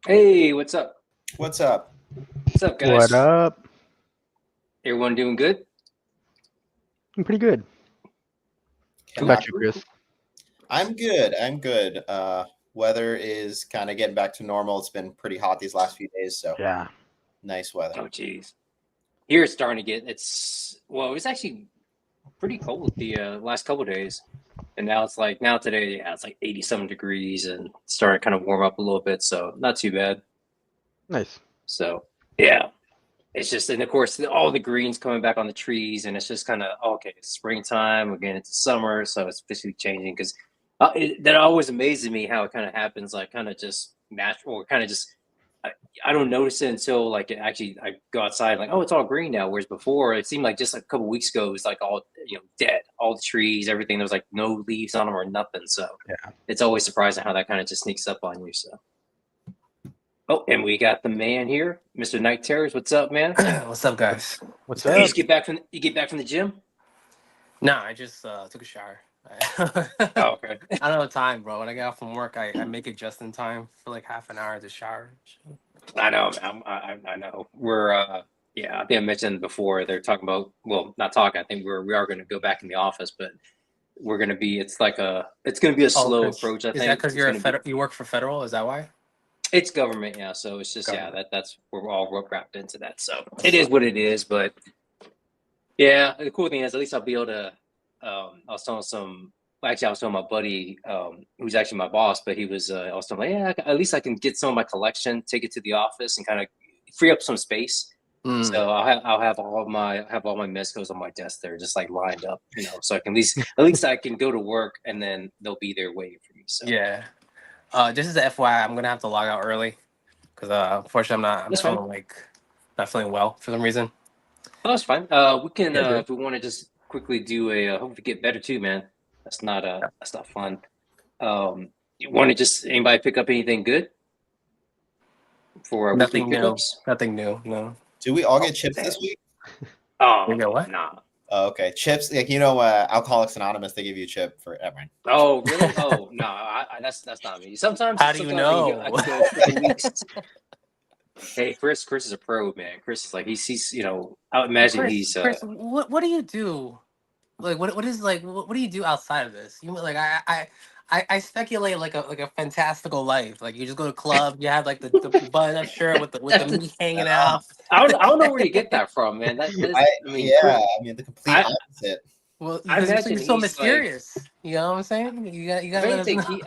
Hey, what's up? What's up? What's up, What guys? up? Everyone doing good? I'm pretty good. How Cool, Cannot. about you, cool, Chris? cool. I'm good. I'm good. Weather is kind of getting back to normal. It's been pretty hot these last few days, so Yeah. nice weather. Oh, geez. Here it's starting to get, it was actually pretty cold the last couple of days. And now it's like, now today, yeah, it's like 87 degrees and it's starting to kind of warm up a little bit. So not too bad. Nice. So, yeah, it's just, and of course, all the greens coming back on the trees. And it's just kind of, okay, it's springtime. Again, it's summer. So it's officially changing because that always amazes me how it kind of happens, like kind of just natural, or kind of just I, I don't notice it until like actually I go outside like, oh, it's all green now. Whereas before it seemed like just like a couple weeks ago it was like all dead, all the trees, everything. There was like no leaves on them or nothing. So Yeah. it's always surprising how that kind of just sneaks up on you. So oh, and we got the man here, Mr. Night Terrors. What's up, man? What's up, guys? What's You up? just get back from the gym? Nah, I just took a shower. Oh, okay. I don't have time, bro. When I get off from work, I make it just in time for like half an hour to shower. I know. I know. We're yeah. I think I mentioned before. They're talking about, well, not talking. I think we are going to go back in the office, but we're going to be. It's going to be a Oh, slow Chris, approach. I is that think because it's you're a going to be. federal? You work for federal? Is that why? It's government, yeah. So it's just yeah. Government. That's we're all wrapped into that. So it is what it is. But yeah, the cool thing is at least I'll be able to. I was telling some. Well, actually, I was telling my buddy, who's actually my boss, but he was. I was telling him, like, yeah, at least I can get some of my collection, take it to the office, and kind of free up some space. Mm. So I'll have all my mescos on my desk there, just like lined up, so I can at least I can go to work and then they'll be there waiting for me. So Yeah. Just as a FYI, I'm gonna have to log out early because unfortunately I'm that's fine. feeling like not feeling well for some reason. Oh, that's fine. We can You're good. if we want to just quickly do a hope to get better too, man. That's not fun. You want to just anybody pick up anything good for weekly Nothing new. pickups? Nothing new. No. Do we all Oh, get chips damn. this week? You Oh, know what? nah. Oh, okay, chips. Like Alcoholics Anonymous, they give you a chip for everyone. Oh, really? Oh, no. That's not me. Sometimes How do you I know? can go a couple weeks. Hey, Chris is a pro, man. Chris is like he's I would imagine Chris, he's Chris, what do you do? Like what is like what do you do outside of this? You like I speculate like a fantastical life. Like you just go to club, you have like the button up shirt with the that's meat hanging Uh, out. I don't know where you get that from, man. I I mean, yeah. I mean the complete I opposite. Well, I because imagine you're so he's like mysterious. You know what I'm saying? You if gotta let us anything know. he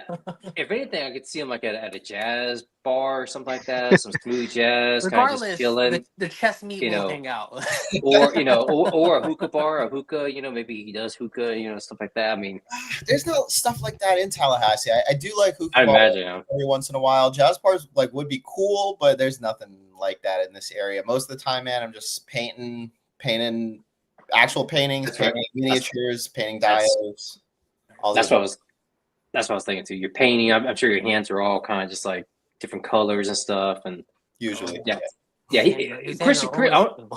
if anything I could see him like at a jazz bar or something like that, some smooth jazz, kind of just Regardless, chilling, the chest meat you will know, hang out. or a hookah bar, a hookah, maybe he does hookah, stuff like that. I mean, There's no stuff like that in Tallahassee. I do like hookah I bars imagine, every once in a while. Jazz bars like would be cool, but there's nothing like that in this area. Most of the time, man, I'm just painting actual paintings, that's right. painting miniatures, painting That's dials, all the that's what I above. was That's what I was thinking too. You're painting. I'm sure your hands are all kind of just like different colors and stuff. And Usually, yeah, yeah. yeah. His hands Chris, are Chris always.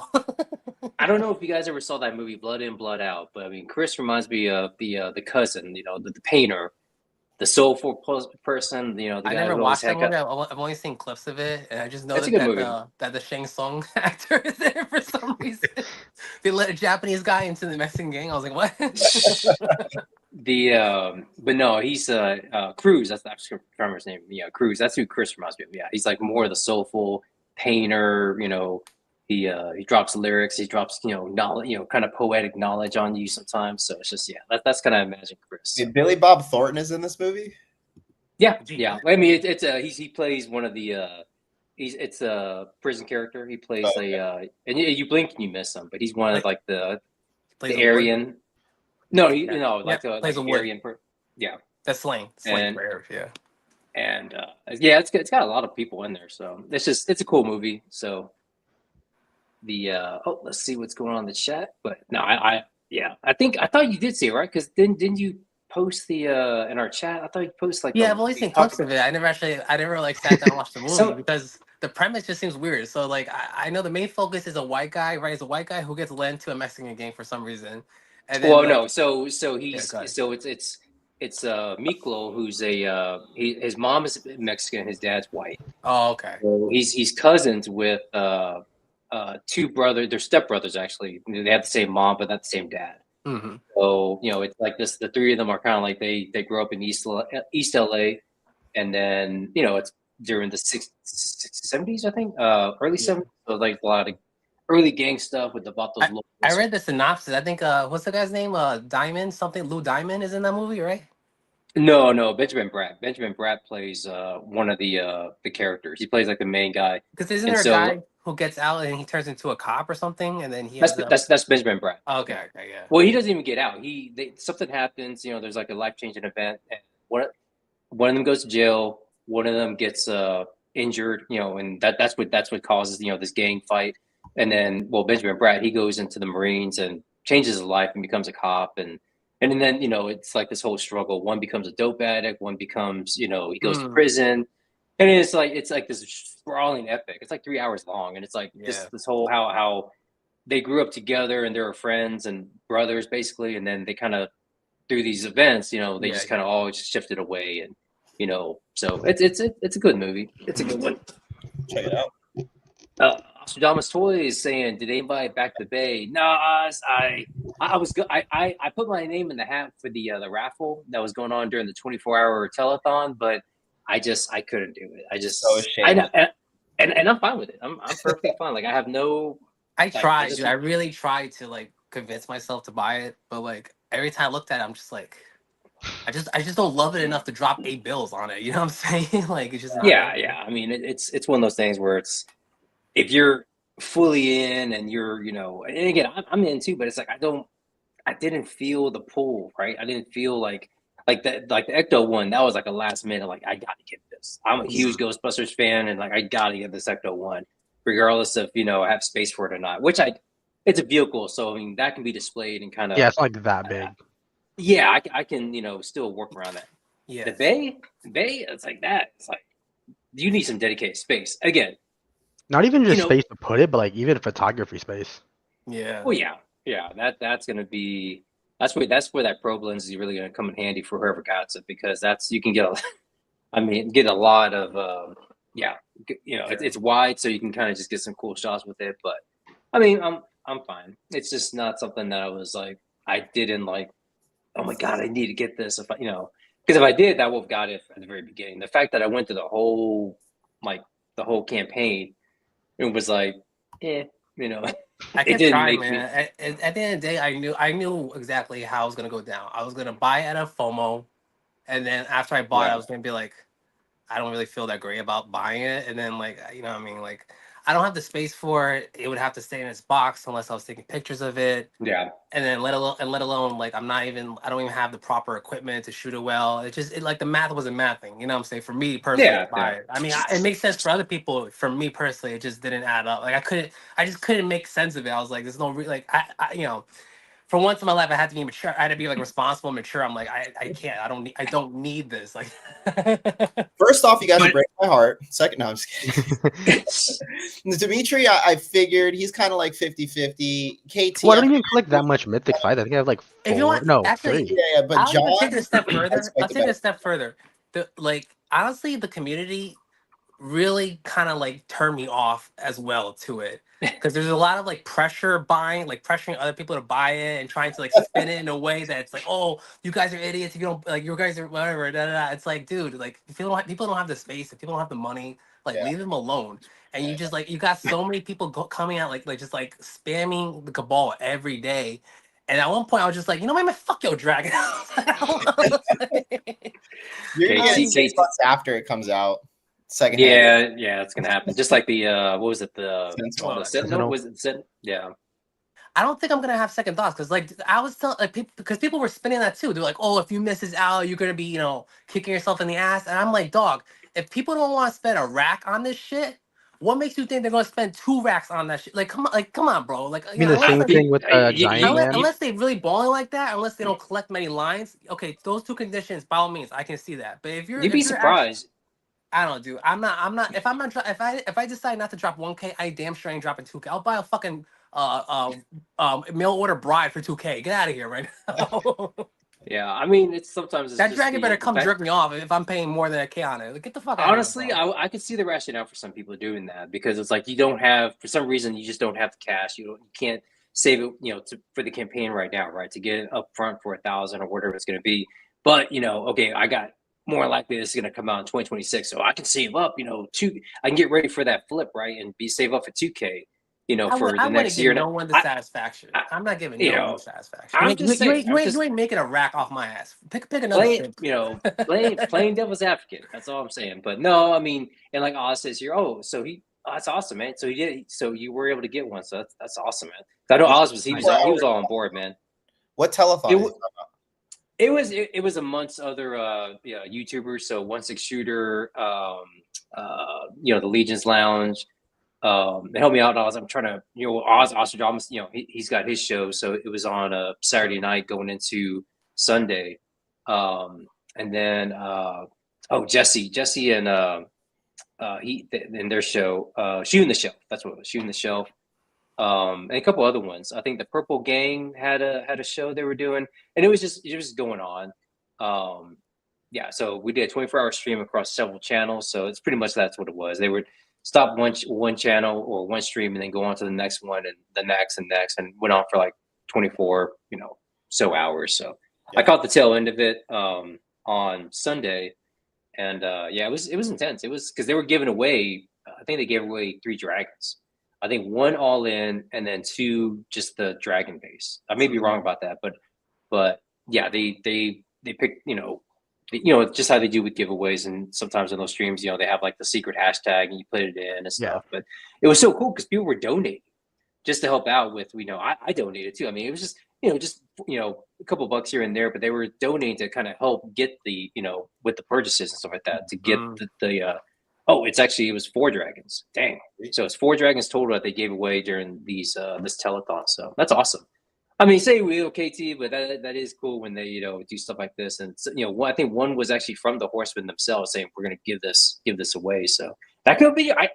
I don't know if you guys ever saw that movie Blood In, Blood Out, but I mean, Chris reminds me of the cousin, the painter, the soulful person, the I guy never who always watched that had movie. got. I've only seen clips of it, and I just know That's a good movie. that the Shang Tsung actor is there for some reason. They let a Japanese guy into the Mexican gang. I was like, what? But no, he's Cruz. That's I'm just gonna remember his name. Yeah, Cruz. That's who Chris reminds me of. Yeah, he's like more of the soulful painter. He drops lyrics. He drops knowledge. Kind of poetic knowledge on you sometimes. So it's just yeah, that's kind of imagine Chris. So. Billy Bob Thornton is in this movie. Yeah, Gee, yeah. I mean, it's he plays one of the it's a prison character. He Oh, plays okay. and you blink and you miss him, but he's one of like like the plays the a what? Aryan. No, Yeah, yeah, like the plays a wood. Aryan. Yeah, That's slang and for Arab. Yeah. yeah, it's got a lot of people in there, so it's a cool movie. So let's see what's going on in the chat. But no, yeah, I thought you did see it, right? Because didn't you post the in our chat? I thought you posted like Yeah, the I've only you seen talked clips about of it. I never like sat down and watched the movie so. because the premise just seems weird. So like, I know the main focus is a white guy, right? He's a white guy who gets led to a Mexican gang for some reason, and then Well, like, no, so yeah, he's go ahead. so it's it's Miklo, who's his mom is Mexican, his dad's white. Oh, okay. So he's cousins with two brothers. They're stepbrothers actually. They have the same mom, but not the same dad. Mm-hmm. So it's like this. The three of them are kind of like they grew up in East LA, and then it's during the 70s, I think, early 70s. So like a lot of early gang stuff with about those. I read the synopsis. I think what's the guy's name? Diamond something. Lou Diamond is in that movie, right? No, Benjamin Bratt. Benjamin Bratt plays one of the characters. He plays like the main guy. Because isn't there a guy who gets out and he turns into a cop or something, and then he that's Benjamin Bratt. Oh, okay, yeah. Well, he doesn't even get out. Something happens. There's like a life-changing event, and one of them goes to jail. One of them gets injured. And that's what causes this gang fight. And then Benjamin Bratt, he goes into the Marines and changes his life and becomes a cop and then it's like this whole struggle. One becomes a dope addict. One becomes he goes to prison, and it's like this sprawling epic. It's like 3 hours long, and it's like this whole how they grew up together and they were friends and brothers basically, and then they kind of through these events, they just kind of all shifted away, and so it's a good movie. It's a good one. Check it out. Nostradamus Toys saying, "Did anybody back the Bay?" No, I was good. I put my name in the hat for the raffle that was going on during the 24-hour telethon, but I couldn't do it. I just so ashamed. And I'm fine with it. I'm perfectly fine. Like I have no. I tried, dude. I really tried to like convince myself to buy it, but like every time I looked at it, I'm just like, I just don't love it enough to drop $8 on it. You know what I'm saying? Like it's just not yeah. I mean, it's one of those things where it's. If you're fully in and you're, and again, I'm in too, but it's like I didn't feel the pull, right? I didn't feel like the Ecto one. That was like a last minute, like I got to get this. I'm a huge Ghostbusters fan, and like I got to get this Ecto one, regardless of I have space for it or not. Which it's a vehicle, so I mean that can be displayed and kind of it's like that big. Yeah, I can still work around that. Yeah, the Bay, it's like that. It's like you need some dedicated space again. Not even just space to put it, but like even photography space. Yeah. Well, yeah. That's gonna be that's where that probe lens is really gonna come in handy for whoever got it, because you can get a lot of it's wide, so you can kind of just get some cool shots with it. But I mean, I'm fine. It's just not something that I was like I didn't like. Oh my god, I need to get this. If because if I did, I would have got it at the very beginning. The fact that I went through the whole campaign. It was like, I kept trying, man. At the end of the day, I knew exactly how it was gonna go down. I was gonna buy it at a FOMO, and then after I bought it, I was gonna be like, I don't really feel that great about buying it. And then like, what I mean? Like, I don't have the space for it. It would have to stay in its box unless I was taking pictures of it. Yeah. And then let alone like I don't even have the proper equipment to shoot it well. It like the math wasn't mathing. You know what I'm saying? For me personally, to buy it. I mean, it makes sense for other people. For me personally, it just didn't add up. Like I just couldn't make sense of it. I was like, there's no I for once in my life, I had to be mature. I had to be like responsible, and mature. I'm like, I can't. I don't need this. Like, first off, you guys are breaking my heart. Second, no, I'm just kidding. Dimitri, I figured he's kind of like 50-50. KT, I don't even collect that much Mythic Fight. I think I have like 4. If you want, no, actually, 3. Yeah, but John, I'll take it a step further. I'll take it a step further. Honestly, the community really kind of like turned me off as well to it, because there's a lot of like pressure buying, like pressuring other people to buy it and trying to like spin it in a way that's like, oh, you guys are idiots if you don't like, you guys are whatever. It's like, dude, like if people don't have the space, if people don't have the money, like leave them alone. And you just like you got so many people coming out like just like spamming the cabal every day. And at one point, I was just like, man, fuck your dragon. You're gonna get 6 months after it comes out. Second. Yeah, it's gonna happen. Just like the what was it? The Sentinel? Was it Sentinel? Yeah. I don't think I'm gonna have second thoughts, because like I was telling like people were spinning that too. They're like, oh, if you miss this out, you're gonna be kicking yourself in the ass. And I'm like, dog, if people don't want to spend a rack on this shit, what makes you think they're gonna spend 2 racks on that shit? Like, come on, bro. Like, I mean, the same thing with Giant Man. Unless they really balling like that, unless they don't collect many lines. Okay, those 2 conditions, by all means, I can see that. But if you'd be surprised. I don't do. I'm not. If I decide not to drop 1K, I damn sure ain't dropping 2K. I'll buy a fucking mail order bride for 2K. Get out of here right now. Yeah, I mean, it's sometimes it's That just dragon better the come fact. jerk me off if I'm paying more than a K on it. Like, get the fuck out of here, Honestly, bro. I could see the rationale for some people doing that because it's like you don't have, for some reason, you just don't have the cash. You can't save it, for the campaign right now, right? To get it up front for 1,000 or whatever it's going to be. But okay, I got more likely this is going to come out in 2026, so I can save up, I can get ready for that flip, right, and be save up for 2K, for I the wouldn't next give year. And no one the I, satisfaction. I I'm not giving you no one the know, satisfaction. I'm just saying, I'm You just ain't making a rack off my ass. Pick another playing, shit. playing devil's advocate. That's all I'm saying. But no, I mean, and like Oz says here, that's awesome, man. So he did, so you were able to get one. So that's awesome, man. I know Yeah, Oz was, he was 24 all, he was hours. all on board, man. What telethon? It, Is wa- it was amongst other YouTubers. So One Six Shooter, the Legion's Lounge. They helped me out. I'm trying to, Oz Ostradamus, he's got his show. So it was on a Saturday night going into Sunday. And then, Jesse and in their show, Shooting the Shelf. That's what it was, Shooting the Shelf. And a couple other ones. I think the Purple Gang had a show they were doing, and it was just going on. Yeah, so we did a 24-hour stream across several channels. So it's pretty much that's what it was. They would stop one channel or one stream and then go on to the next one and the next and next, and went on for like 24 so hours. So I caught the tail end of it on Sunday, and yeah, it was intense. It was because they were giving away. I think they gave away 3 dragons. I think 1 all in, and then 2 just the dragon base. I may be wrong about that, but yeah, they picked just how they do with giveaways, and sometimes in those streams, they have like the secret hashtag and you put it in and stuff. But it was so cool because people were donating just to help out with. I donated too. I mean, it was just a couple bucks here and there, but they were donating to kind of help get the with the purchases and stuff like that to get it was 4 dragons. Dang. So it's 4 dragons total that they gave away during this telethon. So that's awesome. I mean, say we KT, but that is cool when they do stuff like this. And I think one was actually from the Horsemen themselves saying we're going to give this away. So that could be. I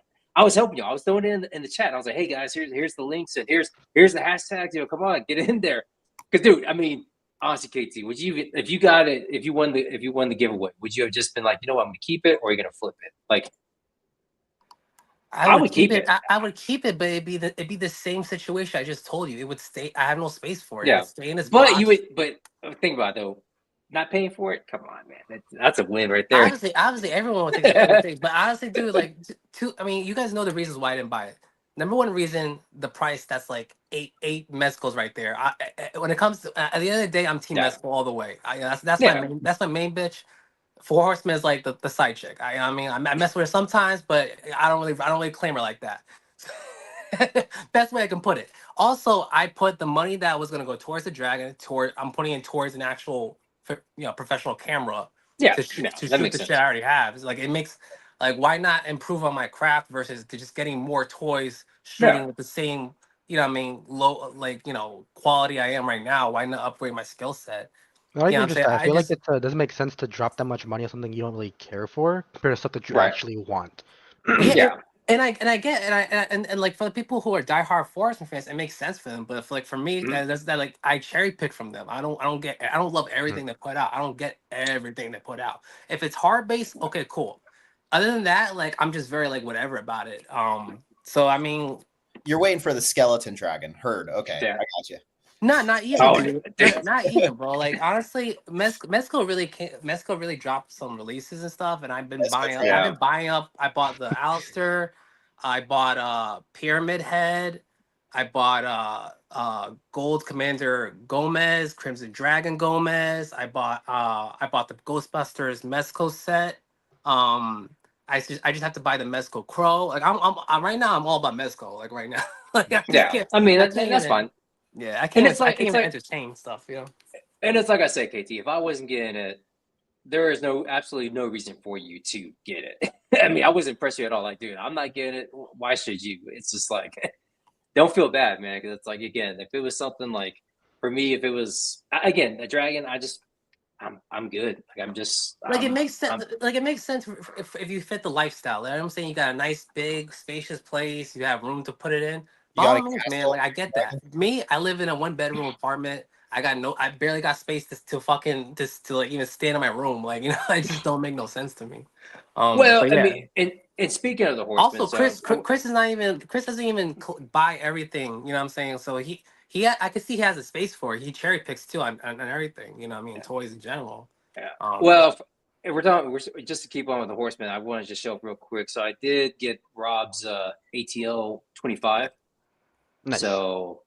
was helping you. I was throwing it in the chat. I was like, hey guys, here's the links and here's the hashtags. Come on, get in there. Because dude, I mean, honestly, KT, would you if you won the giveaway, would you have just been like, I'm going to keep it, or are you going to flip it? Like, I would keep it. I would keep it, but it'd be the same situation I just told you. It would stay. I have no space for it. Yeah. It would stay in this but box. But think about it, though. Not paying for it. Come on, man. That's a win right there. Obviously, everyone would take the thing. But honestly, dude, like, I mean, you guys know the reasons why I didn't buy it. Number one reason, the price. That's like eight mezcals right there. When it comes to at the end of the day, I'm team mezcal all the way. That's my main bitch. 4 Horsemen is like the side chick. I mean, I mess with her sometimes, but I don't really claim her like that. Best way I can put it. Also, I put the money that was gonna go towards the dragon. I'm putting it towards an actual, professional camera. To shoot the shit I already have. It's like it makes why not improve on my craft versus to just getting more toys shooting with the same low quality I am right now. Why not upgrade my skill set? I feel like it doesn't make sense to drop that much money on something you don't really care for compared to stuff that you actually want. Yeah. And I get and like for the people who are diehard Forest fans, it makes sense for them. But for me, that's that like I cherry pick from them. I don't love everything they put out. I don't get everything they put out. If it's hard based, okay, cool. Other than that, I'm just very whatever about it. So I mean, you're waiting for the skeleton dragon herd. Okay, I got you. Not even, dude. Not even, bro. Like honestly, Mezco really dropped some releases and stuff, and I've been buying up. I've been buying up. I bought the Alistair, I bought Pyramid Head, I bought Gold Commander Gomez, Crimson Dragon Gomez. I bought the Ghostbusters Mezco set. I just have to buy the Mezco Crow. Like I'm right now. I'm all about Mezco. Like right now. I mean that's fine. Yeah, I can't even entertain stuff, And it's like I said, KT, if I wasn't getting it, there is absolutely no reason for you to get it. I mean, I wasn't pressing you at all. Like, dude, I'm not getting it. Why should you? It's just like, don't feel bad, man. Because it's like, again, if it was something like, for me, if it was, again, the dragon, I'm good. Like, I'm just. It makes sense. It makes sense if you fit the lifestyle. Like, I'm saying you got a nice, big, spacious place. You have room to put it in. Man, I get that. Me, I live in a 1-bedroom apartment. I barely got space to fucking to like even stand in my room. Like, it just don't make no sense to me. Well, But I yeah. mean, and speaking of the Horsemen, Also, so Chris is not even Chris doesn't even buy everything. You know what I'm saying? So I can see he has a space for it. He cherry picks too on everything. You know what I mean? yeah, Toys in general. yeah. Um, Well, if we're talking, just to keep on with the Horsemen, I want to just show up real quick. So I did get Rob's ATL 25. Nice. So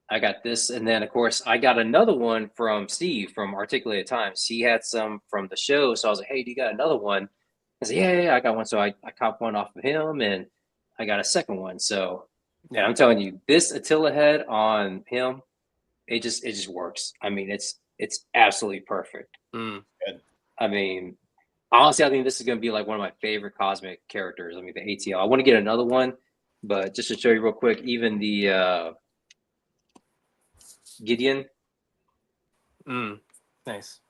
I got this, and then of course I got another one from Steve from Articulated Times. He had some from the show, so I was like, "Hey, do you got another one?" I said, "Yeah, I got one." So I copped one off of him, and I got a second one. So, and yeah. I'm telling you, this Attila head on him, it just works. I mean, it's absolutely perfect. Mm. I mean, honestly, I think this is going to be like one of my favorite cosmic characters. I mean, the ATL. I want to get another one, but just to show you real quick, even the Gideon, Nice.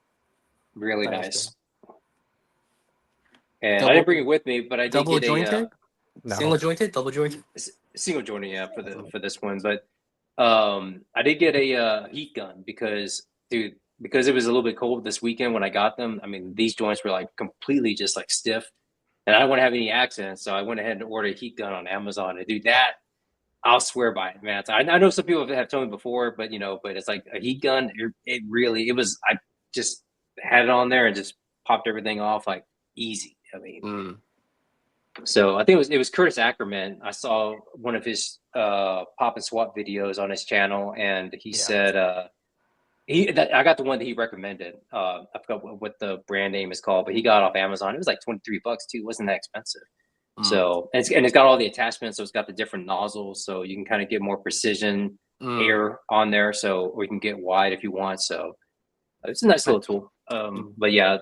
really Nice. nice. And I Double didn't bring it with me, but I did double get a jointed, No. single jointed, double jointed. single jointing, yeah, for this one. But I did get a heat gun because, dude, because it was a little bit cold this weekend when I got them. I mean, these joints were like completely just like stiff, and I didn't want to have any accidents, so I went ahead and ordered a heat gun on Amazon. And do that, I'll swear by it, man. I know some people have told me before, but but it's like a heat gun. It really, it was. I just had it on there and just popped everything off like easy. I mean, so I think it was Curtis Ackerman. I saw one of his pop and swap videos on his channel, and he Yeah. said I got the one that he recommended. I forgot what the brand name is called, but he got it off Amazon. It was like $23 too. It wasn't that expensive. So and it's got all the attachments. So it's got the different nozzles, so you can kind of get more precision air on there. So or you can get wide if you want. So it's a nice little tool. But yeah,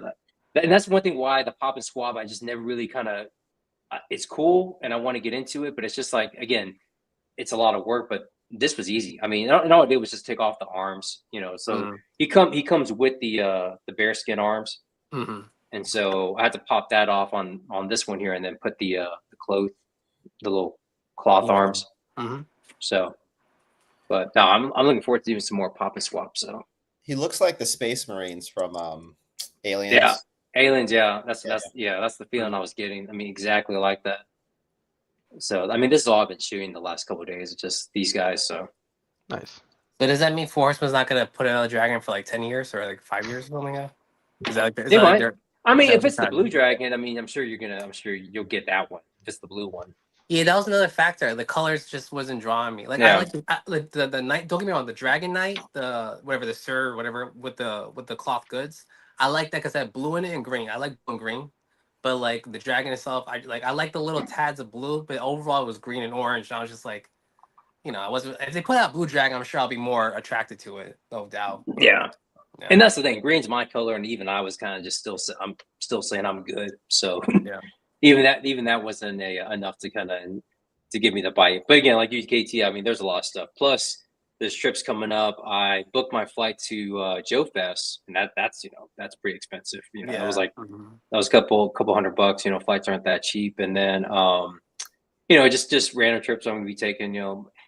and that's one thing why the pop and swap I just never really kind of. It's cool, and I want to get into it, but it's just like again, it's a lot of work. But this was easy. I mean, all I did was just take off the arms. So he comes with the bearskin arms. And so I had to pop that off on this one here, and then put the little cloth arms. So, but no, I'm looking forward to doing some more pop and swap. So he looks like the Space Marines from Aliens. Yeah, Aliens. Yeah, that's the feeling I was getting. I mean, exactly like that. So I mean, this is all I've been shooting the last couple of days. It's just these guys. So nice. So does that mean Forrestman's not gonna put another dragon for like 10 years or like 5 years or something? Is that like they might. I mean, if it's the the blue dragon, I mean, I'm sure you'll get that one. If it's the blue one. Yeah, that was another factor. The colors just wasn't drawing me. Like I like the night. Don't get me wrong. The Dragon Knight, the whatever the Sir, whatever with the cloth goods. I like that because that blue in it and green. I like blue and green, but like the dragon itself, I like the little tads of blue. But overall, it was green and orange. And I was just like, I wasn't. If they put out blue dragon, I'm sure I'll be more attracted to it, no doubt. Yeah. And that's the thing. Green's my color, and even I was kind of just I'm still saying I'm good. So yeah. even that wasn't enough to kind of to give me the bite. But again, like you, KT, I mean, there's a lot of stuff. Plus, there's trips coming up. I booked my flight to Joe Fest, and that's pretty expensive. It was like that was a couple $100. Flights aren't that cheap. And then just random trips I'm gonna be taking.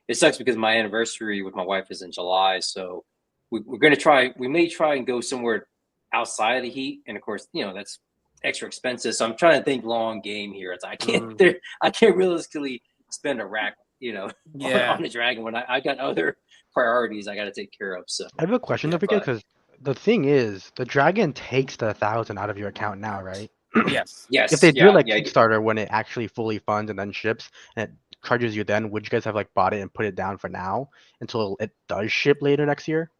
It sucks because my anniversary with my wife is in July, so we're gonna try. We may try and go somewhere outside of the heat, and of course, that's extra expensive. So I'm trying to think long game here. It's I can't realistically spend a rack, on the dragon when I got other priorities I got to take care of. So I have a question though, because the thing is, the dragon takes the 1,000 out of your account now, right? Yes. If they do it like Kickstarter when it actually fully funds and then ships and it charges you, then would you guys have like bought it and put it down for now until it does ship later next year?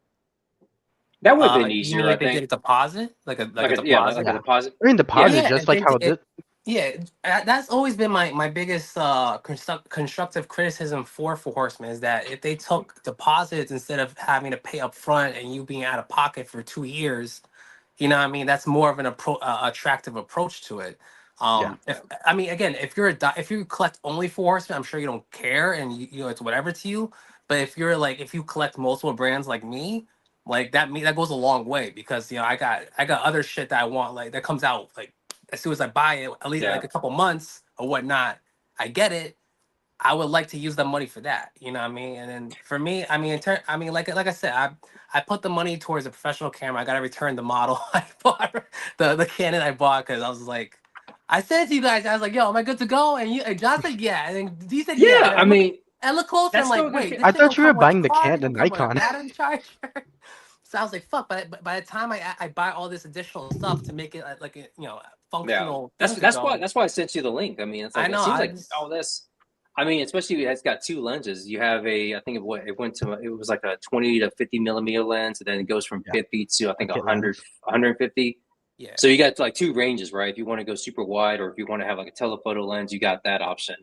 That would have been easier. Like they did a deposit, like a deposit. Like a deposit. I mean, deposit just like how this. Yeah, that's always been my biggest constructive criticism for Horsemen is that if they took deposits instead of having to pay up front and you being out of pocket for 2 years, you know what I mean? That's more of an attractive approach to it. If you collect only for Horsemen, I'm sure you don't care and it's whatever to you. But if you collect multiple brands like me, like that goes a long way because I got other shit that I want like that comes out like as soon as I buy it, at least like a couple months or whatnot, I get it. I would like to use the money for that. You know what I mean? And then for me, I mean, like I said, I put the money towards a professional camera. I got to return the model I bought, the Canon I bought, because I was like, I said to you guys, I was like, yo, am I good to go? And John said yeah, and then D said yeah, Yeah, and I mean, I look closer. I'm that's still like, a good. wait, this I thing don't thought you were come with a buying the card. It the don't come with a Nikon. battery charger. So I was like, fuck. But by the time I buy all this additional stuff to make it like a, Yeah, functional that's thing to that's why go, that's why I sent you the link. I mean, it's I like it know. seems I like just all this. I mean, especially it's got two lenses. You have I think it went to it was like a 20 to 50 millimeter lens, and then it goes from Yeah, 50 to I think kit 100 lens. 150. yeah. So you got like two ranges, right? If you want to go super wide, or if you want to have like a telephoto lens, you got that option.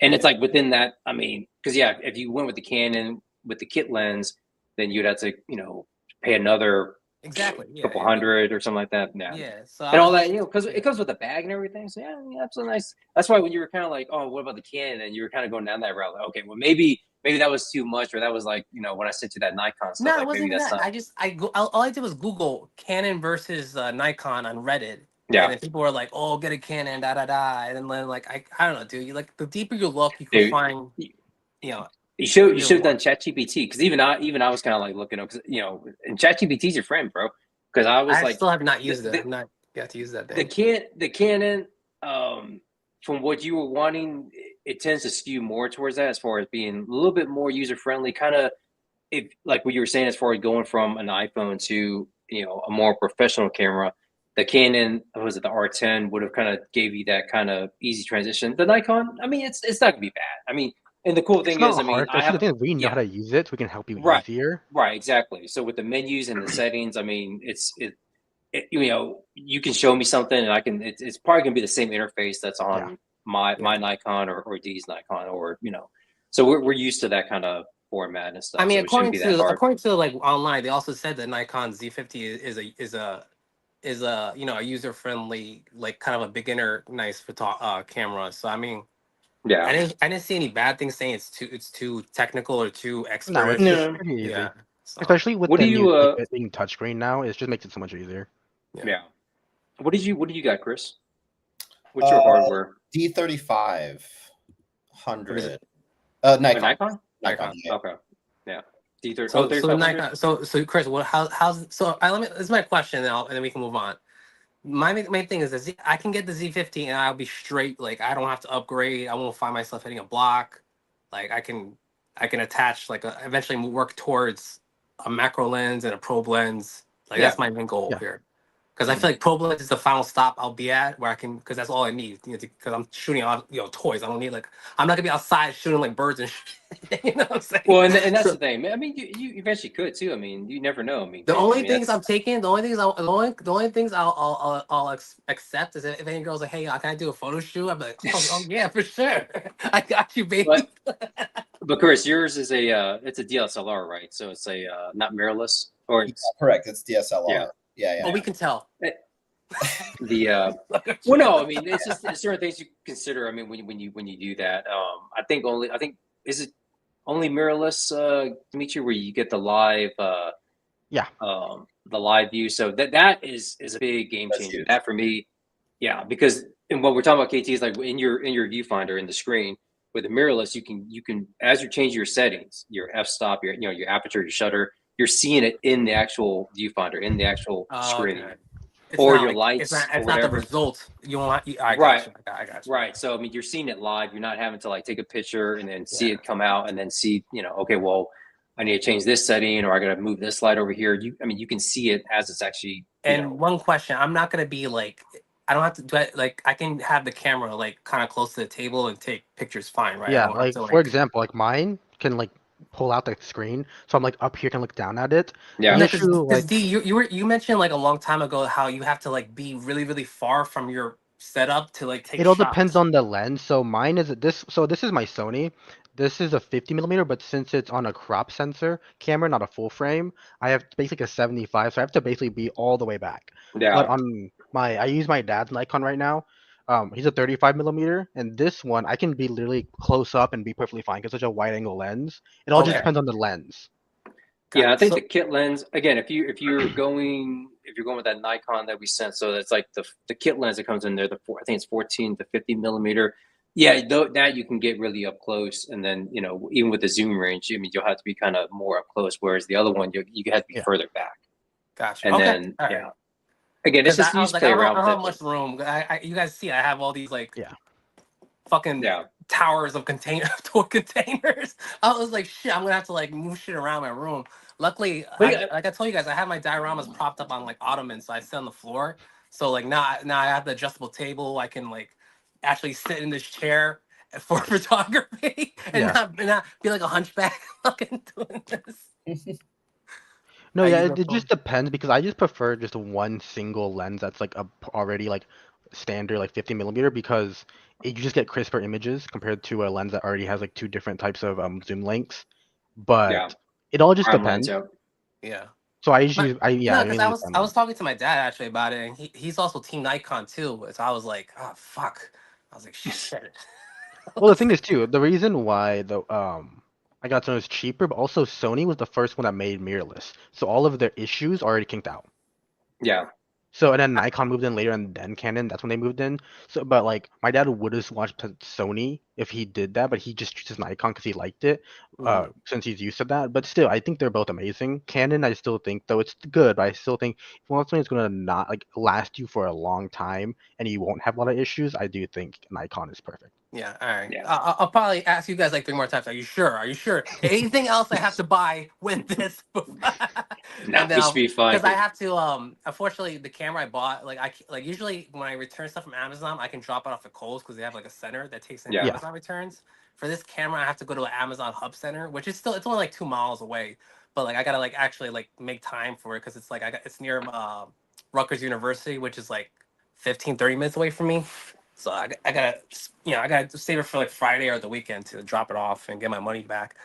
And it's like within that. I mean, because yeah, if you went with the Canon with the kit lens, then you'd have to pay another Exactly. Yeah. couple hundred or something like that. Yeah, Yeah. So I and all was that, just because yeah. it comes with a bag and everything. So yeah, that's a nice. That's why when you were kind of like, oh, what about the Canon? And you were kind of going down that route. Like, okay, well maybe that was too much, or that was like when I sent you that Nikon stuff. No, it Like wasn't maybe even that's that. not. All I did was Google Canon versus Nikon on Reddit, and Yeah, then people were like, "Oh, get a Canon, da da da," and then like I don't know, dude. You like the deeper you look, you can dude. find you know You either should have done one. ChatGPT, because even I was kind of like looking up, because and ChatGPT's your friend, bro. Because I was I like still have not the, used it. I've not got to use that thing. the Canon, from what you were wanting, it tends to skew more towards that, as far as being a little bit more user friendly. Kind of, if like what you were saying, as far as going from an iPhone to a more professional camera. The Canon, what was it, the R10, would have kind of gave you that kind of easy transition. The Nikon, I mean, it's not gonna be bad. I mean, and the cool It's thing is, not I mean, hard, I especially the have, thing is we know yeah, how to use it, so we can help you right, easier. right, exactly. So with the menus and the settings, I mean, you can show me something, and I can. It's probably gonna be the same interface that's Yeah. on my Yeah. Nikon, or D's Nikon, or So we're used to that kind of format and I stuff, mean, so it shouldn't be that hard. according to like online, they also said that Nikon Z50 is a a user friendly, like kind of a beginner nice camera. So I mean, Yeah. I didn't see any bad things saying it's too technical or too No, it's expert. it's No. pretty easy. Yeah. So Especially with What the do new you? like it being touchscreen now, it just makes it so much easier. yeah. Yeah. What do you got, Chris? What's your Uh, hardware? D35 What is 100. it? A Nikon. Nikon? Nikon. Nikon. Yeah. Okay. Yeah. D30. Oh, So the 3500. Nikon. So Chris, how's let me. This is my question, and then we can move on. My main thing is that I can get the Z50 and I'll be straight. Like I don't have to upgrade. I won't find myself hitting a block. Like I can attach eventually work towards a macro lens and a probe lens. Like Yeah. that's my main goal Yeah. here. Because I feel like probe lens is the final stop I'll be at where I can, because that's all I need. Because I'm shooting on toys. I don't need I'm not gonna be outside shooting like birds and shit. You know what I'm saying? Well, and that's So the thing. I mean, you eventually could too. I mean, you never know. I mean, the only things that's I'm taking, the only things I'll accept is if any girl's like, "Hey, can I do a photo shoot?" I'm like, "Oh yeah, for sure, I got you, baby." but Chris, yours is it's a DSLR, right? So it's a not mirrorless, or Yeah, it's correct. It's DSLR. yeah. Yeah. But we can tell. The well, no, I mean, it's just certain things you consider. I mean, when you do that, I think is it only mirrorless, Dimitri, where you get the live Yeah. the live view. So that is a big game That's changer. huge. That for me, yeah, because and what we're talking about, KT, is like in your viewfinder in the screen with the mirrorless, you can as you're changing your settings, your f-stop, your aperture, your shutter, you're seeing it in the actual viewfinder, in the actual Oh, screen, okay. It's or not your like lights or it's not the whatever. result you want. I Right. got you. I got you. Right. So I mean, you're seeing it live. You're not having to like take a picture and then see Yeah. it come out and then see, okay, well, I need to change this setting, or I got to move this light over here. I mean, you can see it as it's actually, And one question, I'm not gonna be like, I don't have to do it. Like I can have the camera like kind of close to the table and take pictures fine, right? I Yeah, don't have like to for like. example, like mine can like pull out the screen, so I'm like up here can look down at it. yeah, The No, issue because like D, you mentioned like a long time ago how you have to like be really really far from your setup to like take it all depends shots. on the lens. So mine is this. So this is my Sony. This is a 50 millimeter, but since it's on a crop sensor camera, not a full frame, I have basically a 75. So I have to basically be all the way back. But yeah, on I use my dad's Nikon right now. He's a 35 millimeter, and this one I can be literally close up and be perfectly fine because it's such a wide angle lens. It all just Okay, depends on the lens. got yeah. I it. think the So kit lens again. If you're going with that Nikon that we sent, so that's like the kit lens that comes in there. I think it's 14 to 50 millimeter. Yeah, though that you can get really up close, and then even with the zoom range, I mean, you'll have to be kind of more up close. Whereas the other one, you have to be Yeah. further back, Gotcha. and Okay. then All right. yeah, again, it's Because just you I was just like, play I around don't with have it, but much room. You guys see, I have all these like Yeah. fucking yeah, towers of toy containers. I was like, shit, I'm gonna have to like move shit around my room. Luckily, but yeah, like I told you guys, I have my dioramas propped up on like ottomans, so I sit on the floor. So like now I have the adjustable table. I can like actually sit in this chair for photography and Yeah. not be like a hunchback fucking doing this. No, I yeah, use my it phone. just depends because I just prefer just one single lens that's like already like standard like 50 millimeter because you just get crisper images compared to a lens that already has like two different types of zoom lengths. yeah, But it all just prime lens, depends. yeah, Yeah. So I But usually yeah, no, I because mainly use prime I was lens. talking to my dad actually about it, and he's also Team Nikon too. So I was like, oh fuck. I was like, shit. I Well, the was thing like, is too, the reason why the I got Sony was cheaper, but also Sony was the first one that made mirrorless. So all of their issues already kinked out. yeah, So and then Nikon moved in later, and then Canon. That's when they moved in. So, but like my dad would have watched Sony if he did that, but he just chooses Nikon because he liked it, mm, since he's used to that. But still, I think they're both amazing. Canon, I still think though it's good, but I still think if you want something that's gonna not like last you for a long time and you won't have a lot of issues, I do think Nikon is perfect. yeah, all right. yeah. I'll probably ask you guys like 3 more times. Are you sure? Are you sure? Anything else I have to buy with this? No, And then you should I'll be fine because I because have to unfortunately the camera I bought like usually when I return stuff from Amazon I can drop it off at Kohl's because they have like a center that takes in yeah, Yeah, Amazon returns. For this camera I have to go to an Amazon hub center, which is still it's only like 2 miles away, but like I gotta like actually like make time for it because it's like it's near Rutgers University, which is like 15-30 minutes away from me. So I gotta I gotta save it for like Friday or the weekend to drop it off and get my money back.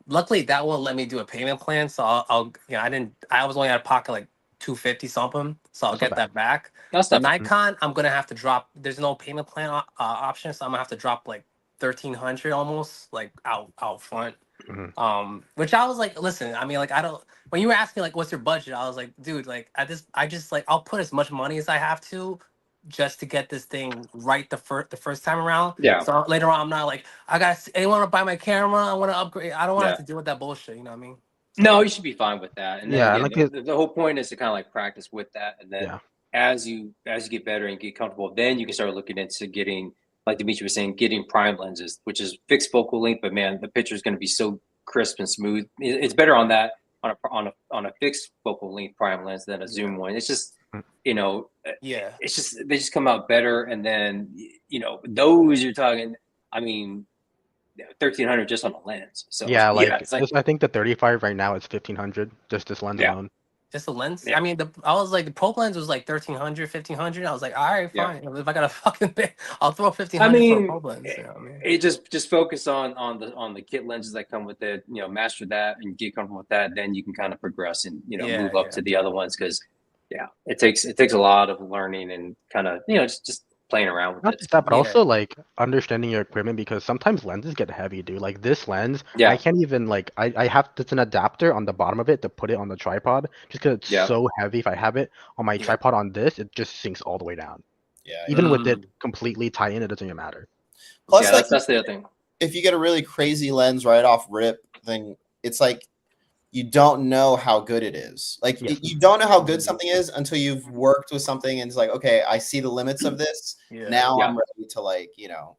Luckily, that will let me do a payment plan. So I'll I was only out of pocket like 250 something. So I'll that's not get bad. that back. that's The not bad. Mhm. Nikon, I'm gonna have to drop. There's no payment plan option, so I'm gonna have to drop like 1,300 almost like out front. Mhm. Which I was like, listen, I mean, like I don't. When you were asking like, what's your budget? I was like, dude, like I just like I'll put as much money as I have to, just to get this thing right the first time around. Yeah, So later on, I'm not like I want to buy my camera. I want to upgrade. I don't want to have yeah. to deal with that bullshit. You know what I mean? No, So you should be fine with that. And then Yeah, and again, like it, the whole point is to kind of like practice with that, and then yeah, as you get better and get comfortable, then you can start looking into getting, like Dimitri was saying, getting prime lenses, which is fixed focal length. But man, the picture is going to be so crisp and smooth. It's better on that on a fixed focal length prime lens than a yeah, zoom one. It's just mm, you know, yeah, it's just they just come out better, and then those you're talking. I mean, 1,300 just on a lens. So yeah. yeah, Like it's like this, I think the 35 right now is 1500. Just this lens yeah, alone. just the lens. yeah, I mean, I was like the probe lens was like 1,300, 1,500. I was like, all right, yeah. fine. If I gotta fucking pay, I'll throw fifteen I hundred for a mean, probe lens. You know what I mean? it just focus on the kit lenses that come with it. Master that and get comfortable with that. Then you can kind of progress and Yeah, move up yeah, to the other ones because yeah, it takes a lot of learning and kind of just playing around with Not it. just So that, but yeah, also like understanding your equipment because sometimes lenses get heavy, dude. Like this lens, I yeah, can't even like I have it's an adapter on the bottom of it to put it on the tripod just because it's yeah, so heavy. If I have it on my yeah. tripod on this, it just sinks all the way down. Yeah, yeah. Even with it Mm, completely tight in, it doesn't even matter. Plus, yeah. like That's the other thing. if you get a really crazy lens right off rip, then it's like you don't know how good it is. Like Yeah. you don't know how good mm, something is until you've worked with something and it's like, okay, I see the limits of this. yeah, Now Yeah, I'm ready to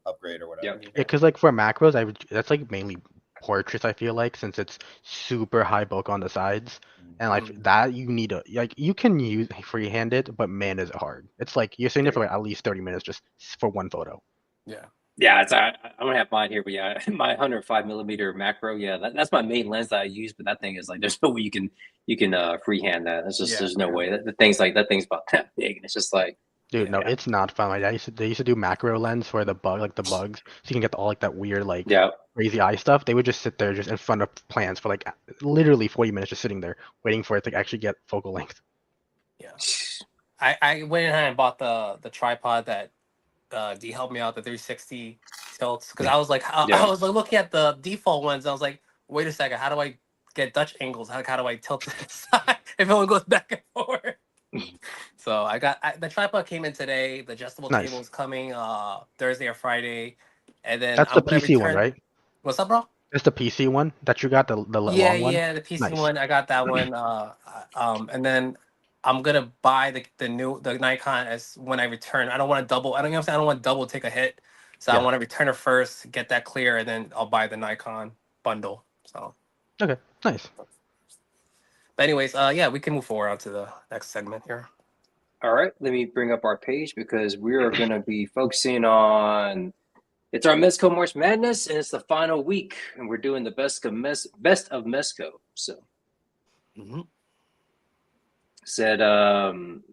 upgrade or yeah, whatever. Yeah, yeah, because like for macros, that's like mainly portraits. I feel like since it's super high bulk on the sides, and like mm, that you need to like you can use freehand it, but man, is it hard. It's like you're sitting there yeah. for like at least 30 minutes just for one photo. yeah. Yeah, I don't have mine here, but yeah, my 105 millimeter macro. Yeah, that's my main lens that I use. But that thing is like, there's no way you can freehand that. It's just Yeah, there's no yeah. way. The thing's about that big, and it's just like, Dude, Yeah. no, yeah, it's not fun. My dad they used to do macro lens for the bugs, so you can get all like that weird like yeah, crazy eye stuff. They would just sit there just in front of plants for like literally 40 minutes just sitting there waiting for it to actually get focal length. Yeah. I went ahead and bought the tripod that D helped me out, the 360 tilts, because Yeah. I yeah, was like looking at the default ones. I was like, wait a second, how do I get Dutch angles? How do I tilt to the side if it only goes back and forth? So the tripod came in today. The adjustable table Nice. is coming Thursday or Friday. and then That's I'm the gonna PC one, return. right? What's up, bro? That's the PC one that you got, the Yeah, long one. yeah, the PC Nice. one. I got that one. And then I'm gonna buy the Nikon as when I return. I don't want to double. I don't, you know what I'm saying? I don't want to double take a hit. So I Yeah. want to return it first, get that clear, and then I'll buy the Nikon bundle. So, Okay. Nice. but anyways, yeah, we can move forward on to the next segment here. All right, let me bring up our page because we are going to be focusing on. It's our Mezco March Madness, and it's the final week, and we're doing the best of Mezco. So, said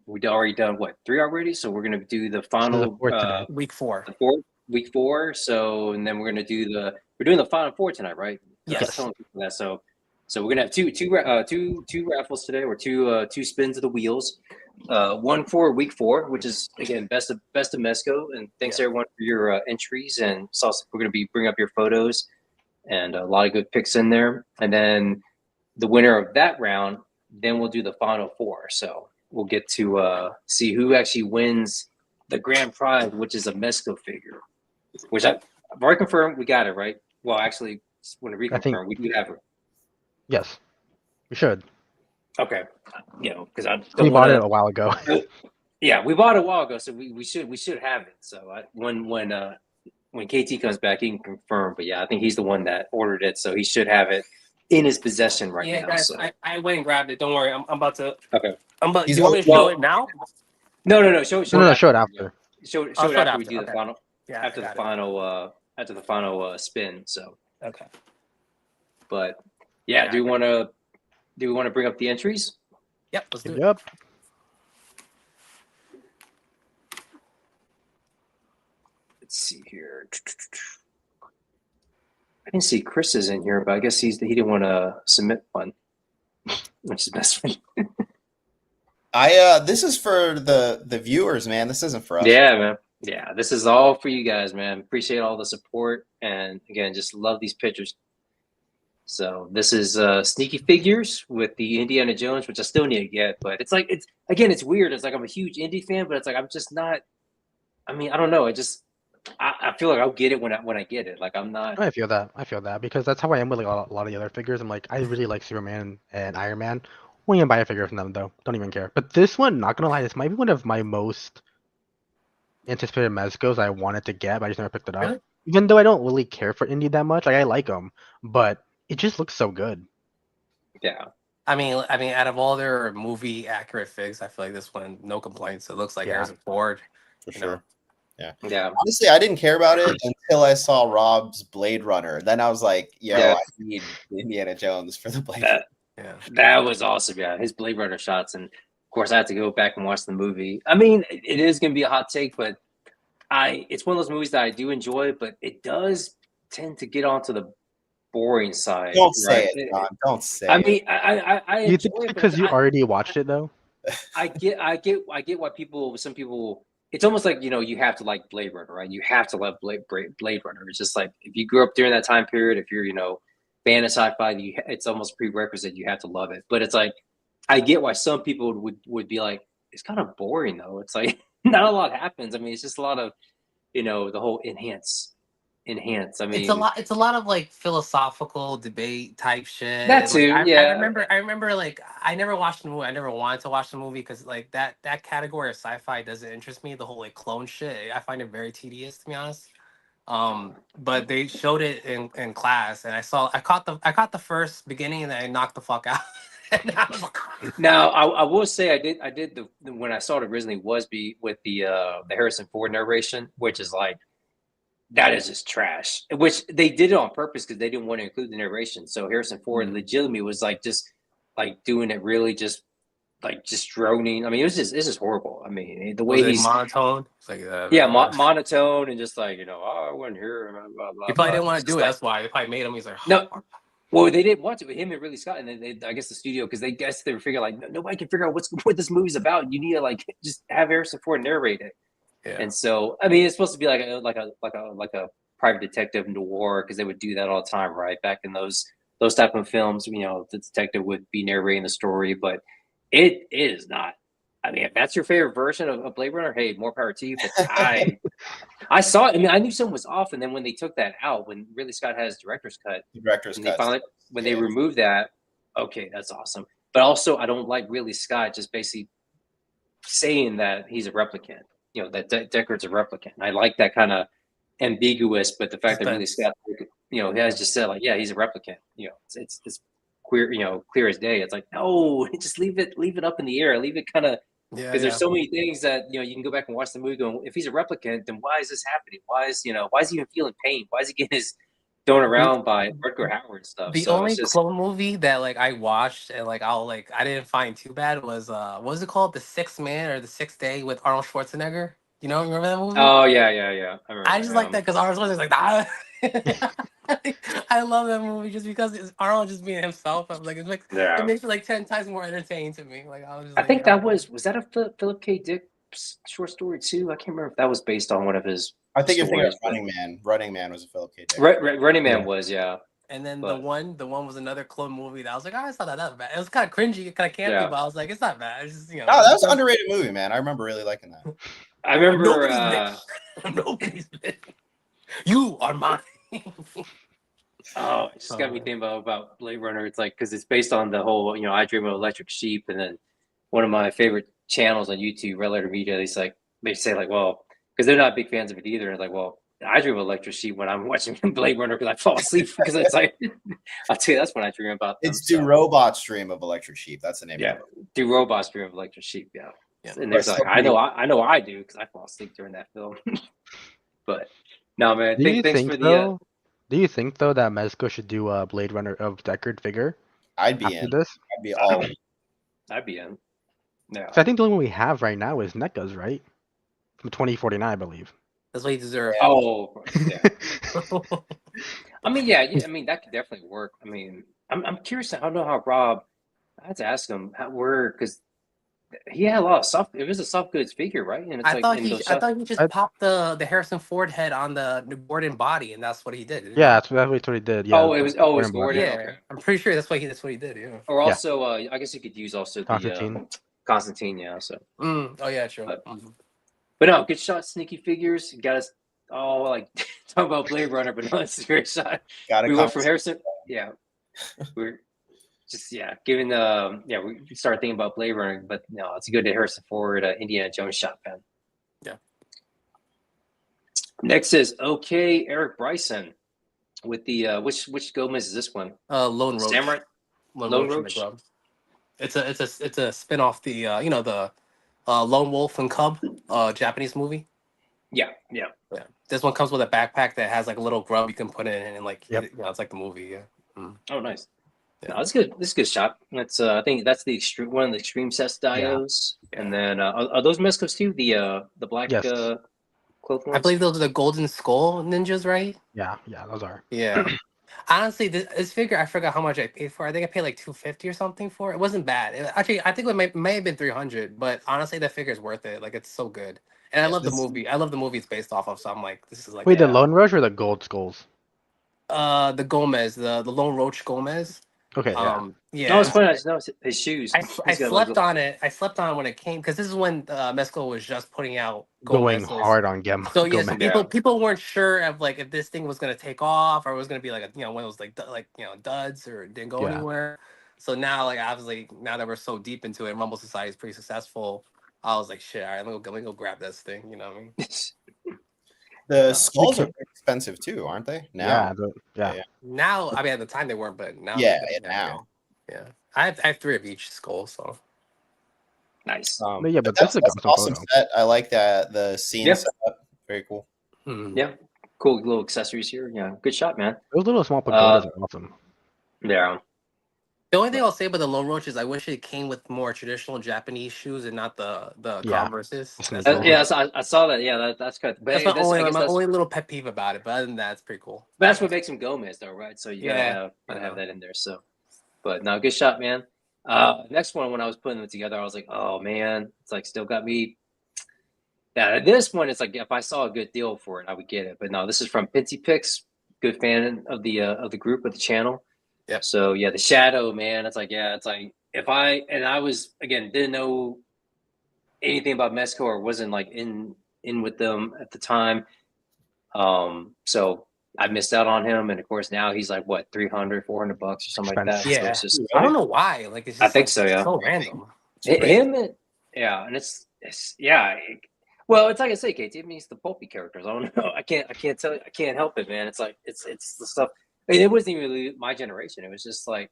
we'd already done what 3 already, so we're going to do the This is the final fourth today. Week 4. the fourth week 4. So, and then we're going to do we're doing the final 4 tonight, right? Yes. I was telling people that. So we're gonna have two raffles today, or two spins of the wheels. One for week 4, which is again best of Mezco, and thanks everyone for your entries. And so we're gonna be bringing up your photos, and a lot of good picks in there. And then the winner of that round, then we'll do the final 4. So we'll get to see who actually wins the grand prize, which is a Mezco figure. Which I've already confirmed we got it right. Well, actually, want to reconfirm we do have it. Yes, we should. Okay, because I We bought it a while ago. Yeah, we bought it a while ago, so we should have it. So when KT comes back, he can confirm. But yeah, I think he's the one that ordered it, so he should have it in his possession right now. Yeah, guys, so. I went and grabbed it. Don't worry, I'm about to. Okay. Do you want me to show it now? No. Show it after. Show it after. Show it after we do the final. Yeah, after the final spin. So. Okay. But yeah, do we want to bring up the entries? Yep, let's do it. Yep. Let's see here. I didn't see Chris is in here, but I guess he didn't want to submit one, which is best friend. This is for the viewers, man. This isn't for us. Yeah, man. Yeah, this is all for you guys, man. Appreciate all the support, and again, just love these pictures. So this is Sneaky Figures with the Indiana Jones, which I still need to get, but it's weird. It's like I'm a huge indie fan, but it's like I'm just not. I mean, I don't know. I feel like I'll get it when I get it. Like I'm not. I feel that because that's how I am with like a lot of the other figures. I'm like, I really like Superman and Iron Man. Won't even buy a figure from them though. Don't even care. But this one, not gonna lie, this might be one of my most anticipated Mezcos I wanted to get, but I just never picked it up. Really? Even though I don't really care for indie that much, like I like them, but it just looks so good. Yeah. I mean, out of all their movie accurate figs, I feel like this one, no complaints. It looks like Harrison Ford. For sure. Yeah. Honestly, I didn't care about it until I saw Rob's Blade Runner. Then I was like, I need Indiana Jones for the Blade Runner. Yeah. That was awesome. Yeah. His Blade Runner shots. And of course, I had to go back and watch the movie. I mean, it is going to be a hot take, but it's one of those movies that I do enjoy, but it does tend to get onto the boring side. Don't say it, John. Don't say it. I mean, I You enjoy think it because you already watched it though? I get why some people. It's almost like you have to like Blade Runner, right? You have to love Blade Runner. It's just like if you grew up during that time period, if you're fan of sci-fi, it's almost prerequisite you have to love it. But it's like I get why some people would be like, it's kind of boring though. It's like not a lot happens. I mean, it's just a lot of the whole enhance. I mean, it's a lot of like philosophical debate type shit. That too, like, yeah. I remember like I never watched the movie. I never wanted to watch the movie because like that category of sci-fi doesn't interest me. The whole like clone shit, I find it very tedious to be honest. But they showed it in class, and I caught the first beginning, and then I knocked the fuck out. Now I will say I did when I saw it originally was with the Harrison Ford narration, which is like. That is just trash. Which they did it on purpose because they didn't want to include the narration. So Harrison Ford legitimately was like just like doing it really just droning. I mean, it's just horrible. I mean, the way he's monotone. It's like monotone and just like I wasn't here. Blah, blah, blah, he probably didn't want to do it. That's why they probably made him. He's like no. Well, they didn't want to. Him and Ridley Scott, and then I guess the studio because they were figuring like nobody can figure out what this movie's about. You need to like just have Harrison Ford narrate it. Yeah. And so, I mean, it's supposed to be like a private detective noir because they would do that all the time, right? Back in those type of films, the detective would be narrating the story, but it is not. I mean, if that's your favorite version of Blade Runner, hey, more power to you. But I saw it. I mean, I knew something was off, and then when they took that out, when Ridley Scott had his director's cut, The director's and cut. when they removed that, okay, that's awesome. But also, I don't like Ridley Scott just basically saying that he's a replicant. You know, that Deckard's a replicant. I like that kind of ambiguous, but the fact that Ridley Scott, you know, he has just said like, yeah, he's a replicant. You know, it's queer, you know, clear as day. It's like, no, just leave it up in the air. Leave it kind of, because there's so many things that, you know, you can go back and watch the movie going, if he's a replicant, then why is this happening? Why is he even feeling pain? Why is he getting his thrown around by Rutger Hauer and stuff? The only clone movie that like I watched and like I didn't find too bad was what was it called? The Sixth Man or the Sixth Day with Arnold Schwarzenegger. You know, remember that movie? Oh yeah. I just like that because Arnold Schwarzenegger's like, ah. I love that movie just because it's Arnold just being himself. I'm like, it makes it like 10 times more entertaining to me. Like I was just I think that was that a Philip K. Dick short story too? I can't remember if that was based on one of his. I think you're thinking of Running Man. Running Man was a Philip K. Dick. Running Man was, yeah. And then the one was another clone movie that I was like, oh, it's not that bad. It was kind of cringy, kind of campy, but I was like, it's not bad. It's just, you know. No, that was an underrated movie, man. I remember really liking that. I remember. Nobody's you are mine. Oh, it just got me thinking about Blade Runner. It's like, because it's based on the whole, you know, I Dream of Electric Sheep, and then one of my favorite channels on YouTube, Red Letter Media, they say like, well, because they're not big fans of it either. And it's like, well, I dream of Electric Sheep when I'm watching Blade Runner because I fall asleep because it's like, I'll tell you, that's when I dream about them. It's Do Robots Dream of Electric Sheep. That's the name. Yeah, of it. Do Robots Dream of Electric Sheep. Yeah. And there's like, I know I do because I fall asleep during that film. But no, man. Do you think though that Mezco should do a Blade Runner of Deckard figure? I'd be in. This? I'd be all. I'd be in. Yeah. So I think the only one we have right now is NECA's, right? From 2049, I believe. That's what he deserves. Oh, yeah. I mean, yeah. I mean, that could definitely work. I mean, I'm curious. I don't know how Rob. I had to ask him because he had a lot of soft. It was a soft goods figure, right? And it's I thought he just popped the Harrison Ford head on the Gordon body, and that's what he did. Yeah, that's what he did. Yeah. Oh, it was Gordon. Yeah, okay. I'm pretty sure that's what he did. Yeah. Or also, I guess you could use also Constantine. Constantine, yeah. So. Oh yeah, true. But no, good shot, sneaky figures. You got us all like talking about Blade Runner, but no, it's a great shot. We went from Harrison. Yeah, we're just giving we started thinking about Blade Runner, but no, it's a good Harrison Ford, Indiana Jones shot, man. Yeah. Next is Eric Bryson with the which Gomez is this one? Lone Roach. Samurai. Lone Roach. It's a spin off the the Lone Wolf and Cub Japanese movie. Yeah. This one comes with a backpack that has like a little grub you can put in and like it's like the movie. Yeah. Oh, nice. Yeah, that's good. This is a good shot. That's I think that's the extreme one of the extreme sets dios, and then are those Mezcos too? The black cloth ones? I believe those are the Golden Skull ninjas, right? Yeah, those are. Yeah. Honestly, this figure I forgot how much I paid for. I think I paid like $250 or something for it. It wasn't bad. Actually, I think it may have been $300, but honestly, that figure is worth it. Like it's so good, and I love the movie. I love the movie it's based off of. So I'm like, this is like. Wait, the Lone Roach or the Gold Skulls? The Gomez, the Lone Roach Gomez. Okay. Yeah. No, it's funny. No, his shoes. I slept on it. I slept on it when it came because this is when Mezco was just putting out going hard on Gem. So so people weren't sure of like if this thing was gonna take off or it was gonna be like one of those like duds or didn't go anywhere. So now like obviously now that we're so deep into it, Rumble Society is pretty successful. I was like, shit, all right, let me go grab this thing. You know what I mean? The skulls are expensive too, aren't they? Now, yeah. Now, I mean, at the time they weren't, but now. Now. Yeah, I have 3 of each skull, so. Nice. But that's an awesome set. I like that the scene setup. Very cool. Mm-hmm. Yeah, cool little accessories here. Yeah, good shot, man. Those little small pagodas are awesome. Yeah. The only thing I'll say about the Lone Roach is I wish it came with more traditional Japanese shoes and not the Converses. I saw that. Yeah, that's good. But that's my only little pet peeve about it. But other than that, it's pretty cool. But that's what makes him Gomez, though, right? So you gotta have that in there. So, but no, good shot, man. Next one, when I was putting them together, I was like, oh man, it's like still got me. Yeah, this one, it's like if I saw a good deal for it, I would get it. But no, this is from Pinty Picks. Good fan of the group, of the channel. Yeah. So the shadow, man. It's like if I was again didn't know anything about Mexico or wasn't like in with them at the time. So I missed out on him, and of course now he's like what, 300, $400 or something like that. Expensive. So Yeah, it's just, I don't know why. Like it's I just think like so, yeah. so random. Him and yeah, and it's yeah. Well, it's like I say, KT. I mean, it's the pulpy characters. I don't know. I can't tell. I can't help it, man. It's like it's the stuff. I mean, it wasn't even really my generation. It was just like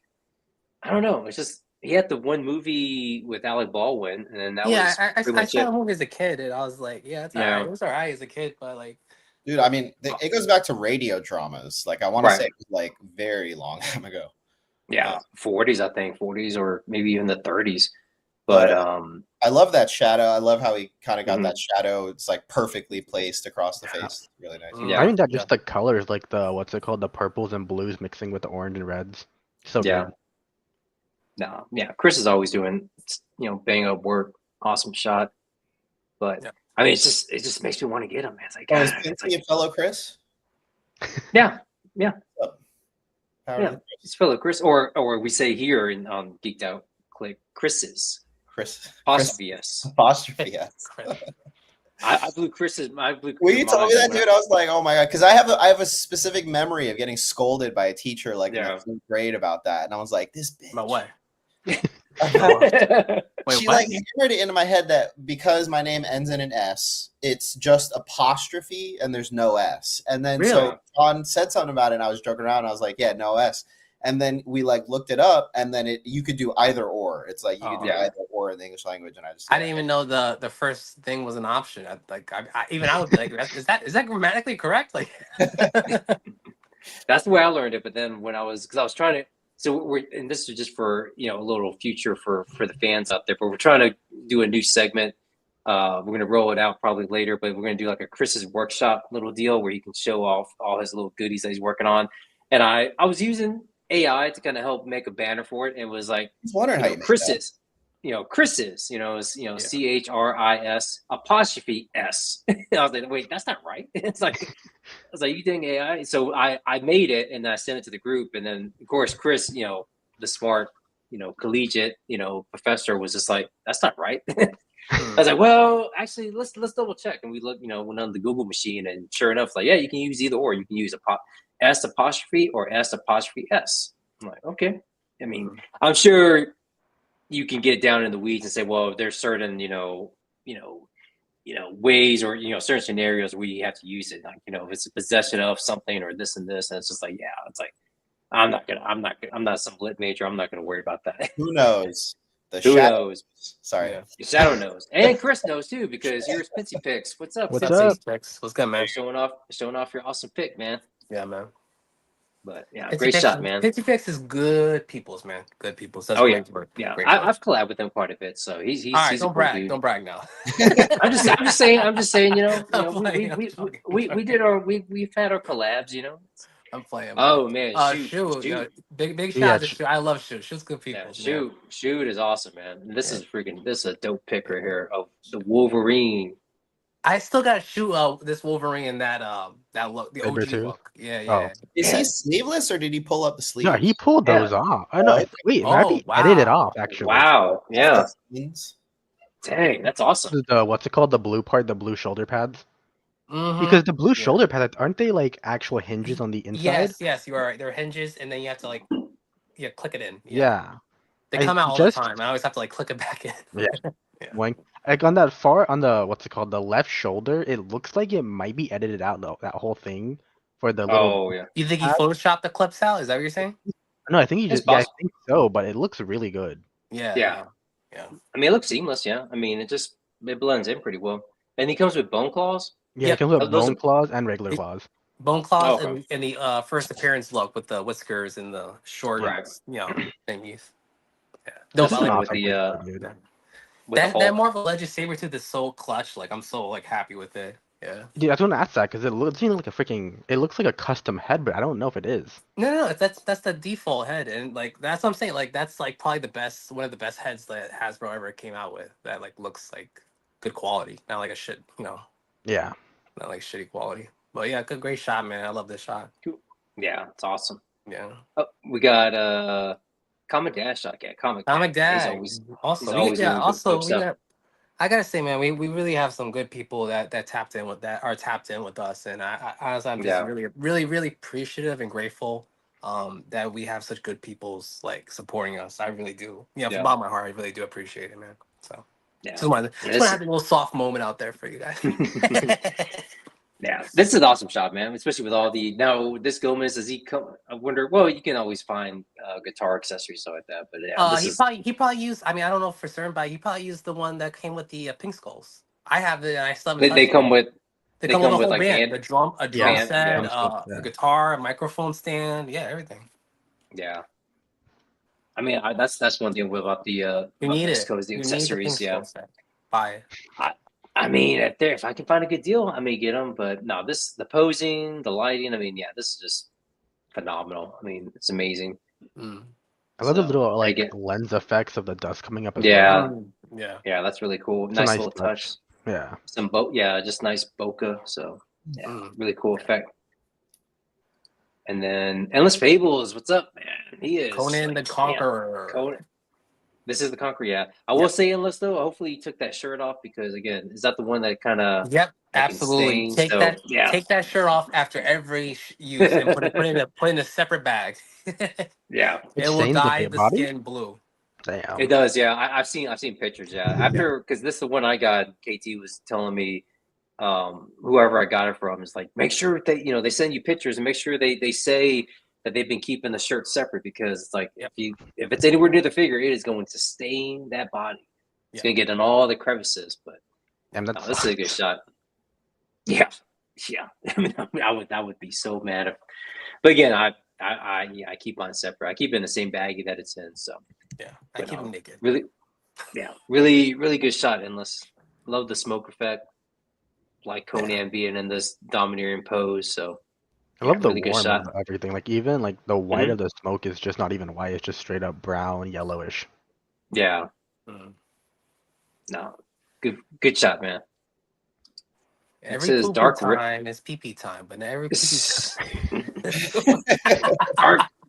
I don't know. It's just he had the one movie with Alec Baldwin, and then that Yeah, was pretty I much saw it. the movie as a kid, and I was like, yeah, it's alright. Yeah, It was alright as a kid, but like, Dude, I mean, it goes back to radio dramas. Like I want to right. say, it was like very long time ago. Yeah, 40s, I think 40s or maybe even the 30s. But But I love that shadow. I love how he kind of got Mhm. that shadow. It's like perfectly placed across the face. Really nice. Mm. Yeah. I think that just the colors, like the what's it called, the purples and blues mixing with the orange and reds. So yeah, good. no, yeah. Chris is always doing bang up work. Awesome shot. But Yeah. I mean, it just makes me want to get him. Man. It's like, Oh, is it's Pinky like a fellow Chris? yeah, Power yeah. to Chris. It's fellow Chris, or we say here in Geeked Out Click, Chris's Chris. apostrophe S. Apostrophe. Yeah. I blew Chris's. I blew. When your you told mind me that, when dude, I was like, "Oh my god!" Because I have a specific memory of getting scolded by a teacher like in Yeah. the 3rd grade about that, and I was like, "This bitch." but what? I- Wait, She what? like hammered it into my head that because my name ends in an S, it's just apostrophe and there's no S. And then Really? so John said something about it, and I was joking around. I was like, "Yeah, no S." And then we like looked it up, and then you could do either or. It's like you could do Yeah. either or in the English language, and I just I didn't even know the first thing was an option. I would be like, is that grammatically correct? Like, That's the way I learned it. But then when because I was trying to, so and this is just for a little future for the fans out there. But we're trying to do a new segment. We're gonna roll it out probably later, but we're gonna do like a Chris's workshop little deal where he can show off all his little goodies that he's working on. And I was using AI to kind of help make a banner for it, and it was like, I was wondering how you made that. Chris's. Chris's, is Yeah. CHRIS apostrophe S. I was like, wait, that's not right. It's like, I was like, you doing AI? So I made it and I sent it to the group, and then of course Chris, the smart, collegiate, professor was just like, that's not right. I was like, well, actually, let's double check, and we look, went on the Google machine, and sure enough, like, yeah, you can use either or. You can use S apostrophe or S apostrophe S. I'm like, okay. I mean, I'm sure you can get down in the weeds and say, well, there's certain, ways or certain scenarios where you have to use it, like if it's a possession of something or this and this, and it's just like, yeah, it's like I'm not some lit major. I'm not gonna worry about that. Who knows? The Who shadow. knows? Sorry. Yeah. Shadow knows, and Chris knows too, because here's Pitsy Picks. What's up? What's Pitsy? up? What's good, man? Showing off your awesome pick, man. Yeah, man. But yeah, great shot, man. Pitsy Picks is good people's, man. Good people's. That's Oh, great work. Yeah, Great work. I've collabed with him quite a bit, so he's All right, he's a don't cool brag. dude. Don't brag now. I'm just saying. I'm playing, we've had our collabs, I'm playing. Oh man, Shoot. shoot. Big shout Yeah, out to Shoot. I love Shoot. Shoot's good people. Yeah, shoot is awesome, man. This is a dope pick right here of the Wolverine. I still got to shoot this Wolverine in that look, the OG Sabretooth? look. Yeah. Oh. Is he sleeveless or did he pull up the sleeves? No, he pulled those off. I know. Wait, it might be edited off actually. Wow. Yeah. Means? Dang, that's awesome. This is the what's it called? The blue part, the blue shoulder pads. Mhm. Because the blue shoulder pads aren't they like actual hinges on the inside? Yes, you are right. They're hinges, and then you have to click it in. Yeah. They I come out all just- the time. I always have to click it back in. Yeah. Yeah. When like on the what's it called, the left shoulder, it looks like it might be edited out though, that whole thing for the little. Oh yeah. You think he photoshopped the clips out? Is that what you're saying? No, I think he It's just. Yeah, I possible. think so, but it looks really good. Yeah. Yeah. I mean, it looks seamless. Yeah. I mean, it blends in pretty well. And he comes with bone claws. Yeah, Yep. it comes with Those bone are- claws and regular claws. Bone claws Oh, okay. and the first appearance look with the whiskers and the short, Right. thingies. Yeah. This is I an like awesome with the, pick, dude. with the That Hulk. Marvel Legends Sabretooth is so clutch. Like I'm so happy with it. Yeah. Dude, I was gonna ask that because it seems like a freaking. It looks like a custom head, but I don't know if it is. No. That's the default head, and that's what I'm saying. Like that's probably one of the best heads that Hasbro ever came out with. That looks like good quality, not like a shit. Yeah. Not like shitty quality. But yeah, great shot, man. I love this shot. Yeah, it's awesome. Yeah. Oh, we got Comic Dash shot. Yeah, Comic Comic Dash. Dad. He's Also, always doing good also stuff. we got I gotta say, man, we really have some good people that tapped in with that are tapped in with us, and honestly, I'm just Yeah, really appreciative and grateful that we have such good people's like supporting us. I really do. You know, from yeah, the bottom of my heart, I really do appreciate it, man. So yeah. just wanna have a little soft moment out there for you guys. Yeah, this is an awesome shop, man. Especially with all the now. This Gomez does he come? I wonder. Well, you can always find guitar accessories stuff like that. But yeah, this is He probably used. I mean, I don't know for certain, but he probably used the one that came with the pink skulls. I have it, and I still haven't they touched it come yet. with They come with a whole like band: a drum Yeah, band. set, Yeah, drumstick. a Yeah. guitar, a microphone stand. Yeah, everything. yeah. I mean, that's one thing about the You need West it. Coast, the You need the pink accessories. Yeah, skull set. Buy it. I I mean, if I can find a good deal, I may get them. But no, this the posing, the lighting. I mean, yeah, this is just phenomenal. I mean, it's amazing. Mm. I love the So, little and like again, lens effects of the dust coming up as well. yeah, Mm. Yeah. yeah, that's really cool. It's a Nice nice little touch. touch. Yeah. Some yeah, just nice bokeh. So yeah, Mm. really cool effect. And then Endless Fables, what's up, man? He is Conan like, the damn, Conqueror. Conan. This is the Conqueror, yeah. I will Yep. say Endless though. Hopefully, he took that shirt off because again, is that the one that kind of Yep. like can Absolutely. stain? So yeah, Take that shirt off after every use and put in a separate bag. yeah, It It will stains the dye the body. skin blue. it Damn. does. Yeah, I've seen pictures. Yeah, after because this is the one I got. KT was telling me, whoever I got it from is like, make sure they send you pictures and make sure they say that they've been keeping the shirt separate because it's like Yep. if it's anywhere near the figure, it is going to stain that body. It's Yep. going to get in all the crevices. But Damn, that this is a good sucks. shot. Yeah, yeah. I would be so mad if. But again, I keep on separate. I keep it in the same baggie that it's in. So Yeah. I but keep them naked. really, yeah, really good shot. Endless. Love the smoke effect. Like Conan being in this domineering pose. So I yeah, love the really good warm of shot. everything. Like even like the white Hmm. of the smoke is just not even white. It's just straight up brown, yellowish. Yeah, Mm. no, good shot, man. It Every says poopy time is pee pee time, but not every pee pee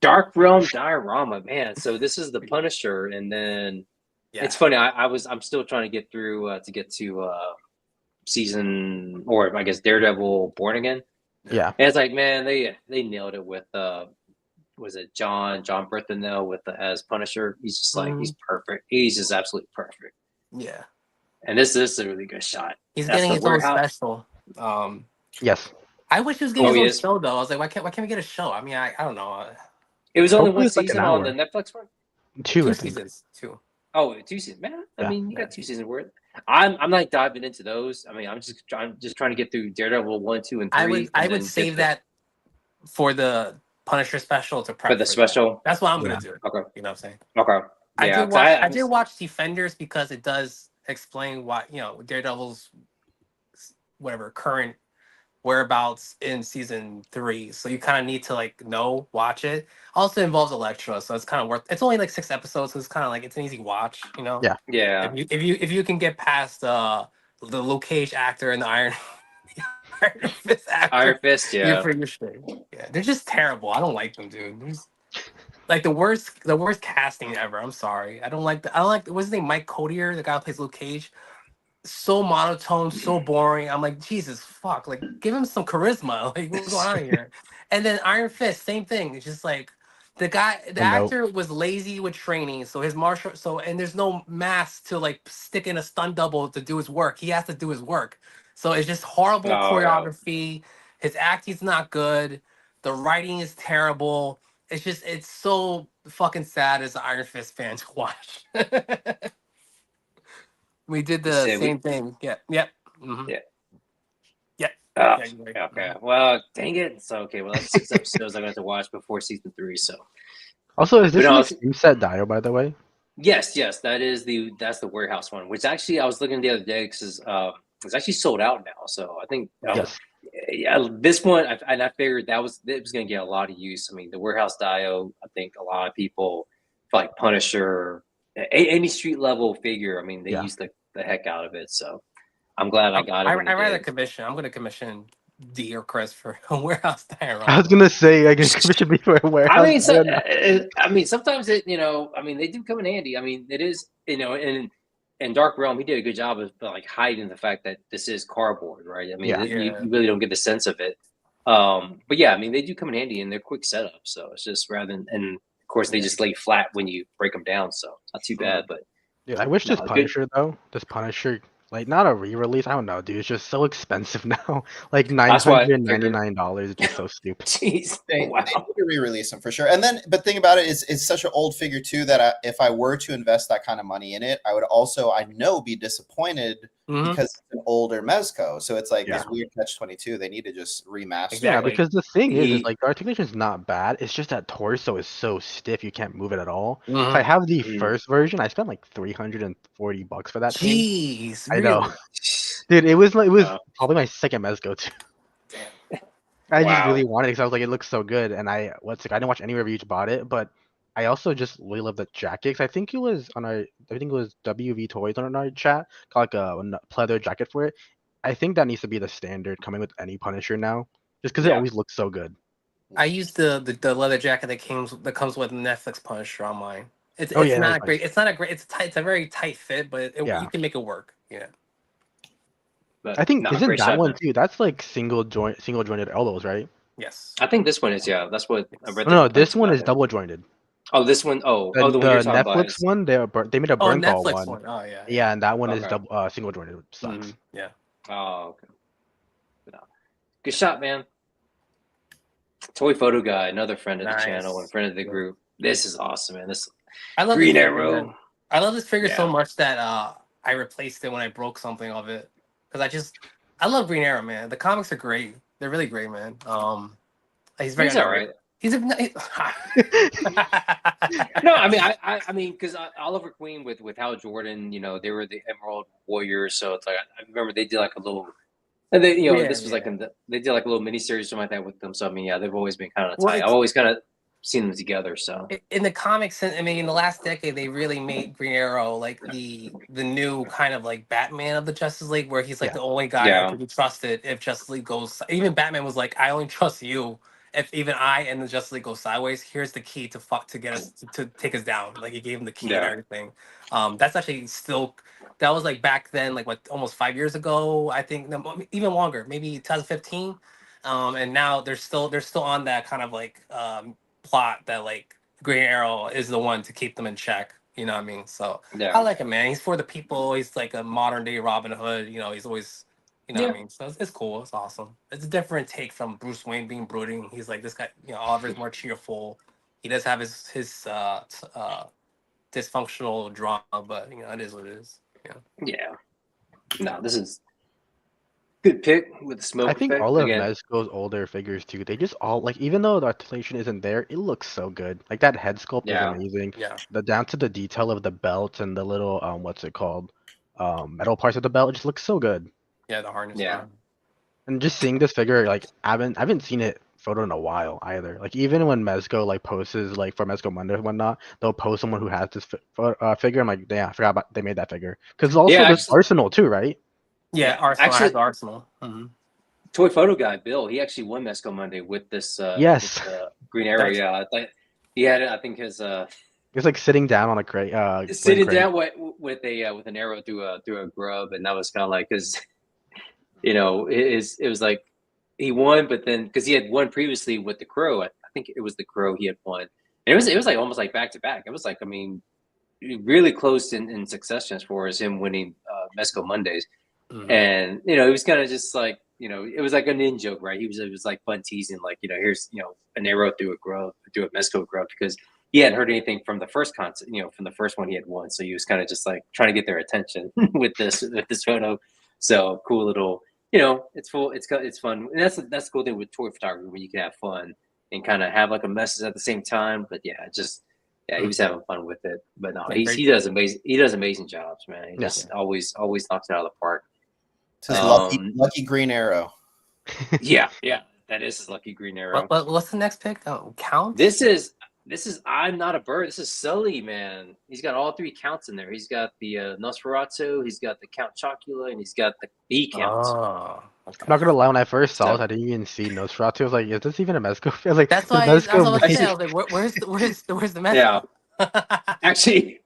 dark realm diorama, man. So this is the Punisher, and then Yeah. it's funny. I'm still trying to get through to get to season, or I guess Daredevil Born Again. Yeah. And it's like, man, they nailed it with was it John Berthenel with as Punisher? He's just like he's perfect. He's just absolutely perfect. Yeah. And this is a really good shot. He's That's getting the his own warehouse. special. Yes. I wish he was getting Oh, his he own is. show though. I was like, why can't we get a show? I mean, I don't know. It was only Hopefully one it's like an season on the hour. Netflix one. Two, Two I think. seasons. Two. Oh, 2 seasons, man. I Yeah. mean, you got 2 seasons worth. I'm not diving into those. I mean, I'm just trying to get through Daredevil 1, 2, and 3. I and would then get save that for the Punisher special to for prep the for that. special. That's what I'm Yeah. gonna do. Okay. You know what I'm saying? Okay. Yeah. I did watch Defenders because it does explain why, Daredevil's whatever current whereabouts in season 3. So you kind of need to like watch it. Also involves Elektra, so it's kind of worth. It's only like 6 episodes, so it's kind of like it's an easy watch. Yeah. Yeah. If you can get past the Luke Cage actor and the Iron Iron Fist actor, Iron Fist. you're Yeah. pretty straight. Yeah, they're just terrible. I don't like them, dude. Like the worst casting ever. I'm sorry. I don't like what's his name? Mike Codier, the guy who plays Luke Cage. So monotone, so boring. I'm like, Jesus fuck. Like, give him some charisma. Like, what's going on here? And then Iron Fist, same thing. It's just like the Nope. actor was lazy with training. So and there's no mask to like stick in a stunt double to do his work. He has to do his work. So it's just horrible Oh yeah. choreography. His acting's not good. The writing is terrible. It's so fucking sad as an Iron Fist fan to watch. We did the same thing. Yeah. Yep. Mm-hmm. Yeah. Yep. Oh, Yeah, you're right. okay. Well, dang it. So okay. Well, that's 6 episodes I'm going to have to watch before season 3. So. Also, is this But no, an extreme set Dio, by the way? yes, that's the warehouse one. Which actually I was looking the other day because it's actually sold out now. So I think Yes. yeah, this one I figured it was going to get a lot of use. I mean, the warehouse Dio. I think a lot of people like Punisher, any street level figure. I mean, they use the heck out of it. So I'm glad I got it. I rather commission. I'm going to commission D or Chris for a warehouse Dio. I was gonna say I can commission me for a warehouse. I mean, sometimes it. I mean, they do come in handy. I mean, it is. And and Dark Realm, he did a good job of like hiding the fact that this is cardboard, right? I mean, Yeah. you really don't get the sense of it. But yeah, I mean, they do come in handy and they're quick setup. So it's just rather than, and of course, they just lay flat when you break them down. So not too bad, but Dude, I wish this no, good. Punisher though, like not a re-release. I don't know, dude. It's just so expensive now. Like That's why I figured. $999 is just so stupid. Jeez, They wow. need to re-release them for sure. And then, but think about it, it's such an old figure too that if I were to invest that kind of money in it, I would also, I know, be disappointed because it's an older Mezco. So it's like this weird catch-22. They need to just remaster. Yeah, Exactly. because the thing is He- like the articulation is not bad. It's just that torso is so stiff you can't move it at all. So Mhm. I have the Mhm. first version. I spent like $340 for that thing. Jeez, I know. really? Dude, it was Wow. probably my second Mezco too. Damn. I just Wow. really wanted it because I was like, it looks so good, and I didn't watch any reviews about it, but I also just really love the jacket. 'Cause I think it was WV Toys on our chat got like a pleather jacket for it. I think that needs to be the standard coming with any Punisher now, just because it Yeah. always looks so good. I used the leather jacket that comes with Netflix Punisher on mine. It's Oh, yeah, not that's great. It's not a great. It's tight. It's a very tight fit, but Yeah. you can make it work. Yeah. But I think no, isn't great that shot, one man. too? That's like single jointed elbows, right? Yes. I think this one is, yeah. That's what I read. No, The no, this complaints one about is it. double jointed. Oh, this one. Oh, The, the one you're the talking about Netflix is. one, they made a Oh, Burnball Netflix one. one. Oh yeah. Yeah, and that one is Okay. double single jointed. Sucks. Yeah. Oh, okay. No. Good shot, man. Toy Photo Guy, another friend of the channel and friend of the group. This is awesome, man. This I love Green this figure, Arrow. man. I love this figure so Yeah. much that I replaced it when I broke something of it because I love Green Arrow, man. The comics are great. They're really great, man. He's very He's all underrated. right. He's a No, I mean, I mean, because Oliver Queen with Hal Jordan, you know, they were the Emerald Warriors, so it's like I remember they did like a little, and they, you know, Yeah, this was like they did like a little mini series something like that with them. So I mean, yeah, they've always been kind of Well, tight. I've always kind of seen them together. So in the comics, I mean, in the last decade, they really made Green Arrow like the new kind of like Batman of the Justice League, where he's like the only guy that can be trusted if Justice League goes. Even Batman was like, "I only trust you. If even I and the Justice League go sideways, here's the key to get us to take us down." Like he gave him the key and everything. That's actually still that was like back then, like what almost 5 years ago, I think, no, even longer, maybe 2015. And now they're still on that kind of like plot that like Green Arrow is the one to keep them in check. You know what I mean? So I like him, man. He's for the people. He's like a modern day Robin Hood. You know, he's always, you know what I mean? So it's cool. It's awesome. It's a different take from Bruce Wayne being brooding. He's like this guy, you know, Oliver's more cheerful. He does have his dysfunctional drama, but you know, it is what it is. Yeah. Yeah. No, this is good pick with the smoke I think effect. all of Again. Mezco's older figures too, they just all like even though the articulation isn't there, it looks so good. Like that head sculpt is amazing. Yeah. The down to the detail of the belt and the little what's it called? Metal parts of the belt, it just looks so good. Yeah, the harness. Yeah. And just seeing this figure, like I haven't seen it photo in a while either. Like even when Mezco like posts like for Mezco Monday and whatnot, they'll post someone who has this figure. I'm like, yeah, I forgot about they made that figure. Because also there's Arsenal too, right? Yeah, Arsenal has Arsenal. Mm-hmm. Toy Photo Guy Bill, he actually won Mezco Monday with this yes with, Green Arrow. Yeah, I think he had it. I think his it's like sitting down on a crate. Sitting down with an arrow through a grub, and that was kind of like because you know it was like he won, but then because he had won previously with the Crow, I think it was the Crow he had won, and it was like almost like back to back. It was like I mean really close in succession as far as him winning Mezco Mondays. Mm-hmm. And you know, it was kind of just like, you know, it was like an in joke, right? It was like fun teasing, like, you know, here's, you know, an arrow through a Mezco grove, because he hadn't heard anything from the first concert, you know, from the first one he had won. So he was kind of just like trying to get their attention with this photo. So cool little, you know, it's fun. And that's the cool thing with toy photography, when you can have fun and kind of have like a message at the same time. But yeah, he was having fun with it. But no, he does amazing jobs, man. He just always knocks it out of the park. His lucky Green Arrow. yeah, that is his lucky Green Arrow. What's the next pick? Count? This is I'm Not a Bird. This is Sully, man. He's got all three counts in there. He's got the Nosferatu, he's got the Count Chocula, and he's got the B counts. I'm not gonna lie, when I first saw it, I didn't even see Nosferatu. I was like, is this even a Mezco? I was like, that's why I was like, where's the Mezco? Yeah. Actually,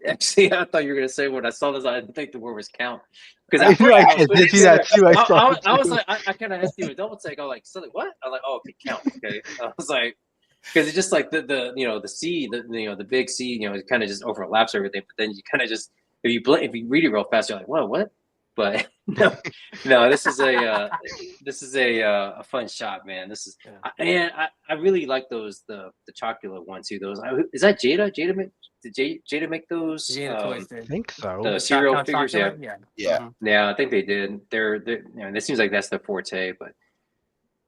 Actually, I thought you were gonna say when I saw this, I didn't think the word was count. Because I at first, know, when I was I putting did it see that together, too. I saw it I was too. like, I kind of had to do a double take. I was like, Sully, what? I was like, oh, okay, count. Okay. I was like, because it's just like the the C, the big C, it kind of just overlaps everything. But then you kind of just if you read it real fast, you're like, what? But no, this is a fun shot, man. This is and I really like those the chocolate one too. Those is that Jada? Did Jada make those? Jada Toys I did. think so. The The cereal figures, yeah. chocolate? Yeah. Yeah. Mhm. Yeah, I think they did. It seems like that's their forte. But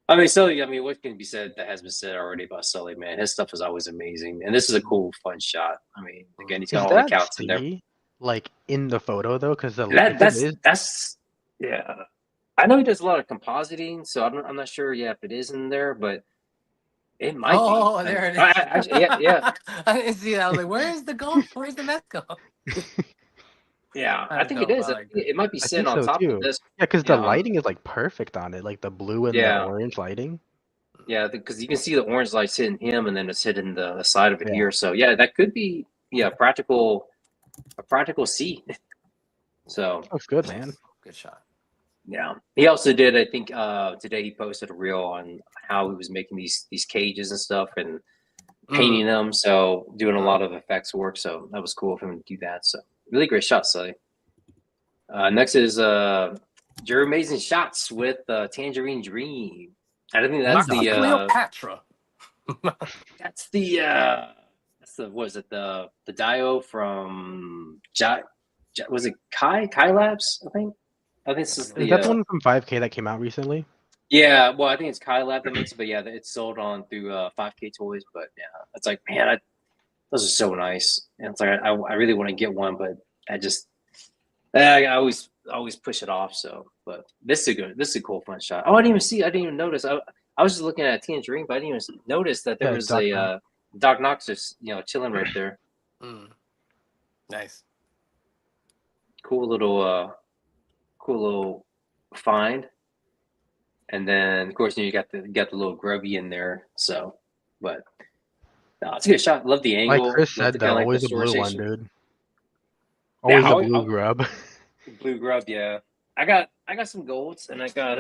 I mean, Sully. I mean, what can be said that has been said already about Sully? Man, his stuff is always amazing, and this is a cool, fun shot. I mean, again, he's got Is all the that counts in there. C like in the photo though? Because the That if it is, that's yeah. I know he does a lot of compositing, so I'm not sure. Yeah, if it is in there, but it might be. Oh, there it is. Actually, yeah. I didn't see that. I was like, where's the gold? Where's the Mezco? Yeah, I That's think it dope. is. I I like think that. it might be I sitting think on so top of too. this. Yeah, because the Yeah, lighting is like perfect on it, like the blue and the yeah, orange lighting. yeah. Because you can see the orange lights hitting him, and then it's hitting the side of it Yeah. here. So yeah, that could be a practical C. So Looks good, man. Good shot. yeah, he also did. I think today he posted a reel on how he was making these cages and stuff and painting them. So doing a lot of effects work. So that was cool of him to do that. So really great shot, Sully. Next is Drew Amazing Shots with Tangerine Dream. I think that's Not Cleopatra. that's the was it the Dio from was it Kai Labs? I think this is Is the that the one from 5K that came out recently? yeah. Well, I think it's Kai Lab that makes it, but yeah, it's sold on through 5K Toys. But yeah, it's like man, those are so nice. And it's like I really want to get one, but I just I always push it off. So, but this is a cool fun shot. Oh, I didn't even notice. I was just looking at Tangerine, but I didn't even notice that there was Doc a Doc Knox just chilling right there. Nice. Cool little find. And then of course you got the little grubby in there. So, but no, it's a good shot. Love the angle. Like Chris said, though, always a blue one, dude. Always a blue grub. Blue grub, yeah. I got some golds, and I got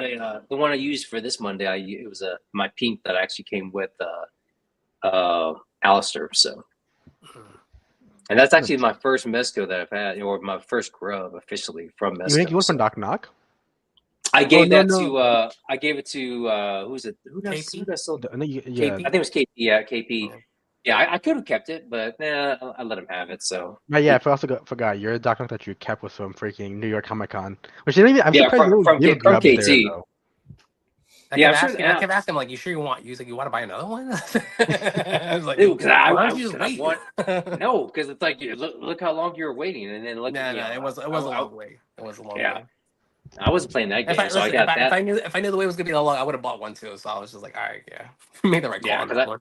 the one I used for this Monday. It was my pink that actually came with Alistair. So, and that's actually my first Mezco that I've had, or my first grub officially from Mezco. You think you went from Doc Knock? I gave to I gave it to who's it? Who does sold? Yeah, I think it was KP. Yeah, KP. Yeah, I could have kept it, but I let him have it. So. But yeah, I also forgot your Doc Knock that you kept was from freaking New York Comic Con, which you don't even. I'm surprised you don't give grubs KT. there though. I kept asking him, like, you sure you want? You like, you want to buy another one? I was like, dude, why don't you just wait? No, because it's like look how long you were waiting, and then look. No, it was a long way. It was a long way. I wasn't playing that game, so I got that. If I knew the way it was gonna be that long, I would have bought one too. So I was just like, all right, yeah, made the right call on that one.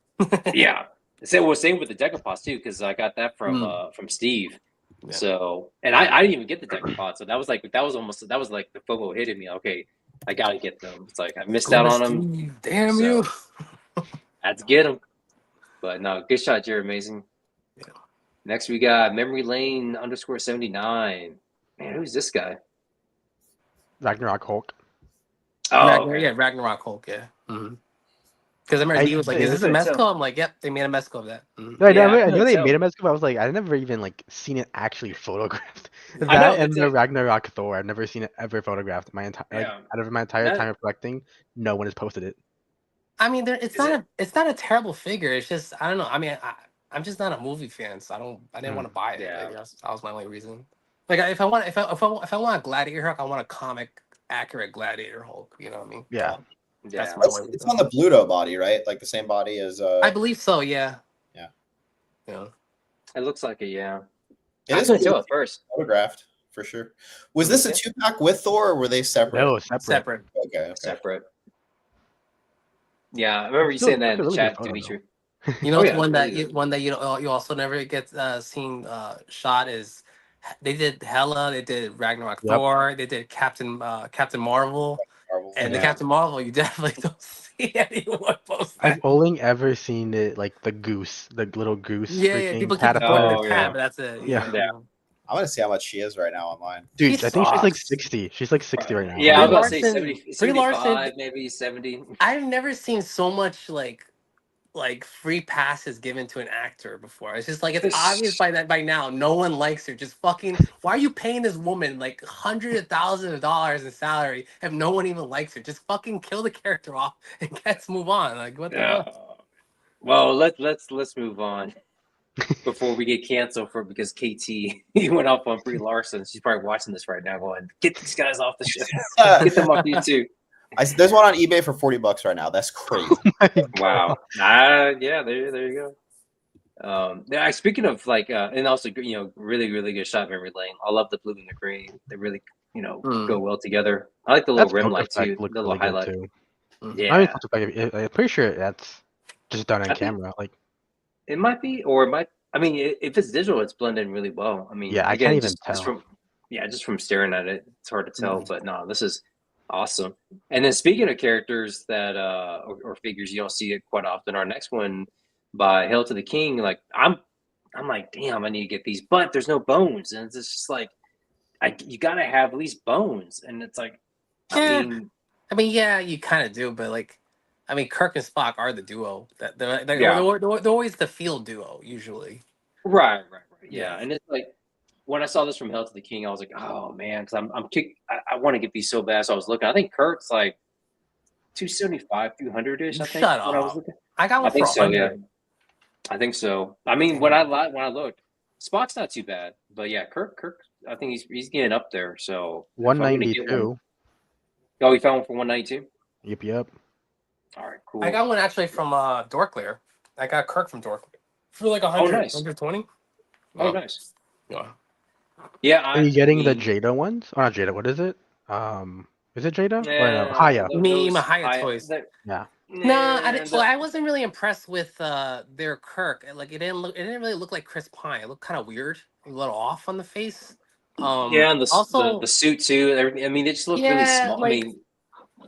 Yeah, same with the Decapods too, because I got that from Steve. Yeah. So, and I didn't even get the Decapod, so that was like the FOMO hitting me. Okay, I gotta get them. It's like I missed out on them. Damn you! I had to get them. But no, good shot, Jared. Amazing. Yeah. Next we got Memory Lane _79. Man, who's this guy? Ragnarok Hulk. Oh, Ragnarok Hulk. Yeah. Because I remember he was like, "Is this a Mezco?" I'm like, "Yep, they made a Mezco of that." I know they made a Mezco, but I was like, I never even seen it actually photographed. That and the Ragnarok Thor, I've never seen it ever photographed. My entire out of my entire time of collecting, no one has posted it. I mean, it's not a terrible figure. It's just I don't know. I mean, I'm just not a movie fan, so I didn't want to buy it. Yeah. That was my only reason. Like if I want a Gladiator Hulk, I want a comic accurate Gladiator Hulk. You know what I mean? Yeah. That's it's on the Bluto body, right? Like the same body as. I believe so. Yeah. Yeah. It looks like it. Yeah. It is at first photographed for sure. Was this a 2-pack with Thor, or were they separate? No, separate. Okay. Separate. Yeah, I remember you saying that in the chat, Dimitri. You know, one that you also never get seen shot is they did Hela, they did Ragnarok Thor, they did Captain Marvel, Marvel. And the Yeah. Captain Marvel, you definitely don't see anyone post that. I've only ever seen it like the goose, the little goose Yeah, freaking people keep putting their caterpillar. Oh, tab, yeah. but that's it. Yeah. Yeah. I want to see how much she is right now online. She Dude, I think she's like sucks. 60. She's like 60 right now. Yeah, I Brie was about to say Larson, 70, Brie Larson. 75, maybe 70. I've never seen so much like free passes given to an actor before. It's just like it's obvious by now no one likes her. Just fucking why are you paying this woman like hundreds of thousands of dollars in salary if no one even likes her? Just fucking kill the character off and let's move on. Like what the Yeah. fuck? Well, let's move on before we get canceled because KT he went off on Brie Larson. She's probably watching this right now, going, "Get these guys off the show. Get them off YouTube." There's one on eBay for $40 right now. That's crazy. Wow. Yeah. There you go. Yeah. Speaking of like, and also really really good shot memory lane. I love the blue and the green. They really go well together. I like the little That's rim focus light too. effect looked The little really good highlight. too. Yeah. I mean, focus effect, I'm pretty sure that's just done on I think camera. Like, it might be, or it might. I mean, if it's digital, it's blended in really well. I mean, yeah, I can't again, even just tell. from staring at it, it's hard to tell. But no, this is awesome. And then speaking of characters that or figures you don't see it quite often, our next one by Hail to the King, like I'm like, damn, I need to get these, but there's no bones, and it's just like, you gotta have at least bones, and it's like, Yeah. I mean, yeah, you kind of do, but like, I mean, Kirk and Spock are the duo. They're always the field duo usually. right, Yeah. yeah, and it's like when I saw this from Hell to the King, I was like, oh man, because I'm kicked. I want to get these so bad. So I was looking. I think Kurt's like 275, 200 ish. I think. Shut When I was up. looking. I got I one for think so. Yeah, 100. I think so. I mean, when I looked, Spock's not too bad, but yeah, Kirk. I think he's getting up there. So if I'm gonna get one, 192. oh, he found one for 192. Yep. All right, cool. I got one actually from Dorklear. I got Kirk from Dorklear for like 100, Oh, nice. 120. Oh, nice. Yeah. Yeah, Are you getting the Jada ones? Or not Jada? What is it? Is it Jada? Or no? Haya. Me, my Haya toys. Yeah. Nah, I wasn't really impressed with their Kirk. Like it didn't really look like Chris Pine. It looked kind of weird, a little off on the face. Yeah, and also the suit too. Everything. I mean, they just look really small. like, I mean,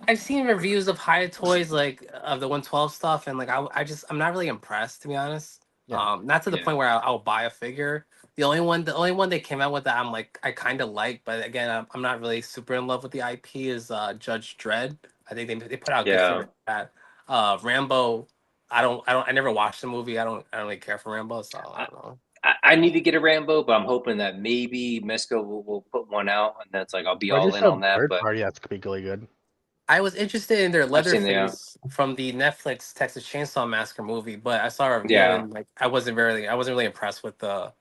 I've seen reviews of Haya toys like of the 112 stuff, and like I'm not really impressed, to be honest. Yeah. Not to the point where I'll buy a figure. The only one they came out with that I'm like I kind of like, but again I'm not really super in love with the IP is Judge Dredd. I think they put out good figures for that. Rambo, I never watched the movie. I don't really care for Rambo, so I don't know. I need to get a Rambo, but I'm hoping that maybe Mesco will put one out, and that's like I'll be all in on that. Third But party, that's could be really good. I was interested in their Leatherface the, from the Netflix Texas Chainsaw Massacre movie, but I saw a review and like I wasn't really impressed with the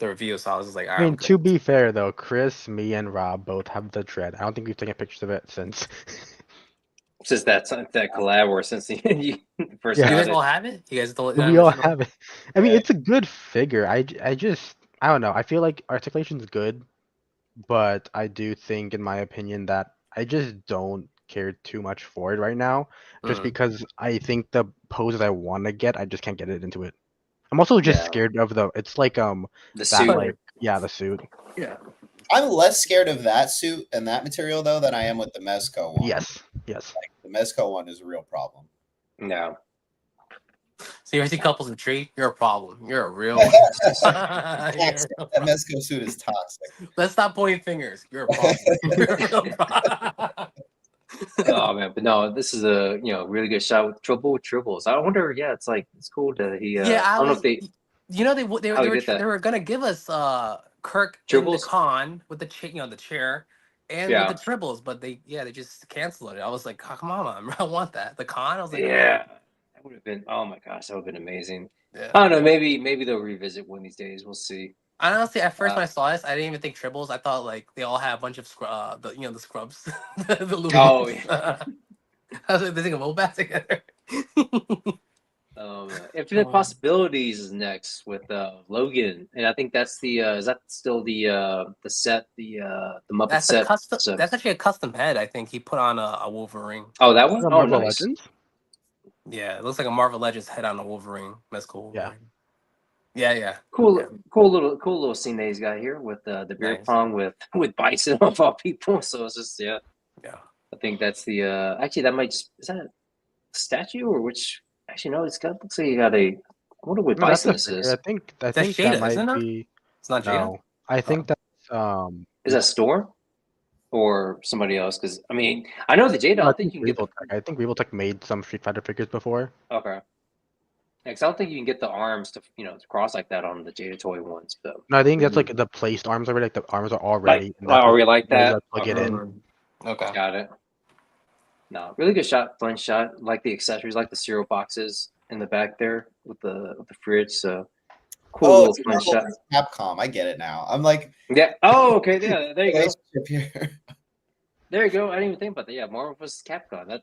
review, so I was just like, all right. I mean, to be fair though, Chris, me, and Rob both have the Dread. I don't think we've taken pictures of it since. Since that collab, or since you first. Yeah. You guys all have it. You guys don't. We all have it. I mean, it's a good figure. I don't know. I feel like articulation's good, but I do think, in my opinion, that I just don't care too much for it right now. Just because I think the poses I want to get, I just can't get it into it. I'm also just scared of it's like the that, suit. like, yeah, the suit. Yeah. I'm less scared of that suit and that material though than I am with the Mezco one. Yes. Like the Mezco one is a real problem. No. So you see couples in tree, you're a problem. You're a real. That Mezco suit is toxic. Let's stop pointing fingers. You're a problem. You're a real problem. Oh man, but no, this is a really good shot with triples. I wonder, it's like it's cool to I don't know if they they were gonna give us Kirk triples? in the con with the the chair and with the triples, but they just canceled it. I was like, oh, come on, I want that. The con, I was like, that would have been, oh my gosh, that would have been amazing. Yeah. I don't know, maybe they'll revisit one of these days. We'll see. Honestly, at first when I saw this, I didn't even think triples. I thought like they all have a bunch of the scrubs, the Louis. Oh yeah. I was like, they think of old bats together. Infinite Possibilities is next with Logan, and I think that's the is that still the set, the Muppet set? That's actually a custom head. I think he put on a Wolverine. Oh, that one? Oh, Marvel nice. Legends? Yeah, it looks like a Marvel Legends head on a Wolverine. That's cool. Yeah. Cool little scene that he's got here with the beer pong with Bison of all people. So it's just Yeah. I think that's the actually that might just is that a statue or which actually no, it's got looks like you got a I wonder what No, that's bison a this figure. is. I That's think that Jada, might isn't it? be It's not Jada. no. I think that's Is that Storm or somebody else? Because I mean I know the Jada, I no, I don't think think you can get the Revoltech. I think Revoltech made some Street Fighter figures before. okay. Yeah, 'cause I don't think you can get the arms to to cross like that on the Jada toy ones, but No, I think that's like the placed arms already. Like the arms are like already, and that's oh what we like you that? just plug it Okay. in. Okay. Got it. No, really good shot, fun shot. Like the accessories, like the cereal boxes in the back there with the fridge. So cool Oh, little it's fun Marvel shot. versus Capcom. I get it now. I'm like, Yeah. Oh, okay. Yeah. There you go. relationship here. There you go. I didn't even think about that. Yeah, Marvel vs. Capcom. That.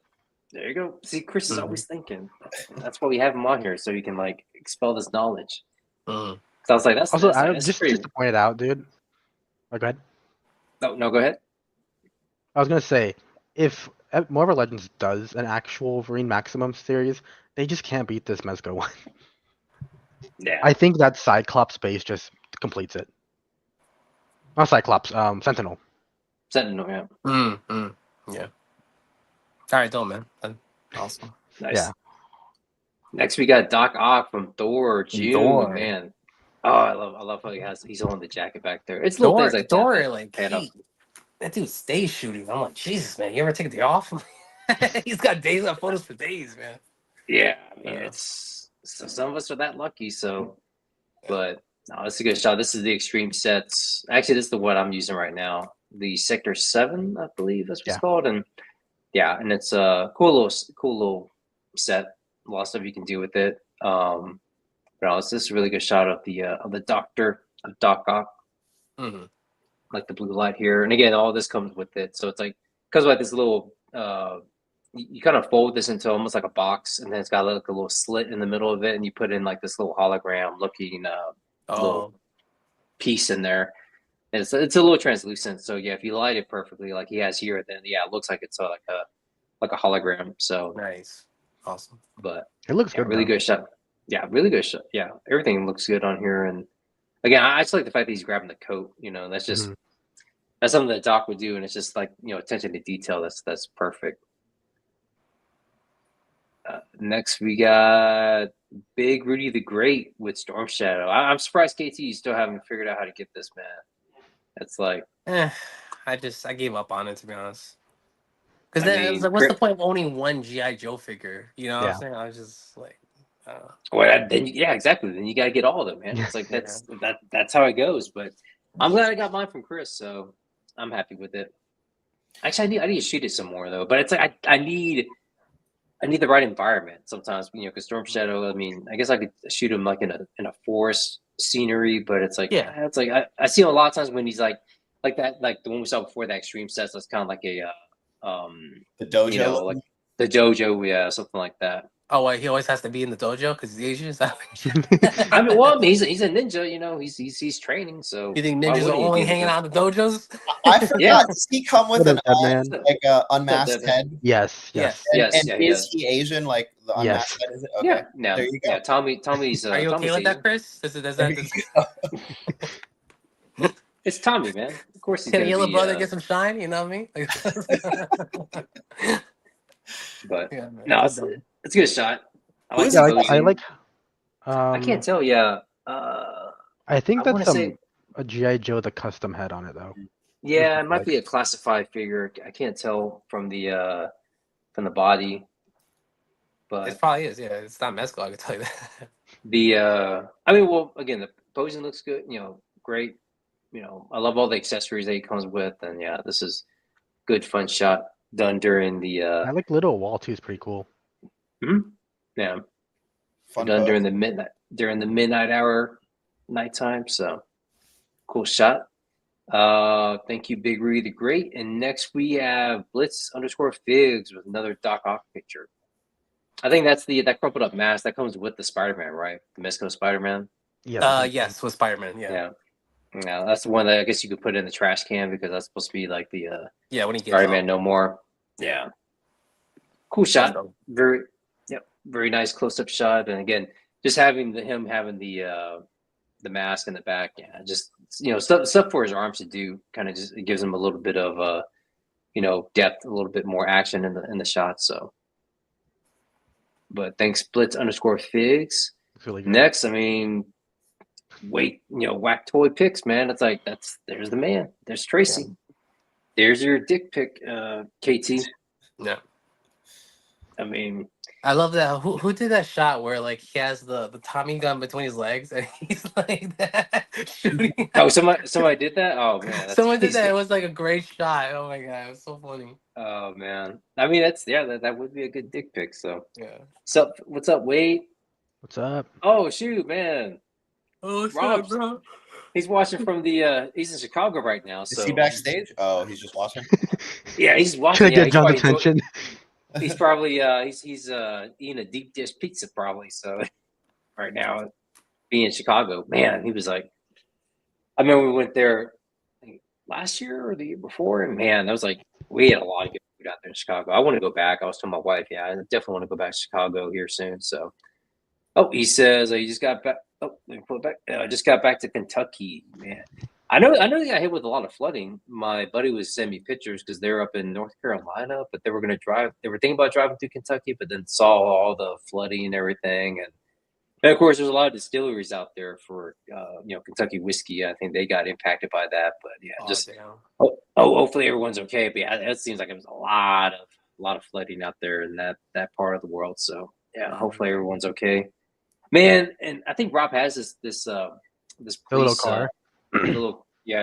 There you go. See, Chris is Mhm. always thinking. That's why we have him on here, so he can like expel this knowledge. Mhm. So I was like, that's Also, that's just pretty. to point it out, dude. Oh, go ahead. No, no, go ahead. I was gonna say, if Marvel Legends does an actual Wolverine Maximum series, they just can't beat this Mezco one. Yeah. I think that Cyclops base just completes it. Not Cyclops, Sentinel. Sentinel. Yeah. Yeah. All right, though, man. Awesome. Nice. Yeah. Next, we got Doc Ock from Thor. June, Thor. man. Oh, I love how he's holding the jacket back there. It's little things like that. Thor, That like pay it off. that dude stays shooting. I'm like, Jesus, man, you ever take a day off? He's got photos for days, man. Yeah, I mean, it's so some of us are that lucky. So, but no, it's a good shot. This is the extreme sets. Actually, this is the one I'm using right now. The Sector 7, I believe that's what it's Yeah. called, and yeah, and it's a cool little set. A lot of stuff you can do with it. But no, it's just a really good shot of the Doctor of Doc Ock, Mhm. like the blue light here. And again, all this comes with it. So it's like because like this little you kind of fold this into almost like a box, and then it's got like a little slit in the middle of it, and you put in like this little hologram looking little Oh, piece in there. And it's a little translucent. So yeah, if you light it perfectly like he has here, then yeah, it looks like it's like a hologram. So nice. Awesome. but It looks yeah, good. really Though. good shot. Yeah, really good shot. Yeah, everything looks good on here. And again, I just like the fact that he's grabbing the coat. That's just that's something that Doc would do, and it's just like attention to detail. That's perfect. Next, we got Big Rudy the Great with Storm Shadow. I'm surprised KT you still haven't figured out how to get this man. It's like, I gave up on it, to be honest. Because I then it's mean, like, what's the point of owning one GI Joe figure? You know what I'm saying? I was just like, well, then yeah, exactly. Then you got to get all of them, man. It's like that's how it goes. But I'm glad I got mine from Chris, so I'm happy with it. Actually, I need to shoot it some more though. But it's like I need the right environment sometimes, because Storm Shadow. I mean, I guess I could shoot him like in a forest scenery, but it's like it's like I see him a lot of times when he's like that, like the one we saw before, that extreme sets. That's kind of like a the dojo, like the dojo, yeah, something like that. oh, well, he always has to be in the dojo because he's Asian. I mean, well, he's a ninja, he's training. So You think why ninjas are wouldn't he only be in the hanging dojo? out in the dojos? I forgot. Does he come with an man. like a unmasked head? Yes. Yes. And, Yes, and yeah, is he Asian? Like the unmasked head? Is it? Okay. Yeah, no, There you go. yeah. Tommy's. Are you okay Tommy's with that, Asian. Chris? It's Tommy, man. Of course he's Can a gonna yellow be. brother get some shine? You know what I mean? But Yeah, man. no, it's a good shot. I like Who's the he? I posing. like. I can't tell. Yeah. I think I that's want to say. a GI Joe with a custom head on it though. Yeah, it might be a classified figure. I can't tell from the body, but It probably is. Yeah, it's not Mezcal. I can tell you that. I mean, well, again, the posing looks good. Great. I love all the accessories that he comes with, and yeah, this is good fun shot done during the. I like Little Wall too. Is pretty cool. Yeah, Fun done pose. during the midnight hour, nighttime. So cool shot. Thank you, Big Rudy the Great. And next we have Blitz_Figs with another Doc Ock picture. I think that's that crumpled up mask that comes with the Spider-Man, right? The Mezco Spider-Man. Yes, with Spider-Man. Yeah, that's the one that I guess you could put in the trash can because that's supposed to be like the when he gets Spider-Man No More. Yeah, cool shot. Very nice close-up shot. And again, just having him having the mask in the back, just stuff for his arms to do. Kind of just it gives him a little bit of depth, a little bit more action in the shots. So, but thanks Blitz_Figs. Really good. Next, I mean, whack toy picks, man. It's like there's the man. There's Tracy. Yeah. There's your dick pic, KT. Yeah. I mean, I love that. Who did that shot where like he has the Tommy gun between his legs and he's like that shooting? Oh, somebody did that? Oh man, someone did that. It was like a great shot. Oh my god, it was so funny. Oh man, I mean that would be a good dick pic. So yeah. What's up, Wade? What's up? Oh shoot, man. Oh, Rob, bro. He's watching from the. He's in Chicago right now. So is he backstage? Oh, he's just watching. Yeah, he's watching. Trying to get John's attention. He's probably he's eating a deep dish pizza probably. So right now, being in Chicago, man, he was like. I remember we went there last year or the year before, and man, that was like we had a lot of good food out there in Chicago. I want to go back. I was telling my wife, yeah, I definitely want to go back to Chicago here soon. So, he says he just got back. Oh, let me pull it back. I just got back to Kentucky, man. I know they got hit with a lot of flooding. My buddy was sending me pictures because they were up in North Carolina, but they were going to drive. They were thinking about driving through Kentucky, but then saw all the flooding and everything. And of course, there's a lot of distilleries out there for Kentucky whiskey. I think they got impacted by that. But yeah, hopefully everyone's okay. But yeah, it seems like it was a lot of flooding out there in that part of the world. So yeah, hopefully everyone's okay. Man, and I think Rob has this police, little car,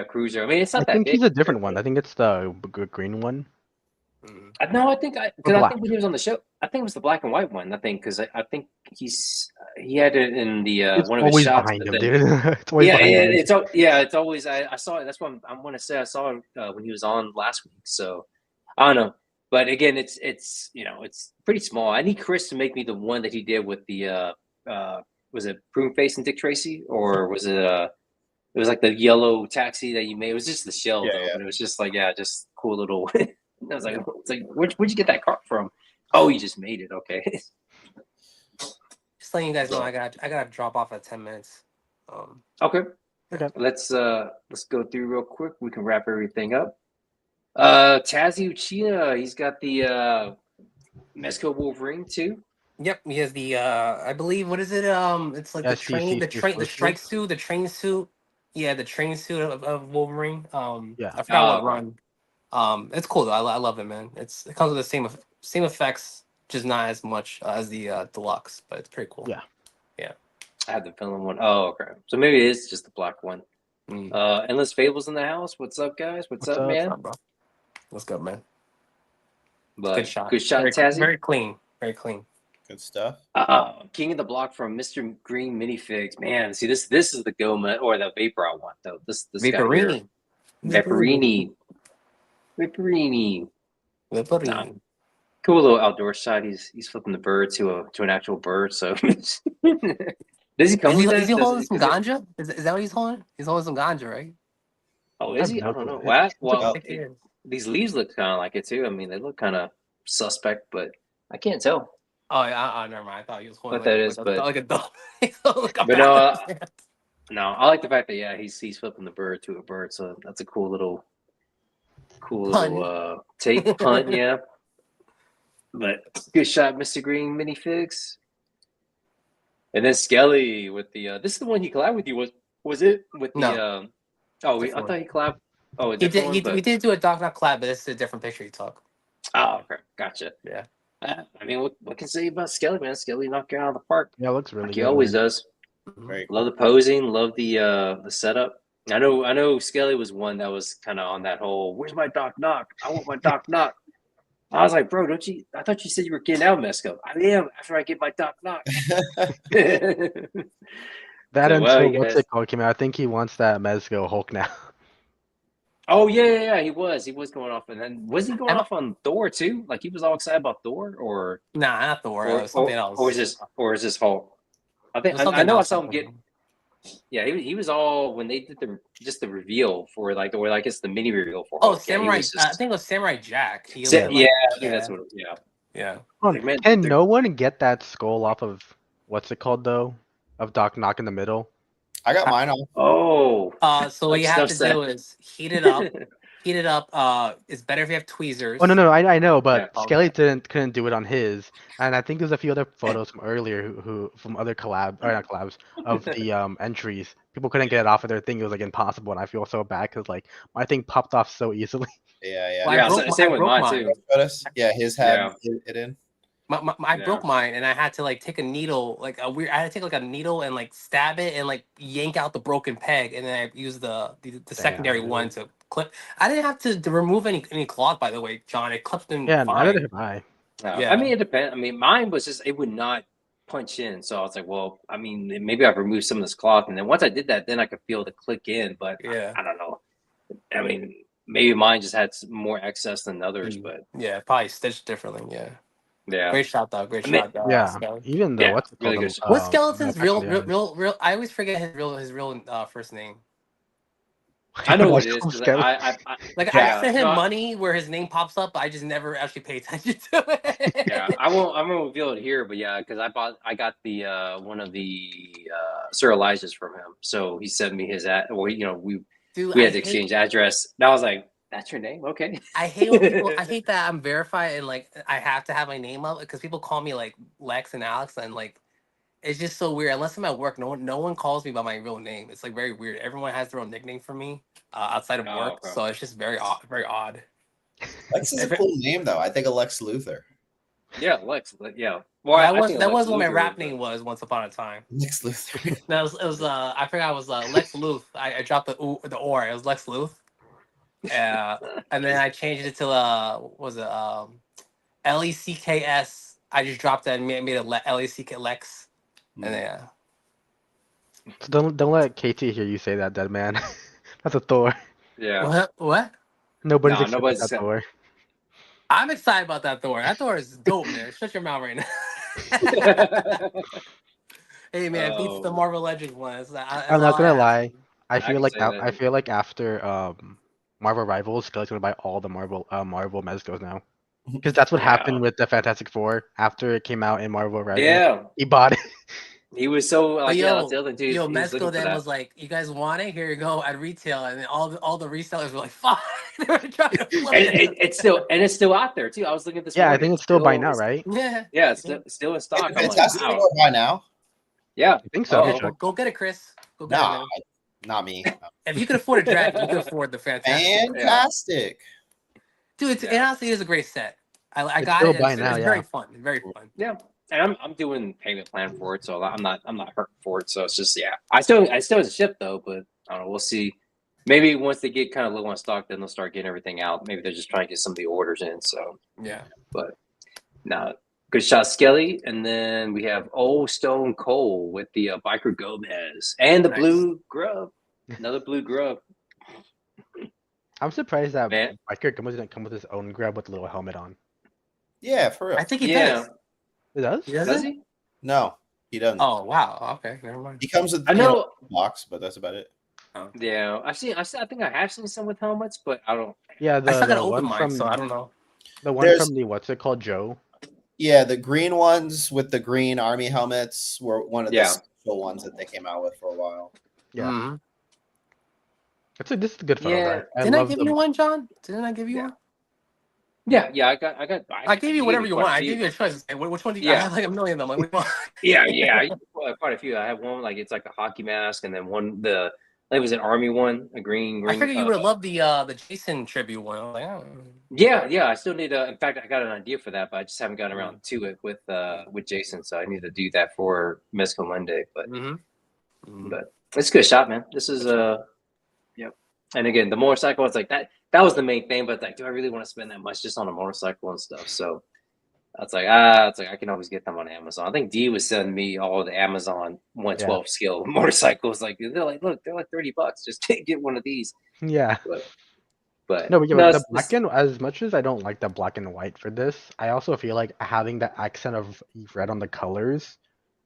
cruiser. I mean, it's not that big. I think he's a different one. I think it's the green one. No, I think when he was on the show, I think it was the black and white one. I think because I think he had it in the one of his shots. Behind him, dude. It's always behind him. It's always. I saw it. That's what I want to say. I saw it when he was on last week. So I don't know. But again, it's pretty small. I need Chris to make me the one that he did with the was it Pruneface and Dick Tracy, or was it it was like the yellow taxi that you made. It was just the shell though, but it was just like just cool little. I was like, where'd you get that car from? Oh, you just made it. Okay. Just letting you guys know, I gotta drop off at 10 minutes. Okay. Let's go through real quick. We can wrap everything up. Tazzy Uchida, he's got the Mezco Wolverine too. Yep, he has the I believe, what is it? It's like the strike suit, the train suit. Yeah, the train suit of Wolverine. I forgot what run. It's cool though. I love it, man. It comes with the same effects, just not as much as the deluxe, but it's pretty cool. Yeah. I had the film one. Oh, okay. So maybe it is just the black one. Endless Fables in the house. What's up, guys? What's up, man? What's up, bro? Let's go, man. But good shot, Tazzy. Very clean. Good stuff. King of the Block from Mr. Green Minifigs. Man, see this is the Goma or the Vapor I want though. This Vaporini. Vaporini. Cool little outdoor shot. He's flipping the bird to an actual bird. So does he come? Is he holding some ganja? Is that what he's holding? He's holding some ganja, right? Oh, is he? I don't know. Well, these leaves look kind of like it too. I mean, they look kind of suspect, but I can't tell. Oh yeah, never mind. I thought he was holding like a dog. No, I like the fact that he's flipping the bird to a bird. So that's a cool little take punt, yeah. But good shot, Mr. Green Minifigs. And then Skelly with the this is the one he collabed with you, was it with the no. I thought he collabed. Oh, we did do a Doc Knock collab, but this is a different picture you took. Oh, okay, gotcha. Yeah. I mean, what can you say about Skelly, man? Skelly knocked it out of the park. Yeah, it looks really like good. He always does. Right. Love the posing, love the setup. I know Skelly was one that was kind of on that whole, where's my Doc Knock? I want my Doc Knock. I was like, bro, I thought you said you were getting out Mezco. I am after I get my Doc Knock. What's it called came out. I think he wants that Mezco Hulk now. Oh yeah, he was going off, and then was he going off on Thor too? Like he was all excited about Thor, or nah, not Thor, or something else, or is this Hulk? I think I know I saw him get. Yeah, he was all when they did the reveal for it's the mini reveal for. Oh, Hulk. Samurai! I think it was Samurai Jack. I think that's what. Yeah. Can no one get that skull off of what's it called though? Of Doc Knock in the middle. I got mine off. Oh. So what you have to do is heat it up, heat it up. It's better if you have tweezers. Oh no, I know, but Yeah. Skelly couldn't do it on his, and I think there's a few other photos from earlier who from other collab or not collabs of the entries. People couldn't get it off of their thing. It was like impossible, and I feel so bad because like my thing popped off so easily. Yeah. Well, Yeah, I same with broke mine mine. too. Photos? Yeah, his had Yeah. it in. I broke mine, and I had to like take a needle, like a weird. I had to take like a needle and like stab it and like yank out the broken peg, and then I used the secondary one to clip. I didn't have to remove any cloth, by the way, John. It clipped in Yeah, fine. neither have I. I mean, it depends. I mean, mine was just it would not punch in, so I was like, well, I mean, maybe I've removed some of this cloth, and then once I did that, then I could feel the click in. But I don't know. I mean, maybe mine just had more excess than others, but yeah, probably stitched differently. Yeah. Great shot, though. Great shot. Yeah, Skelly. even the what's it really called? good. What's Skeleton's real? I always forget his real first name. I know what it is. I sent him money where his name pops up, but I just never actually pay attention to it. Yeah, I won't reveal it here, but yeah, because I got the one of the Sir Elijah's from him, so he sent me his we had to exchange address. And I was like, that's your name? Okay. I hate when people. I hate that I'm verified and like I have to have my name up because people call me like Lex and Alex and like it's just so weird. Unless I'm at work, no one calls me by my real name. It's like very weird. Everyone has their own nickname for me outside of work, so it's just very odd. Lex is a cool name though. I think of Lex Luthor. Yeah, Lex. Yeah. Well, that was what my rap name was once upon a time. Lex Luthor. No, it was I forgot it was Lex Luth. I dropped the or. It was Lex Luth. And then I changed it to LECKS. I just dropped that and made it LECK Lex. And then So don't let Katie hear you say that, dead man. That's a Thor. Yeah. What? Nobody's excited about that Thor. I'm excited about that Thor. That Thor is dope, man. Shut your mouth right now. Hey man, beats the Marvel Legends one. I'm not gonna lie. I feel like after Marvel Rivals, Skelly's gonna buy all the Marvel Mezcos now. Because that's what happened with the Fantastic Four after it came out in Marvel Rivals. Yeah. He bought it. He was so like, Mezco then was like, "You guys want it? Here you go at retail." And then all the resellers were like, "Fine." They were trying to flip it. It's still out there too. I was looking at this. Yeah, I think it's still by now, right? Yeah. Yeah, it's still in stock. Fantastic Four by now. Yeah, I think so. Go get it, Chris. Go get it. Not me. If you could afford a dragon, you could afford the Fantastic. Dude, it honestly is a great set. I got it. It's very fun. Very fun. Yeah. And I'm doing payment plan for it, so I'm not hurting for it. So it's just I still have to ship though, but I don't know. We'll see. Maybe once they get kind of low on stock, then they'll start getting everything out. Maybe they're just trying to get some of the orders in. So yeah. But now, good shot, Skelly, and then we have Old Stone Cold with the Biker Gomez and the blue grub, another blue grub. I'm surprised that Biker Gomez didn't come with his own grub with a little helmet on. Yeah, for real. I think he does. It does? Does he? No, he doesn't. Oh wow. Okay, never mind. He comes with box, but that's about it. Oh. Yeah, I think I have seen some with helmets, but I don't. Yeah, I still gotta open mine, so I don't know. The one from the what's it called, Joe? Yeah, the green ones with the green army helmets were one of the special ones that they came out with for a while. Yeah. Mm-hmm. This is a good photo. Yeah. Didn't I give you one, John? Didn't I give you one? Yeah, I gave you whatever you want. I gave you a choice. Which one do you? I have like a million of them. Like, quite a few. I have one like it's like a hockey mask, and then one it was an army one, a green. I figured you would have loved the Jason tribute one. I was like, oh. Yeah. I still need in fact, I got an idea for that, but I just haven't gotten around to it with Jason. So I need to do that for Mezco Monday. But but it's a good shot, man. This is yep. And again, the motorcycle, it's like that. That was the main thing, but like, do I really want to spend that much just on a motorcycle and stuff? So it's like I can always get them on Amazon. I think D was sending me all the Amazon 112 scale motorcycles. Like they're like, look, they're like $30. Just get one of these. Yeah. But the black and as much as I don't like the black and white for this, I also feel like having the accent of red on the colors,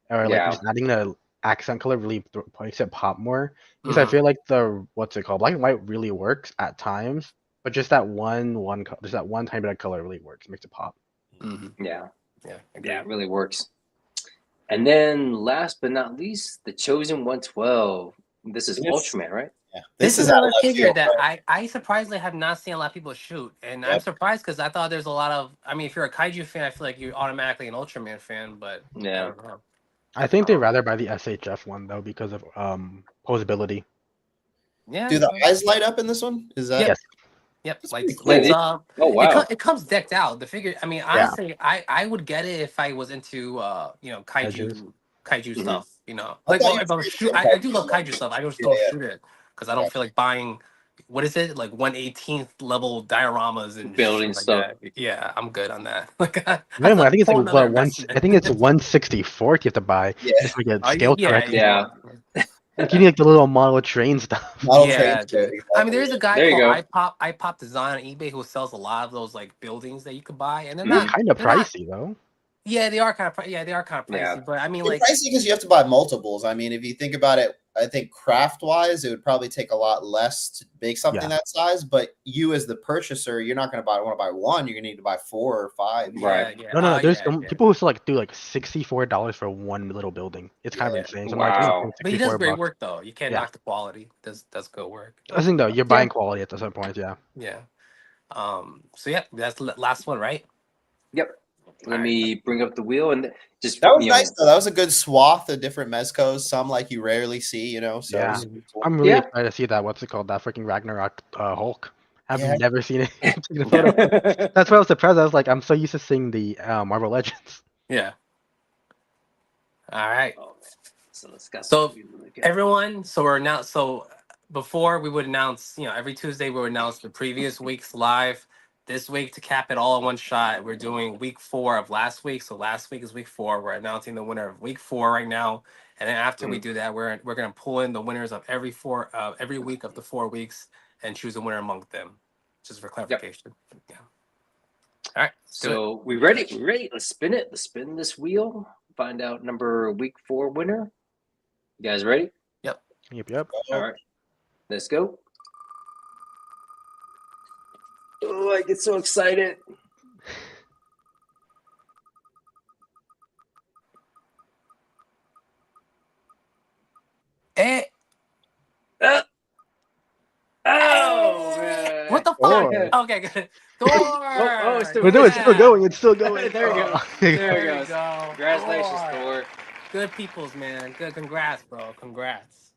or like just adding the accent color really makes it pop more. Because I feel like the black and white really works at times, but just that one just that one tiny bit of color really works, makes it pop. Mm-hmm. Yeah, it really works. And then last but not least, the Chosen 112. This is Ultraman, right? Yeah, This is out another of left figure field. that I surprisingly have not seen a lot of people shoot, and I'm surprised because I thought there's a lot of. I mean, if you're a kaiju fan, I feel like you're automatically an Ultraman fan, but I Yeah. don't know. I think they'd rather buy the SHF one though because of posability. Yeah. Do the eyes light up in this one? Is that? Yep. Yes. Yep. That's Lights, pretty cool. lights up. Oh wow. It comes decked out. The figure. I mean, honestly, I would get it if I was into Edges. kaiju Mhm. stuff. You know, I like thought well, you if I were was gonna shoot, say I do love kaiju stuff. I just Yeah, don't yeah. shoot it because I don't feel like buying. What is it like 1/18th level dioramas and Building shit like stuff. that? Yeah, I'm good on that. Like that's Minimum, a I think it's whole like nother what one. investment. I think it's 1/64th you have to buy Yeah. just to get Oh, scale yeah, correctly. Yeah. Like you need like the little model train stuff. Model train Yeah, shit, dude. I mean, exactly. there's a guy There you called go. iPop Design on eBay who sells a lot of those like buildings that you could buy, and They're Mhm. kind of they're not. pricey though. Yeah, they are kind of. Yeah, they are kind of Yeah. pricey. But I mean, They're like, pricey because you have to buy multiples. I mean, if you think about it, I think craft wise, it would probably take a lot less to make something Yeah. that size. But you, as the purchaser, you're not going to want to buy one. You're going to need to buy 4 or 5. Right. yeah, No. There's yeah, some yeah. people who still like do like $64 for one little building. It's kind of Yeah. insane. So I'm like, I'm not paying Wow. But he does 64 great bucks. work though. You can't Yeah. knock the quality. Does good work. I think though you're Yeah. buying quality at some point. Yeah. Yeah. So yeah, that's the last one, right? Yep. Let All right. me bring up the wheel and just That was nice though. That was a good swath of different mezcos. Some like you rarely see, you know. So it Yeah. was cool. I'm really Yeah. excited to see that. What's it called? That freaking Ragnarok Hulk. I've Yeah. never seen it. Taking a photo. That's why I was surprised. I was like, I'm so used to seeing the Marvel Legends. Yeah. All right. Oh, so let's got So everyone, so we're now so before we would announce, every Tuesday we would announce the previous week's live. This week to cap it all in one shot, we're doing week 4 of last week. So last week is week 4. We're announcing the winner of week 4 right now, and then after we do that, we're gonna pull in the winners of every week of the 4 weeks and choose a winner among them, just for clarification. Yeah. All right. So we ready? We ready? Let's spin it. Let's spin this wheel. Find out week 4 winner. You guys ready? Yep. All right. Let's go. Oh, I get so excited. Hey, Oh man! what the Thor. fuck? Okay, good. Thor. Oh, it's still But no, it's still Yeah. going. It's still going. There we go. Oh. There There it you goes. go. Congratulations, Thor. Good peoples, man. Good. Congrats, bro. Congrats.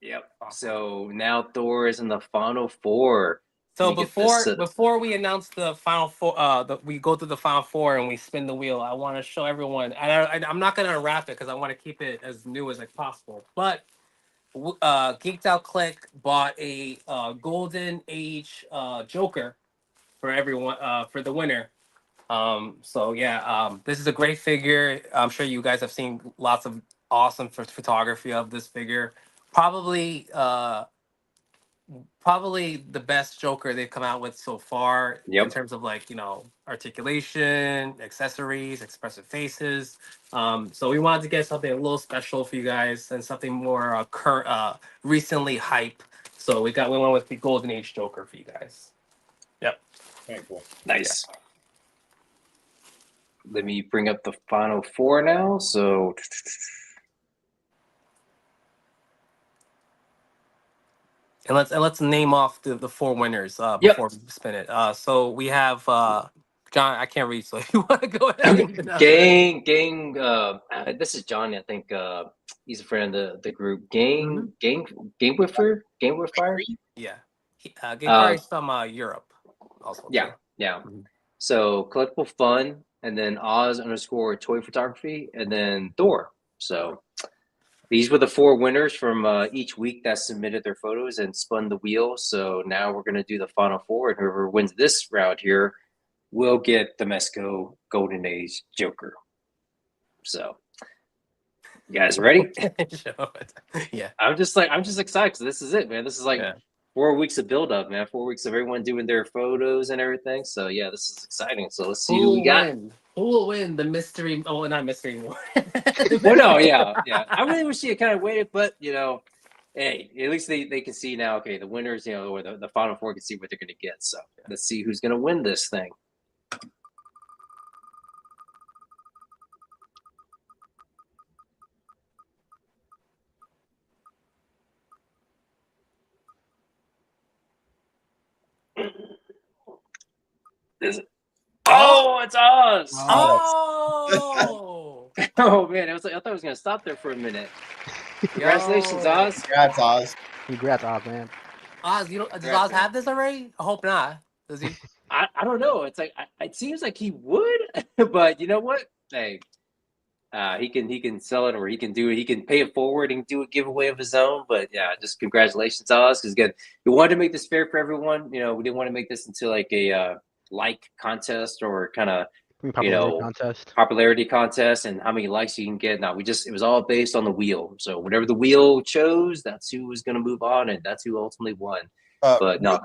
Yep. Awesome. So now Thor is in the final 4. So Let me get this, before we announce the final 4, we go through the final 4 and we spin the wheel. I want to show everyone. I'm not gonna unwrap it because I want to keep it as new as possible. But Geeked Out Click bought a Golden Age Joker for everyone for the winner. So yeah, this is a great figure. I'm sure you guys have seen lots of awesome photography of this figure. Probably the best Joker they've come out with so far in terms of articulation, accessories, expressive faces. So we wanted to get something a little special for you guys and something more recently hype. So we went with the Golden Age Joker for you guys. Yep. Very cool. Nice. Let me bring up the final 4 now. So And let's name off the 4 winners before we spin it. So we have John. I can't read, so if you want to go ahead. And, gang. This is Johnny. I think he's a friend of the group. Gang with fire. Yeah, Game Fire is from Europe, also. Yeah, too. yeah. Mhm. So collectible fun, and then Oz _ toy photography, and then Thor. So these were the 4 winners from each week that submitted their photos and spun the wheel. So now we're gonna do the final 4, and whoever wins this round here will get the Mesco Golden Age Joker. So, you guys ready? Yeah. I'm just excited because this is it, man. This is like 4 weeks of build up, man. 4 weeks of everyone doing their photos and everything. So yeah, this is exciting. So let's see who we got. Who will win the mystery? Oh, not mystery anymore. Well, no, yeah. I really wish you had kind of waited, but hey, at least they can see now. Okay, the winners, or the final 4 can see what they're going to get. So let's see who's going to win this thing. it's Oz. Oh, Oh man, I thought I was gonna stop there for a minute. Congratulations, yo. Oz. Congrats, Oz. Congrats, Oz, man. Oz, does Congrats, Oz man. have this already? I hope not. Does he? I don't know. It's like it seems like he would, but you know what? Hey, he can sell it, or he can do it. He can pay it forward and do a giveaway of his own. But yeah, just congratulations, Oz, because again, we wanted to make this fair for everyone. You know, we didn't want to make this into like a like contest or kind of Popularity contest. popularity contest and how many likes you can get. Now it was all based on the wheel. So whatever the wheel chose, that's who was going to move on, and that's who ultimately won. But no,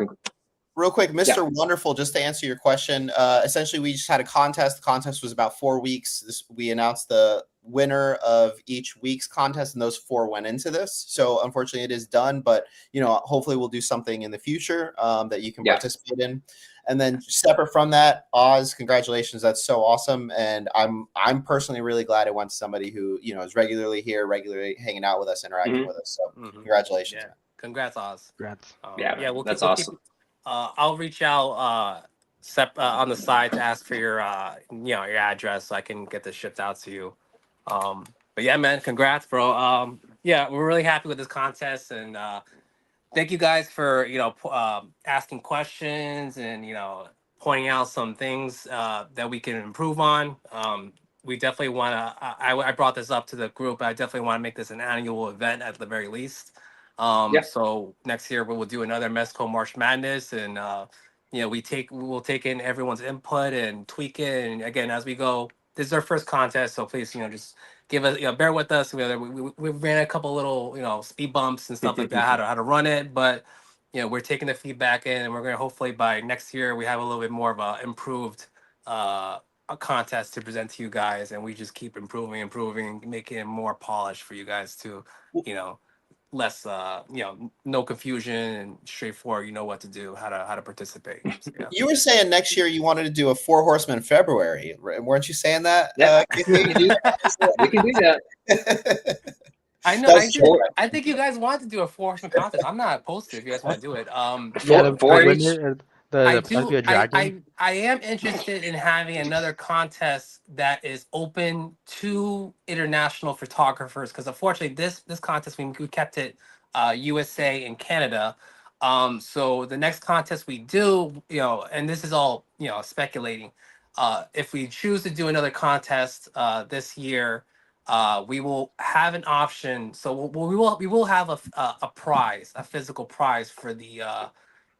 real quick, Mr. Wonderful, just to answer your question, essentially we just had a contest. The contest was about 4 weeks. We announced the winner of each week's contest, and those 4 went into this. So unfortunately, it is done. But hopefully, we'll do something in the future that you can participate in. And then separate from that, Oz, congratulations! That's so awesome, and I'm personally really glad it went to somebody who is regularly here, regularly hanging out with us, interacting with us. So congratulations! Yeah. Congrats, Oz. Congrats. That's awesome. I'll reach out on the side to ask for your your address so I can get this shipped out to you. But yeah, man, congrats, bro. Yeah, we're really happy with this contest, and thank you guys for asking questions and pointing out some things that we can improve on. We definitely want to. I brought this up to the group. I definitely want to make this an annual event at the very least. So next year we will do another Mezco March Madness, and we'll take in everyone's input and tweak it. And again, as we go, this is our first contest, so please just give us bear with us. We ran a couple little speed bumps and stuff like that, how to run it, but we're taking the feedback in, and we're going to hopefully by next year we have a little bit more of a improved a contest to present to you guys, and we just keep improving, making it more polished for you guys to less no confusion and straightforward. You know what to do, how to participate. So, yeah. You were saying next year you wanted to do a 4 Horsemen February, weren't you saying that? Yeah, we can do that. I know. I think you guys want to do a 4 Horsemen contest. I'm not opposed to it if you guys want to do it. I am interested in having another contest that is open to international photographers, because unfortunately this contest we kept it USA and Canada. So the next contest we do, and this is all speculating. If we choose to do another contest this year, we will have an option. So we will have a prize, a physical prize for the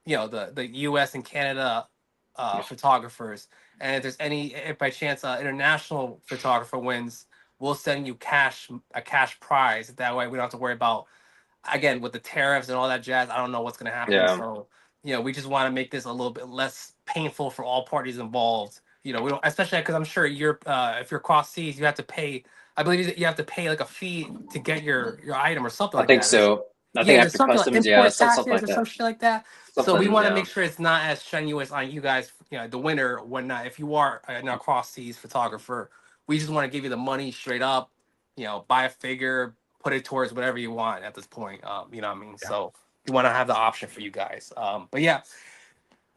the U.S. and Canada photographers. And if by chance international photographer wins, we'll send you a cash prize. That way we don't have to worry about, again, with the tariffs and all that jazz. I don't know what's going to happen. Yeah. So we just want to make this a little bit less painful for all parties involved. We don't, especially because I'm sure if you're cross seas, you have to pay. I believe you have to pay like a fee to get your item or something like that. I think so. I think after customs, import something taxes like or that. some shit like that. So we want to make sure it's not as strenuous on you guys, the winner or whatnot. If you are a cross seas photographer, we just want to give you the money straight up. Buy a figure, put it towards whatever you want at this point. You know what I mean? Yeah. So we want to have the option for you guys. But yeah,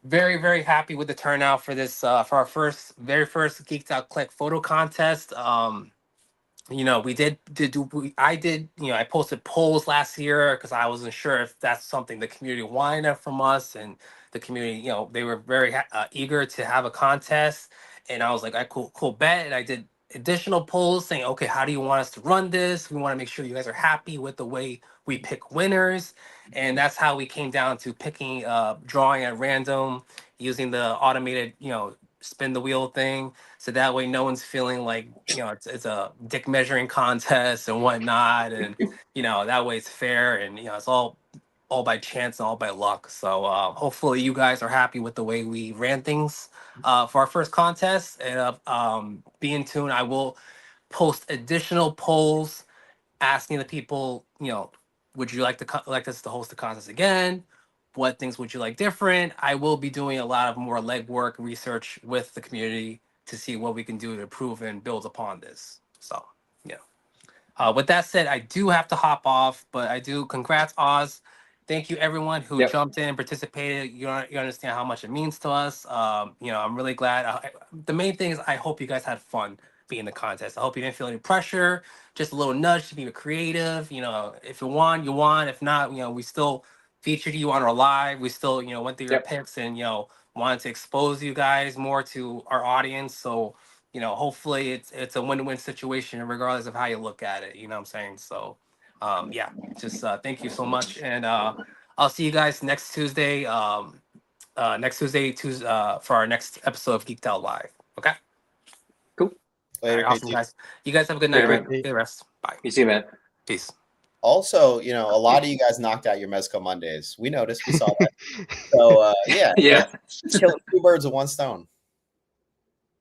very, very happy with the turnout for this for our very first Geeked Out Click photo contest. I posted polls last year because I wasn't sure if that's something the community wanted from us, and the community, they were very eager to have a contest, and I was like, cool bet, and I did additional polls saying, okay, how do you want us to run this? We want to make sure you guys are happy with the way we pick winners, and that's how we came down to picking, drawing at random using the automated, spin the wheel thing, so that way no one's feeling like it's a dick measuring contest and whatnot, and that way it's fair, and it's all by chance and all by luck. So hopefully you guys are happy with the way we ran things for our first contest, and be in tune. I will post additional polls asking the people, would you like us to host the contest again? What things would you like different? I will be doing a lot of more legwork research with the community to see what we can do to improve and build upon this. So, yeah. With that said, I do have to hop off, but congrats, Oz. thank you everyone who Yep. jumped in, participated. You understand how much it means to us. I'm really glad. The main thing is I hope you guys had fun being in the contest. I hope you didn't feel any pressure. Just a little nudge to be creative. If you won, you won. If not, we still featured you on our live. We still, went through your Yep. picks and wanted to expose you guys more to our audience. So hopefully it's a win-win situation regardless of how you look at it. You know what I'm saying? So yeah, just thank you so much, and I'll see you guys next Tuesday. Tuesday for our next episode of Geeked Out Live. Okay. Cool. Later, All right, awesome, KT. guys. You guys have a good night. Later, Good rest. Bye. You too, man. Peace. Also, a lot of you guys knocked out your Mezco Mondays. We noticed, we saw that. So yeah, Yeah. killing 2 birds with 1 stone.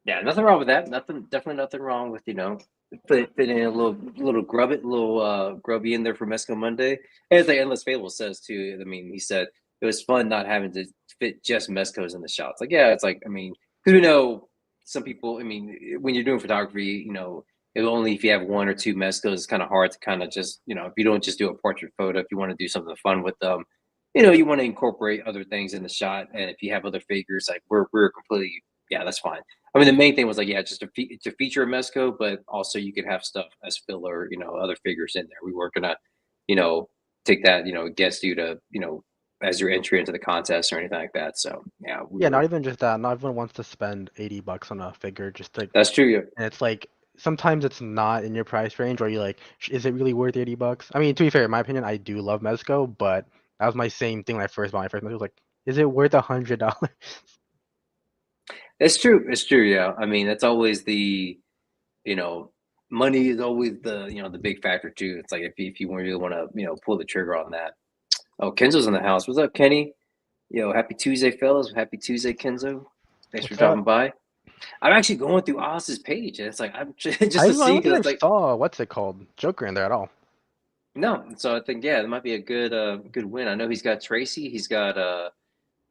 Yeah, nothing wrong with that. Definitely nothing wrong with fit in a little grubby in there for Mesco Monday. As the Endless Fable says too. I mean, he said it was fun not having to fit just Mescos in the shots. Like, yeah, it's like, I mean, because we know some people. I mean, when you're doing photography, only if you have 1 or 2 Mescos, it's kind of hard to kind of just, if you don't just do a portrait photo, if you want to do something fun with them, you want to incorporate other things in the shot. And if you have other figures, like we're completely, yeah, that's fine. I mean, the main thing was like, yeah, just to feature a Mesco, but also you could have stuff as filler, other figures in there. We weren't gonna, take that, against you to, as your entry into the contest or anything like that. So yeah, Yeah, not even just that. Not everyone wants to spend $80 on a figure just to. That's true. Yeah. And it's like sometimes it's not in your price range, or you're like, is it really worth $80? I mean, to be fair, in my opinion, I do love Mezco, but that was my same thing when I first bought my first Mezco. I was like, is it worth $100? It's true. It's true. Yeah. I mean, that's always you know, money is always the big factor too. It's like if you really want to, pull the trigger on that. Oh, Kenzo's in the house. What's up, Kenny? Happy Tuesday, fellas. Happy Tuesday, Kenzo. Thanks for What's up? dropping by. I'm actually going through Oz's page, and it's like I'm just I to see don't think because I it's like saw what's it called Joker in there at all. no. So I think yeah, it might be a good win. I know he's got Tracy. He's got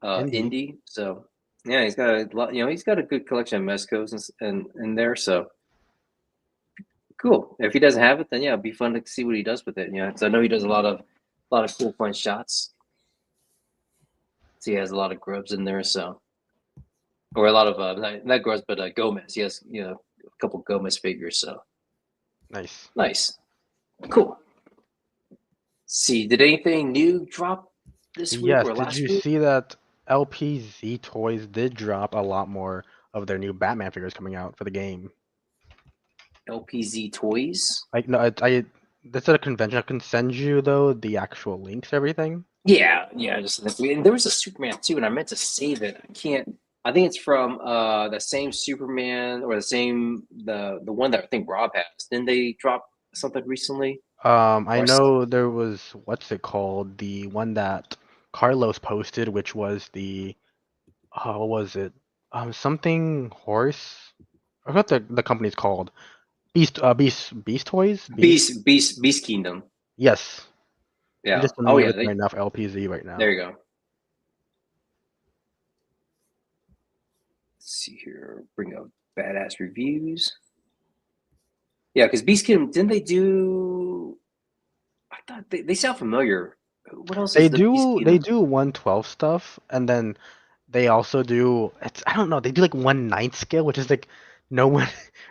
Indy. Indy. So yeah, he's got a lot. He's got a good collection of Mescos and in there. So cool. If he doesn't have it, then yeah, it'd be fun to see what he does with it. Because I know he does a lot of cool fun shots. So he has a lot of grubs in there. So or a lot of not grubs, but Gomez. He has a couple Gomez figures. So Nice. nice, cool. See, did anything new drop this week Yes, or did last you week? see that LPZ Toys did drop a lot more of their new Batman figures coming out for the game? LPZ Toys. Like, no, I that's at a convention. I can send you though the actual links, everything. Yeah. Just and there was a Superman too, and I meant to save it. I can't. I think it's from the same Superman or the one that I think Rob has. Didn't they drop something recently? I Or know there was what's it called? The one that Carlos posted, which was the what was it? Something horse. I forgot the company's called. Beast Toys. Beast Kingdom. Yes. I'm Yeah. just in Oh the yeah. other right now for LPZ right now. There you go. Let's see here. Bring up badass reviews. Yeah, because Beast Kingdom didn't they do? I thought they sound familiar. What else is the Beast They Kingdom? do 112 stuff, and then they also do I don't know, they do like 1/9 scale, which is like no one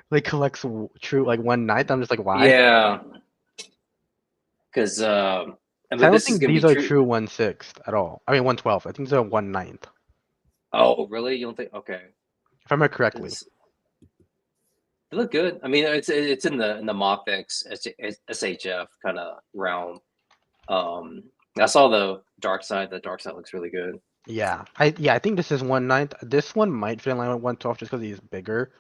like collects true like 1/9. I'm just like, why? Yeah, because I but don't this is think gonna be these are true. true 1/6 at all. I mean 112. I think they're 1/9, Oh, really? You don't think? Okay, if I remember correctly. because they look good. I mean, it's in the Mofex SHF kind of realm. I saw the Dark Side. The Dark Side looks really good. Yeah. I think this is 1/9. This one might fit in line with 112 just because he's bigger.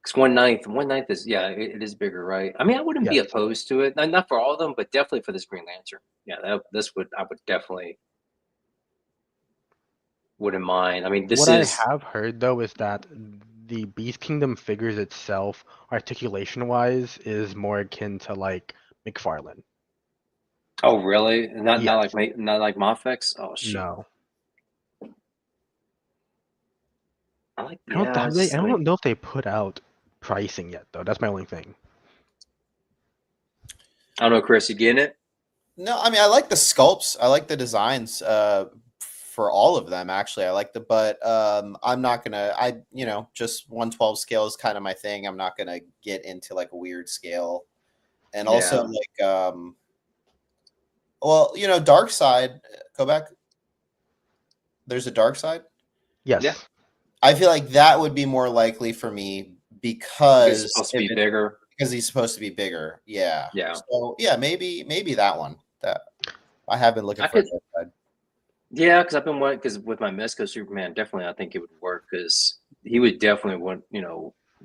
Because one ninth is yeah, it is bigger, right? I mean, I wouldn't be Yes. opposed to it. Not for all of them, but definitely for this Green Lantern. Yeah, I would definitely wouldn't mind. I mean, this What I is have heard though is that the Beast Kingdom figures itself, articulation wise, is more akin to like McFarlane. oh really? Yes. Not like Mofex? Oh shoot. No. I like I don't yeah, have it's they, I just like don't know if they put out pricing yet though. That's my only thing. I don't know, Chris, you getting it? No, I mean I like the sculpts. I like the designs for all of them actually. I like but I'm not gonna just 112 scale is kind of my thing. I'm not gonna get into like a weird scale. And also well, dark side, go back. There's a dark side. Yes. Yeah. I feel like that would be more likely for me Because it's supposed to be bigger. Because he's supposed to be bigger. Yeah. Yeah. So yeah, maybe that one. That I have been looking for a dark side. Yeah, because I've been wanting, because with my Mezco Superman, definitely I think it would work because he would definitely want,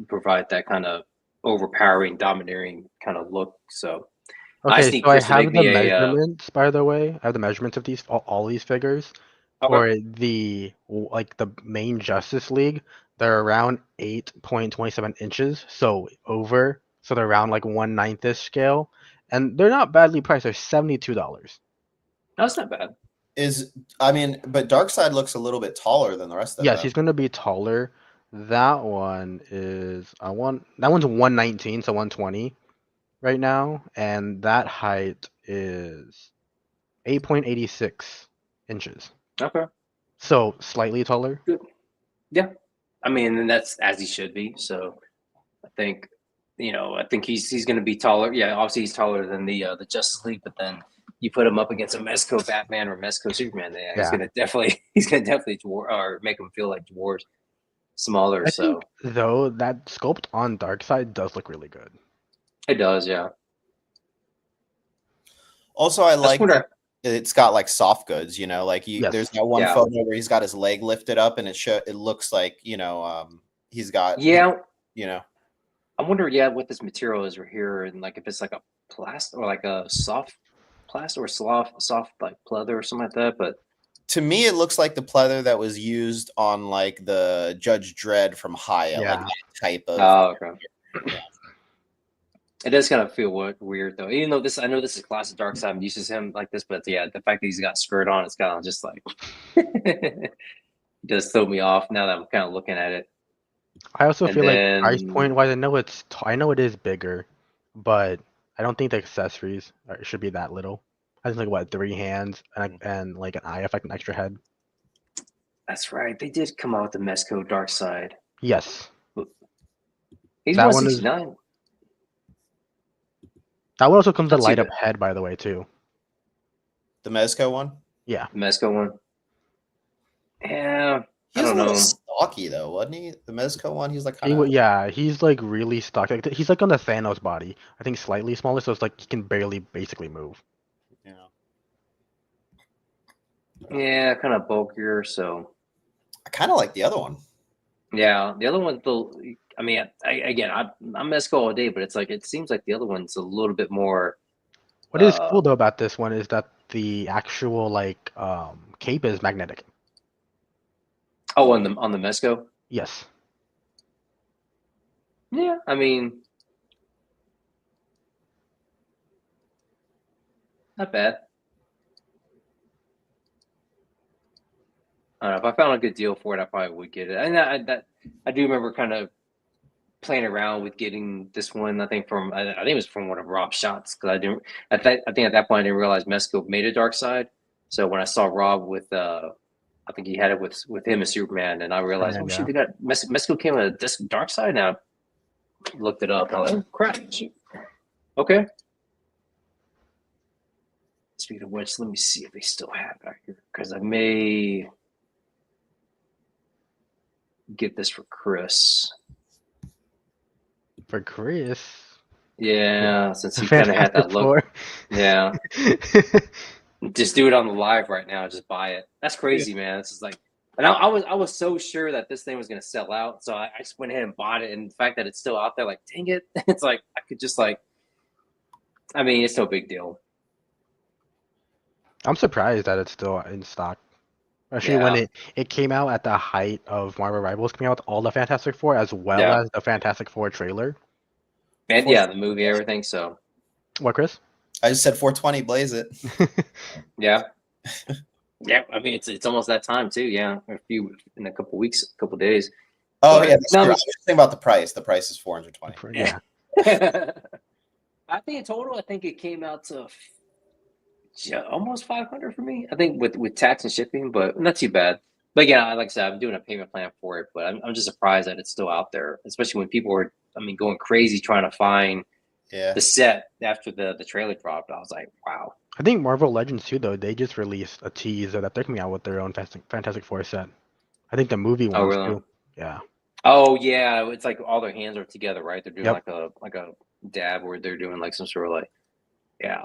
provide that kind of overpowering, domineering kind of look. So Okay, think so I Chris have make the me measurements, by the way. I have the measurements of these all these figures for the main Justice League. They're around 8.27 inches, so over. So they're around like 1/9 scale, and they're not badly priced. They're $72. That's not bad. But Darkseid looks a little bit taller than the rest of them. Yes, he's going to be taller. That one is that one's 119, so 120 right now, and that height is 8.86 inches. Okay. So slightly taller. Good. Yeah. I mean, and that's as he should be. So I think, I think he's going to be taller. Yeah, obviously he's taller than the Justice League, but then you put him up against a Mezco Batman or Mezco Superman, he's gonna definitely dwarf or make him feel like dwarves, smaller. I think, though, that sculpt on Darkseid does look really good. It does, yeah. Also, I like that it's got like soft goods, there's that one photo where he's got his leg lifted up and it looks like, he's got I wonder, what this material is right here, and like if it's like a plastic or like a soft plastic or soft like pleather or something like that. But to me, it looks like the pleather that was used on like the Judge Dredd from Haya, like that type of. Oh, okay. Yeah. It does kind of feel weird though, even though I know this is classic Darkseid. I'm used to him like this, but yeah, the fact that he's got skirt on, it's kind of just like it does throw me off now that I'm kind of looking at it. I also feel like price point wise, I know it is bigger, but I don't think the accessories should be that little. I think like 3 hands and like an eye effect, an extra head. That's right. They did come out with the Mezco Darkseid. Yes. He's 169. That one also comes with a light up head, by the way, too. The Mezco one? Yeah. The Mezco one. Yeah. He was a little stocky though, wasn't he? The Mezco one, he's like he's like really stocky. He's like on the Thanos body. I think slightly smaller, so it's like he can basically move. Yeah, kind of bulkier. So I kind of like the other one. Yeah, the other one, I mean, I'm Mezco all day, but it's like it seems like the other one's a little bit more. What is cool though about this one is that the actual cape is magnetic. Oh, on the Mezco? Yes. Yeah, I mean, not bad. I don't know, if I found a good deal for it, I probably would get it. And I do remember kind of playing around with getting this one. I think it was from one of Rob's shots because I think at that point I didn't realize Mezco made a Darkseid. So when I saw Rob with I think he had it with him as Superman, and I realized, shoot, they got Mezco came with a Darkseid. Now I looked it up. And I was like, oh crap! Shoot. Okay. Speaking of which, let me see if they still have it here because I may get this for Chris. For Chris? Yeah, since he kind of had that look. Yeah. Just do it on the live right now. Just buy it. That's crazy, man. It's just like, and I was so sure that this thing was gonna sell out, so I just went ahead and bought it. And the fact that it's still out there, like, dang it, it's like I could just I mean, it's no big deal. I'm surprised that it's still in stock. Actually, when it came out at the height of Marvel Rivals coming out with all the Fantastic Four as well as the Fantastic Four trailer. And the movie, everything. So, what, Chris? I just said 420, blaze it. Yeah. Yeah, I mean it's almost that time too. Yeah, in a couple weeks, a couple days. Oh yeah, I was just thinking about the price. The price is 420. Yeah. I think in total, I think it came out to almost 500 for me. I think with tax and shipping, but not too bad. But yeah, like I said, I'm doing a payment plan for it, but I'm just surprised that it's still out there, especially when people are, I mean, going crazy trying to find Yeah. the set after the trailer dropped. I was like, wow. I think Marvel Legends too, though, they just released a teaser that they're coming out with their own Fantastic Four set. I think the movie Oh, ones really? too. Yeah. Oh, yeah. It's like all their hands are together, right? They're doing Yep. like a dab where they're doing like some sort of like, yeah.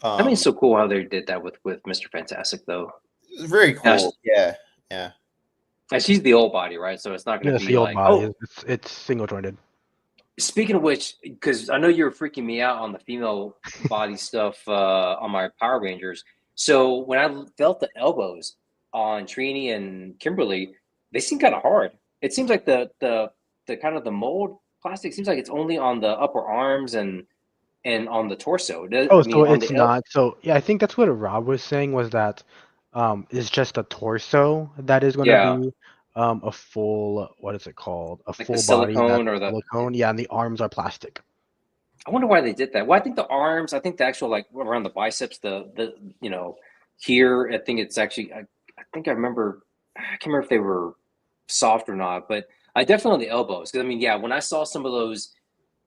I mean, Um, it's so cool how they did that with Mr. Fantastic, though. very cool. Yeah. And she's the old body, right? So it's not going Yeah, to it's be the old like, body. oh, It's single jointed. speaking of which, because I know you were freaking me out on the female body stuff on my Power Rangers. So when I felt the elbows on Trini and Kimberly, they seem kind of hard. It seems like the kind of the mold plastic seems like it's only on the upper arms and on the torso. Oh, I so mean, on it's the el. not. So yeah, I think that's what Rob was saying was that it's just a torso that is going to Yeah, be a full, what is it called? A like the full body that's silicone or the. silicone. Yeah, and the arms are plastic. I wonder why they did that. Well, I think the arms. I think the actual like around the biceps. The here. I think it's actually. I think I remember. I can't remember if they were soft or not, but I definitely on the elbows because I mean, yeah, when I saw some of those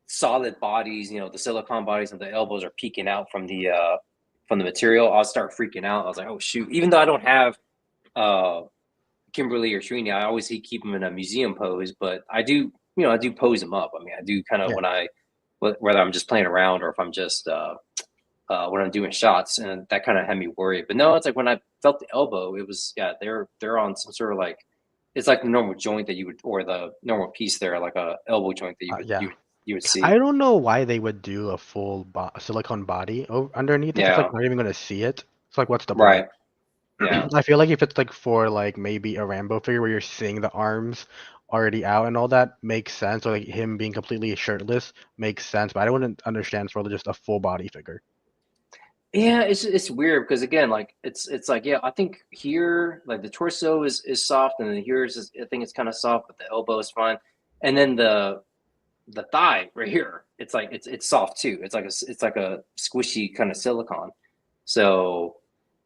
solid bodies, the silicone bodies and the elbows are peeking out from the material, I'll start freaking out. I was like, oh shoot! Even though I don't have uh Kimberly or Trini, I always keep them in a museum pose, but I do, I do pose them up. I mean, I do kind of Yeah. when whether I'm just playing around or if I'm just when I'm doing shots, and that kind of had me worried. But no, it's like when I felt the elbow, it was yeah, they're on some sort of like it's like the normal joint that you would or the normal piece there, like a elbow joint that Yeah. you would I see. don't know why they would do a full silicone body underneath if it's like Yeah, not even going to see it. It's like, what's the point? right. Yeah. I feel like if it's like for like maybe a Rambo figure where you're seeing the arms already out and all that makes sense, or like him being completely shirtless makes sense, but I wouldn't understand for just a full body figure. Yeah, it's weird because again, like it's like yeah, I think here like the torso is soft, and then here is I think it's kind of soft, but the elbow is fine, and then the thigh right here, it's like it's soft too. It's like a squishy kind of silicone. So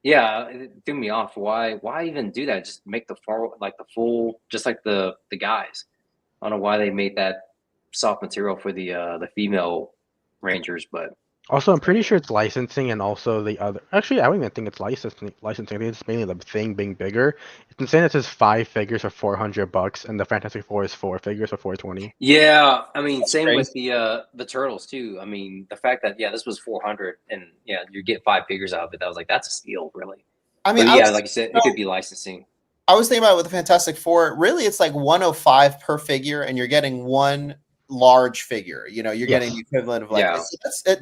yeah, it threw me off. Why even do that? Just make the full just like the guys. I don't know why they made that soft material for the female Rangers, but Also, I'm pretty sure it's licensing and also the other. Actually, I don't even think it's licensing. Licensing. I think it's mainly the thing being bigger. It's insane. It says 5 figures for $400, and the Fantastic Four is 4 figures for 420. yeah, I mean, That's same with crazy. the turtles too. I mean, the fact that yeah, this was 400, and yeah, you get 5 figures out of it. That was like that's a steal, really. I mean, But yeah, like you said, it could be licensing. I was thinking about it with the Fantastic Four. Really, it's like 105 per figure, and you're getting one large figure. You're getting the equivalent of like Yeah,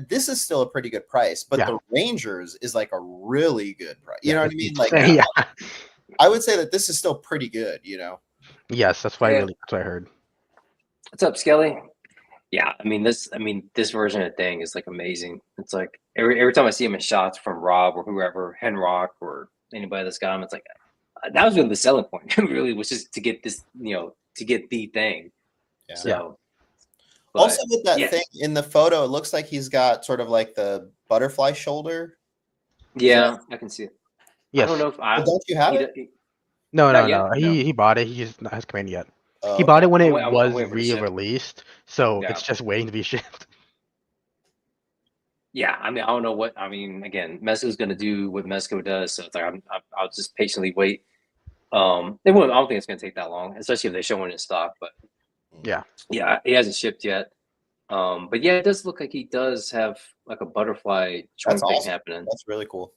this is still a pretty good price, but Yeah. the Rangers is like a really good price. You Yeah, know what I it's mean? Like, insane. Yeah. I would say that this is still pretty good. Yes, that's what yeah. that's what I heard. What's up, Skelly? Yeah, I mean, this version of thing is like amazing. It's like every time I see him in shots from Rob or whoever, Henrock or anybody that's got him, it's like that was really the selling point. Really, was just to get this, to get the thing. Yeah. So, Also, with that yeah, thing in the photo, it looks like he's got sort of like the butterfly shoulder. yeah, I can see it. I Yes. don't know if But don't you have it? No, not no. yet. No. He bought it. He just not has command yet. Oh, He okay. bought it when it I'm was waiting for the ship. re-released, so Yeah. it's just waiting to be shipped. Yeah, I mean, I don't know what. I mean, again, Mezco's going to do what Mezco does, so it's like I'll just patiently wait. They won't. I don't think it's going to take that long, especially if they show it in stock. But Yeah. yeah, he hasn't shipped yet. But yeah, it does look like he does have like a butterfly joint That's thing awesome. happening. That's really cool.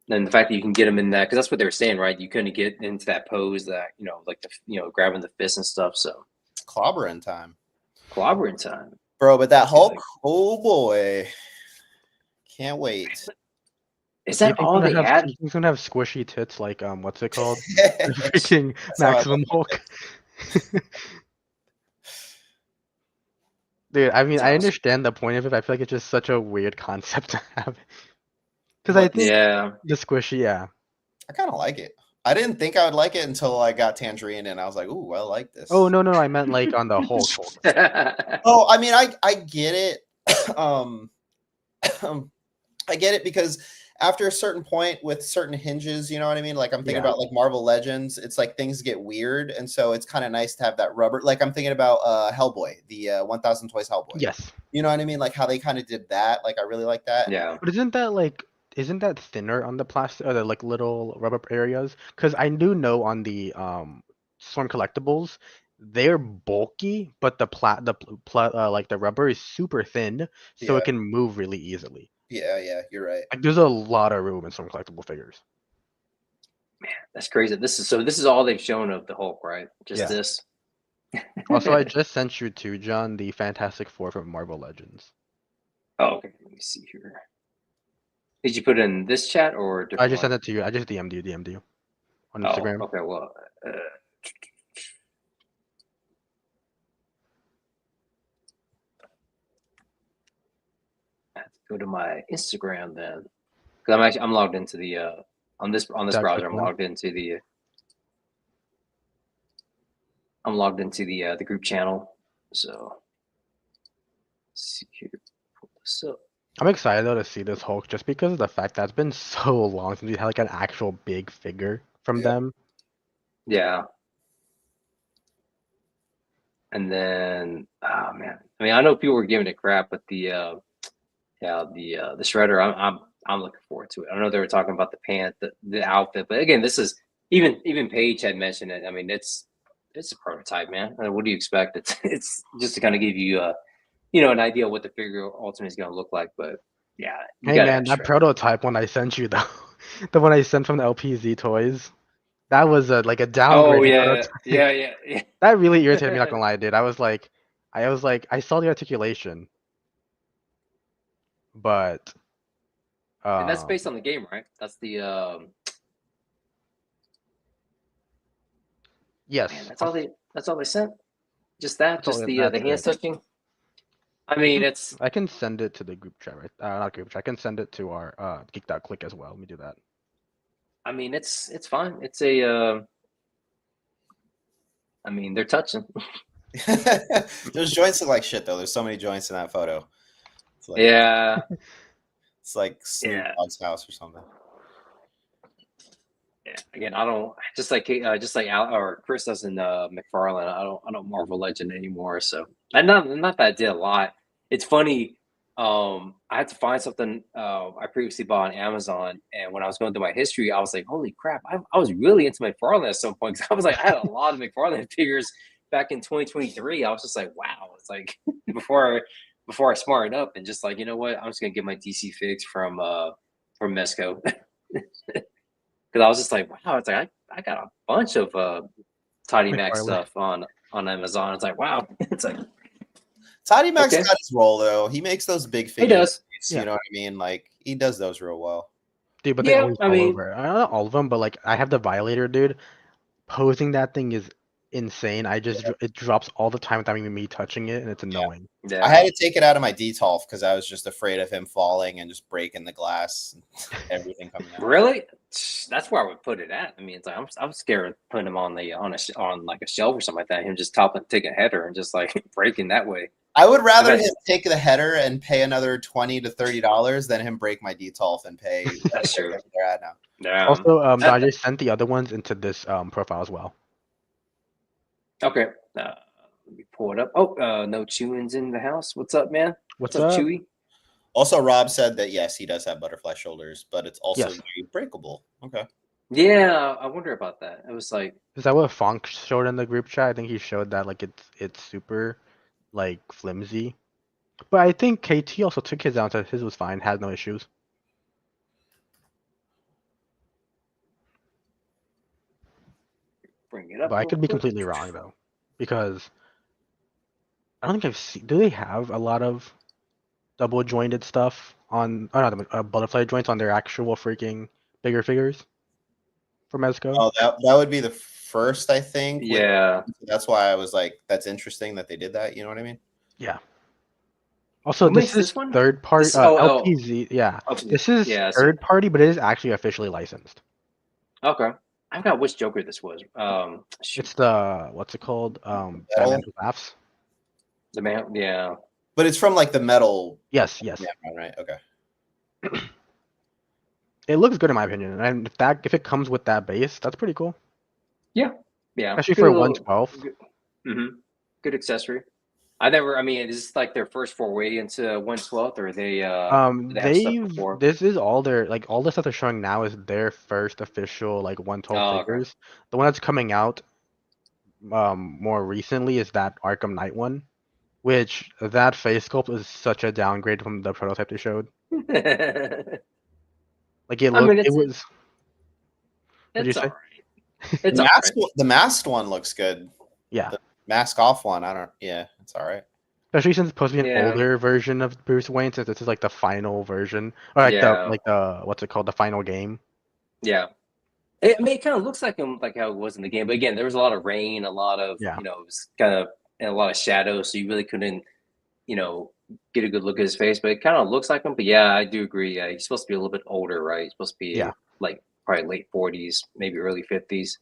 And the fact that you can get him in that, because that's what they were saying, right? You couldn't get into that pose that like grabbing the fist and stuff. So Clobbering time, clobbering time, bro. But that Hulk, like, oh boy, can't wait. is that all they had? He's gonna have squishy tits like what's it called? The That's freaking how I Maximum Hulk. Dude, I mean, That's I awesome. understand the point of it. But I feel like it's just such a weird concept to have. Because I think the squishy, yeah. I kind of like it. I didn't think I would like it until I got Tangerine, and I was like, "Ooh, I like this." Oh no, I meant like on the Hulk. Oh, I mean, I get it. I get it because after a certain point with certain hinges, you know what I mean? Like I'm thinking about like Marvel Legends, it's like things get weird. And so it's kind of nice to have that rubber. Like I'm thinking about Hellboy, the 1000 Toys Hellboy. Yes. You know what I mean? Like how they kind of did that. Like I really like that. Yeah. But isn't that thinner on the plastic or the like little rubber areas? Because I do know on the Storm collectibles, they're bulky, but like the rubber is super thin, so it can move really easily. Yeah, you're right. Like there's a lot of room in some collectible figures. Man, that's crazy. This is all they've shown of the Hulk, right? Just this. Also, I just sent you to John the Fantastic Four from Marvel Legends. Oh, okay. Let me see here. Did you put it in this chat or I just sent it to you. I just DM'd you on Instagram. Oh, okay. Well, I have to go to my Instagram then, because I'm logged into the on this browser. I'm logged into the the group channel. So let's see here. Pull this up. I'm excited though to see this Hulk just because of the fact that it's been so long since we had like an actual big figure from them. Yeah. And then, oh man, I mean, I know people were giving it crap, but the Shredder, I'm looking forward to it. I know they were talking about the pant, the outfit, but again, this is even Paige had mentioned it. I mean, it's a prototype, man. I mean, what do you expect? It's just to kind of give you an idea of what the figure ultimately is going to look like. But yeah, hey man, that prototype one I sent you though, the one I sent from the LPZ toys, that was like a downgrade. Oh yeah. That really irritated me. Not gonna lie, dude. I was like, I saw the articulation, but and that's based on the game, right? That's the yes. Man, that's all they sent. Just that, just the hand touching. I mean, I can send it to the group chat, right? Not group chat. I can send it to our Geek.click as well. Let me do that. I mean, it's fine. It's a. I mean, they're touching. Those joints look like shit though. There's so many joints in that photo. It's like, yeah. It's like Snoop Dogg's house or something. Yeah. Again, I don't just like Al or Chris doesn't McFarlane. I don't Marvel Legend anymore. So and not that I did a lot. It's funny. I had to find something I previously bought on Amazon, and when I was going through my history, I was like, "Holy crap!" I was really into McFarlane at some point because I was like, I had a lot of McFarlane figures back in 2023. I was just like, "Wow!" It's like before I smarted up and just like, you know what? I'm just gonna get my DC figs from Mezco. Because I was just like, wow, it's like I got a bunch of Tidy Mac stuff on Amazon. It's like, wow, it's like Tidy Mac's got his role though. He makes those big figures. He does. You know what I mean? Like he does those real well. Dude, but they always fall over. Not all of them, but like I have the Violator, dude. Posing that thing is insane. It drops all the time without even me touching it, and it's annoying. Yeah. I had to take it out of my Detolf because I was just afraid of him falling and just breaking the glass and everything coming out. Really? That's where I would put it at. I mean, it's like I'm scared of putting him on like a shelf or something like that. Him just take a header and just like breaking that way. I would rather him take the header and pay another $20 to $30 than him break my Detolf and pay. That's true. They're at now. Yeah. Also, I just sent the other ones into this profile as well. Okay. Let me pull it up. Oh, no Chewin's in the house. What's up, man? What's up, Chewy? Also, Rob said that yes, he does have butterfly shoulders, but it's also breakable. Okay. Yeah, I wonder about that. It was like, is that what Fonk showed in the group chat? I think he showed that like it's super like flimsy. But I think KT also took his down, so his was fine, had no issues. Bring it up. But I could be completely wrong though, because I don't think I've seen. Do they have a lot of double jointed stuff on? Oh no, butterfly joints on their actual freaking bigger figures for Mezco? Oh, that would be the first, I think. Yeah. That's why I was like, that's interesting that they did that. You know what I mean? Yeah. Also, this is third party LPZ. Yeah, this is third party, but it is actually officially licensed. Okay, I forgot which Joker this was. It's the what's it called? Batman Who Laughs. The man, yeah. But it's from like the metal. Yes. Yeah, right. Okay. It looks good in my opinion, and if it comes with that base, that's pretty cool. Yeah, Especially good for little, 112. good accessory. I mean, is this like their first foray into 112th, or they have stuff before? This is all their all the stuff they're showing now is their first official 112 Oh, okay. figures. The one that's coming out more recently is that Arkham Knight one, which that face sculpt is such a downgrade from the prototype they showed. Like I mean, it was. What did you it's all say? right. It's all right. The masked one looks good. Yeah. The mask off one, it's all right. Especially since it's supposed to be an Yeah. older version of Bruce Wayne, since this is the final version, or the what's it called, the final game. Yeah. I mean, it kind of looks like him, like how it was in the game. But again, there was a lot of rain, a lot of it was kind of and a lot of shadow, so you really couldn't, get a good look at his face. But it kind of looks like him. But yeah, I do agree. Yeah, he's supposed to be a little bit older, right? He's supposed to be like probably late 40s, maybe early 50s.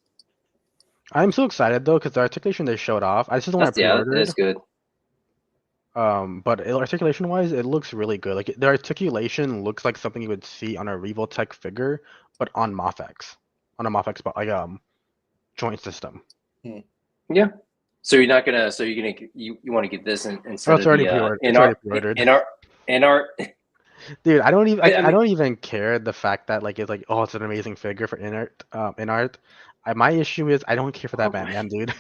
I'm so excited though because the articulation they showed off. I just don't want to pre-order. That's good. But articulation wise, it looks really good. Like the articulation looks like something you would see on a Revoltech figure, but on Mofex, joint system. Yeah. So you're not gonna. So you're gonna. You want to get this instead it's of already the pre-ordered. in our. Dude, I don't even. I don't even care the fact that it's an amazing figure for in art. My issue is I don't care for that Batman, dude.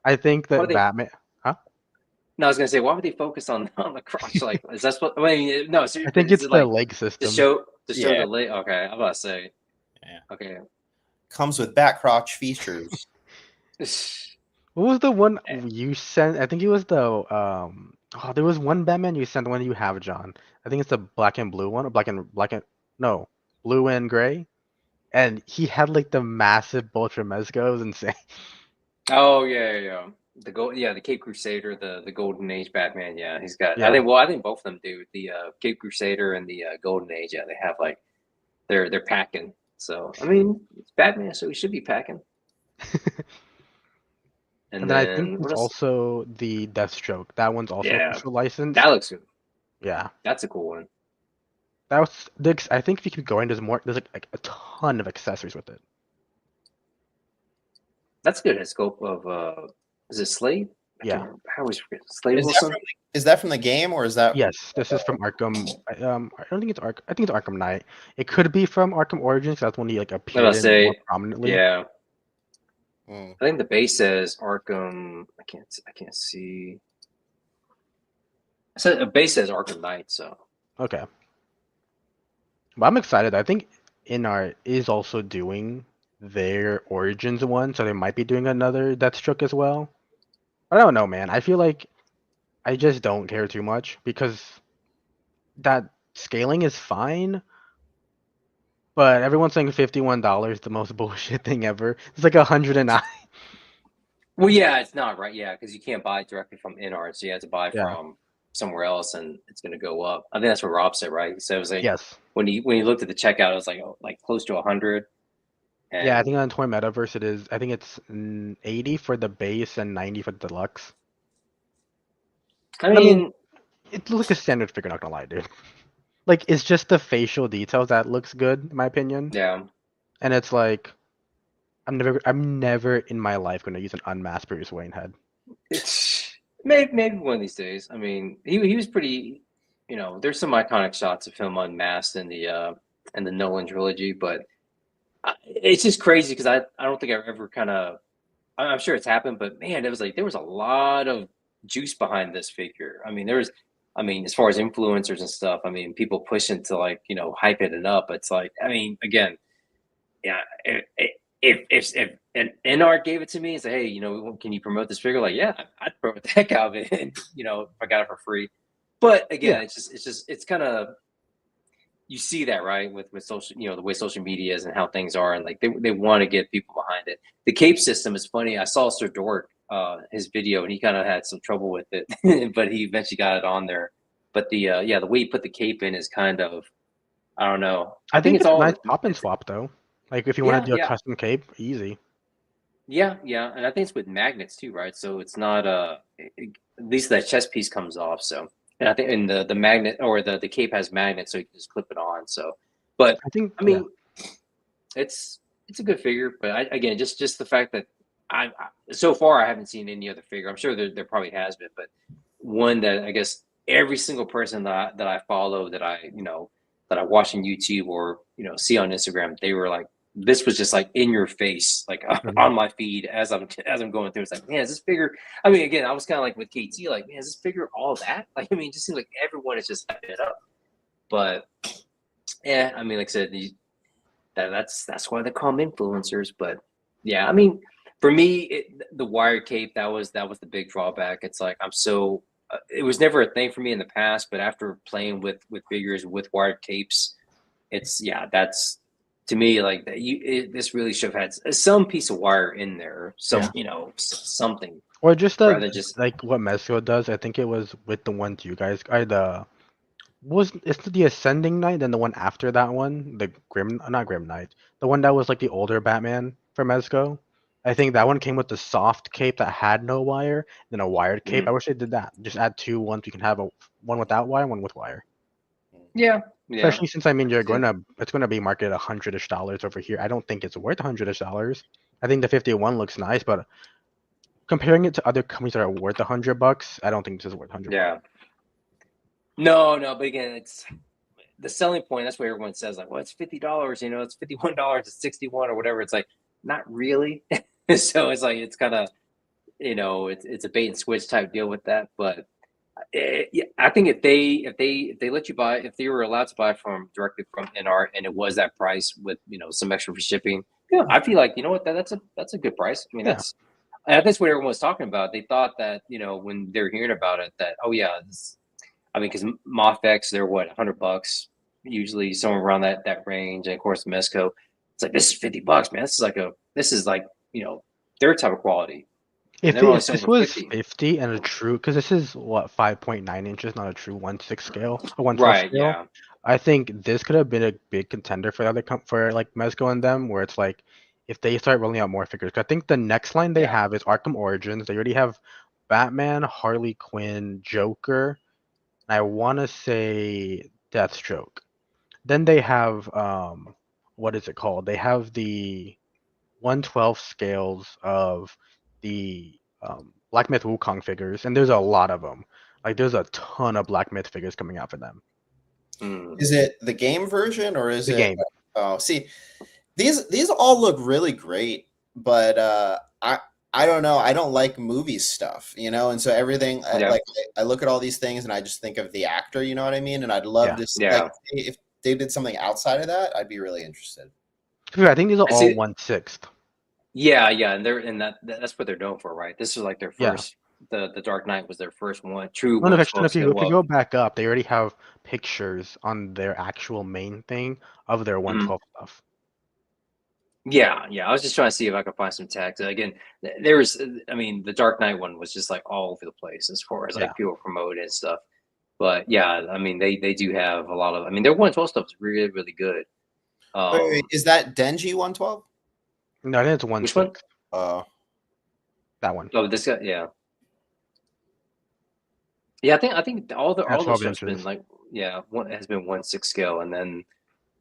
I think that Batman. No, I was gonna say, why would they focus on the crotch? Like, is that what? I mean, no. I think it's the leg system. To show the leg. Okay, I'm about to say. Yeah. Okay. Comes with back crotch features. What was the one you sent? I think it was the there was one Batman you sent, the one you have, John. I think it's the black and blue one, or blue and gray, and he had the massive Boltremezco. Insane. Oh yeah. The Cape Crusader, the Golden Age Batman. Yeah, he's got. Yeah. I think both of them do. The Cape Crusader and the Golden Age. Yeah, they have they're packing. So I mean, it's Batman, so he should be packing. And then I think it's also the Deathstroke. That one's also official license. That looks good. Yeah, that's a cool one. That was I think if you keep going, there's a ton of accessories with it. That's good. A scope of is it Slade? Yeah. How was Slade Wilson? Is that from the game or is that? Yes, this is from Arkham. I don't think it's I think it's Arkham Knight. It could be from Arkham Origins. That's when he appeared more prominently. Yeah. I think the base says Arkham. I can't see. I said a base says Arkham Knight. So okay. But I'm excited. I think InArt is also doing their Origins one, so they might be doing another Deathstroke as well. I don't know, man. I feel like I just don't care too much because that scaling is fine, but everyone's saying $51, the most bullshit thing ever. It's like $109. Well, yeah, it's not right. Yeah, because you can't buy directly from InArt, so you have to buy from somewhere else, and it's going to go up. I think that's what Rob said, right? So it was when you looked at the checkout, it was like close to 100. Yeah, I think on Toy Metaverse it is. I think it's 80 for the base and 90 for the deluxe. I mean, it looks like a standard figure. Not gonna lie, dude. It's just the facial details that looks good, in my opinion. Yeah. And it's I'm never in my life gonna use an unmasked Bruce Wayne head. It's maybe one of these days. I mean, he was pretty. There's some iconic shots of him unmasked in the Nolan trilogy, but it's just crazy because I don't think I've ever I'm sure it's happened, but man, it was there was a lot of juice behind this figure. I mean, as far as influencers and stuff, I mean, people pushing to hype it up. It's again, yeah. If an InArt gave it to me and said, hey, can you promote this figure? Yeah, I'd promote the heck out of it. And, if I got it for free. But again, it's kind of, you see that, right, with social, the way social media is and how things are, and they want to get people behind it. The cape system is funny. I saw Sir Dork, his video, and he kind of had some trouble with it, but he eventually got it on there. But the way you put the cape in is kind of, I don't know. I think it's all nice pop and swap though. If you want to do a custom cape, easy. Yeah, and I think it's with magnets too, right? So it's not at least that chest piece comes off. So And I think in the magnet or the cape has magnets, so you can just clip it on. So, but I think I mean, it's a good figure, but again, just the fact that so far I haven't seen any other figure. I'm sure there probably has been, but one that I guess every single person that I follow, that I watch on YouTube or see on Instagram, they were like, this was just like in your face, like on my feed as I'm going through. It's like, man, is this figure? I mean, again, I was kind of like with KT, like, man, is this figure all that? Like, I mean, it just seems like everyone is just hyping it up. But yeah, I mean, like I said, that's why they call them influencers. But yeah, I mean, for me, the wire cape, that was the big drawback. It's like it was never a thing for me in the past, but after playing with figures with wired capes, that's to me like that. This really should have had some piece of wire in there, something, or just rather than just like what Mezco does. I think it was with the ones you guys it's the Ascending Knight, then the one after that one, the not Grim Knight, the one that was like the older Batman for Mezco. I think that one came with the soft cape that had no wire, then a wired cape. I wish they did that. Just add two ones. You can have one without wire, one with wire. Yeah. Especially since it's gonna be marketed $100-ish over here. I don't think it's worth $100-ish. I think the 51 looks nice, but comparing it to other companies that are worth $100, I don't think this is worth $100. Yeah. No, but again, it's the selling point. That's what everyone says, like, well, it's $50, it's $51, it's 61 or whatever. It's like, not really. So it's like, it's kind of, it's a bait and switch type deal with that. But I think if they let you buy, if they were allowed to buy directly from NR and it was that price with some extra for shipping, I feel like that's a good price. I mean, that's what everyone was talking about. They thought that when they were hearing about it, that because Moth-X, they're what, $100 usually, somewhere around that range, and of course Mezco, it's like, this is $50, man. This is like their type of quality. If They're only this selling for was 50. 50 and a true, because this is what 5.9 inches, not a true 1/6 scale or 1/12 Right? scale. Yeah. I think this could have been a big contender for for like Mezco and them, where it's like if they start rolling out more figures. 'Cause I think the next line they have is Arkham Origins. They already have Batman, Harley Quinn, Joker, and I want to say Deathstroke. Then they have what is it called? They have the 1/12 scales of the Black Myth Wukong figures, and there's a lot of them. Like there's a ton of Black Myth figures coming out for them. Is it the game version or is The it? game. Oh, see, these all look really great, but I don't know. I don't like movie stuff, and so everything I look at all these things and I just think of the actor, you know what I mean? And I'd love to see, like, if they did something outside of that, I'd be really interested. I think these are all 1/6. Yeah, and that's what they're known for, right? This is like their first. The Dark Knight was their first one true. No, if you go back up, they already have pictures on their actual main thing of their 1/12 stuff. Yeah. I was just trying to see if I could find some text. Again, the Dark Knight one was just like all over the place as far as like people promote and stuff. But yeah, I mean, they do have a lot of. I mean, their 1/12 stuff is really, really good. Wait, is that Denji 1/12? No, I think it's 1/6. Which one? That one. Oh, this guy. Yeah. Yeah, I think all the stuff's been like one has been 1/6 scale, and then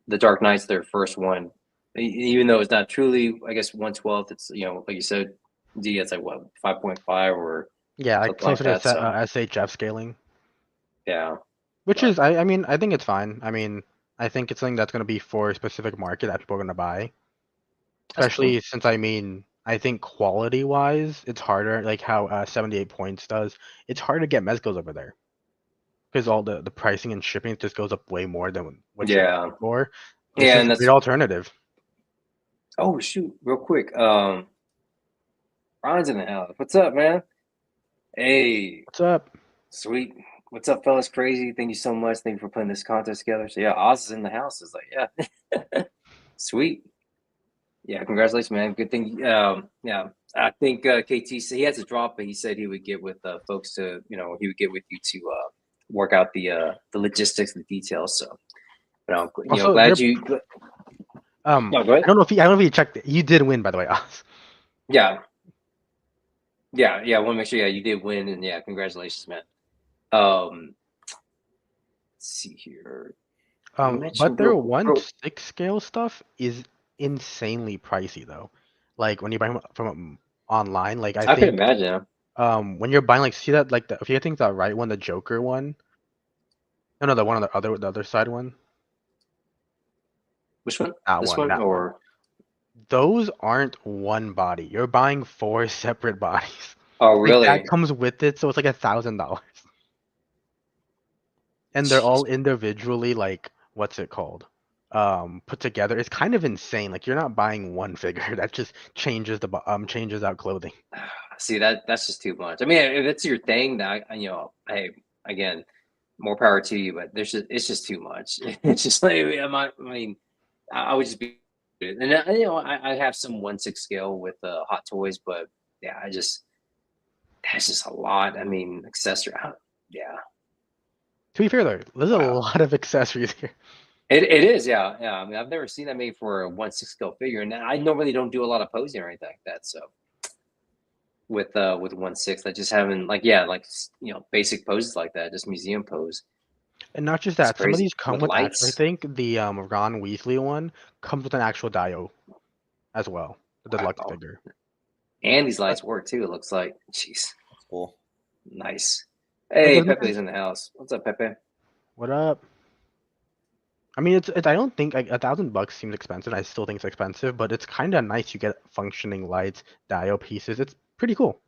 the Dark Knight's their first one. Even though it's not truly, I guess 1/12, it's like you said, it's like what 5.5 or like closer to SHF scaling. Yeah, which is I mean I think it's fine. I mean I think it's something that's going to be for a specific market that people are going to buy, especially since I think quality wise it's harder. Like how 78 points does, it's hard to get Mezcos over there because all the pricing and shipping just goes up way more than what you're looking for. This is a great alternative. Oh shoot! Real quick, Ron's in the house. What's up, man? Hey, what's up? Sweet. What's up, fellas? Crazy. Thank you so much. Thank you for putting this contest together. So yeah, Oz is in the house. It's like sweet. Yeah, congratulations, man. Good thing. Yeah, I think KT he has to drop, but he said he would get with folks to he would get with you to work out the logistics and the details. So, but glad you. No, go ahead. I don't know if you checked it. You did win, by the way, Oz. Yeah. I want to make sure. Yeah, you did win, and yeah, congratulations, man. see here. You But mentioned their real 1/6 scale stuff is insanely pricey though. Like when you buy from online, like I I can think imagine. when you're buying like see that like if you think that right one, the Joker one. No, the one on the other side one. Which one? That This one, one that one. or Those aren't one body. You're buying 4 separate bodies. oh Like that really? comes with it, so it's like $1,000. And they're all Jeez. individually like what's it called? Put together. It's kind of insane. Like you're not buying one figure that just changes changes out clothing. See that's just too much. I mean, if it's your thing, that hey, again, more power to you. But it's just too much. It's just like I mean, I would just be, and I have some 1/6 scale with Hot Toys, but yeah, that's just a lot. I mean, accessory, yeah, To be fair though, there's a wow. lot of accessories here. It is, yeah, yeah. I mean, I've never seen that made for a 1/6 scale figure, and I normally don't do a lot of posing or anything like that. So with 1/6, I just haven't like yeah, like basic poses like that, just museum pose. And not just It's that, some of crazy these come with with actual. I lights. think the Ron Weasley one comes with an actual Dio as well, the deluxe Wow, figure. and these That's lights work too. It looks like, jeez, cool. nice. Like Hey, as much Pepe's as in the house. What's up, Pepe? what up? I mean, it's I don't think like $1,000 seems expensive. I still think it's expensive, but it's kind of nice. You get functioning lights, Dio pieces. It's pretty cool.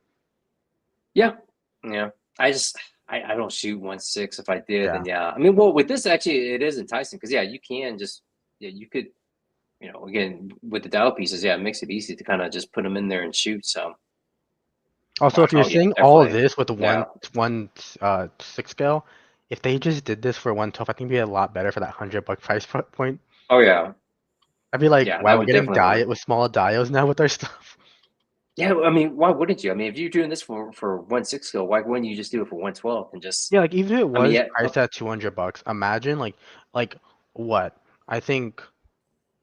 Yeah, yeah. I just I don't shoot 1/6. If I did, Yeah. then yeah. I mean, well, with this actually, it is enticing because yeah, you can just yeah, you could again with the dial pieces, yeah, it makes it easy to kind of just put them in there and shoot. So Also, if you're wow, yeah, seeing all of definitely, this with the yeah, one 6 scale, if they just did this for 112, I think it'd be a lot better for that $100 price point. oh yeah, I'd be like, yeah, wow, that we're would getting definitely diet work. with small dials now with our stuff. Yeah, I mean, why wouldn't you? I mean, if you're doing this for 1/6 skill, why wouldn't you just do it for 112 and just? Yeah, like even if it I mean, was yeah, priced at $200, imagine like what? I think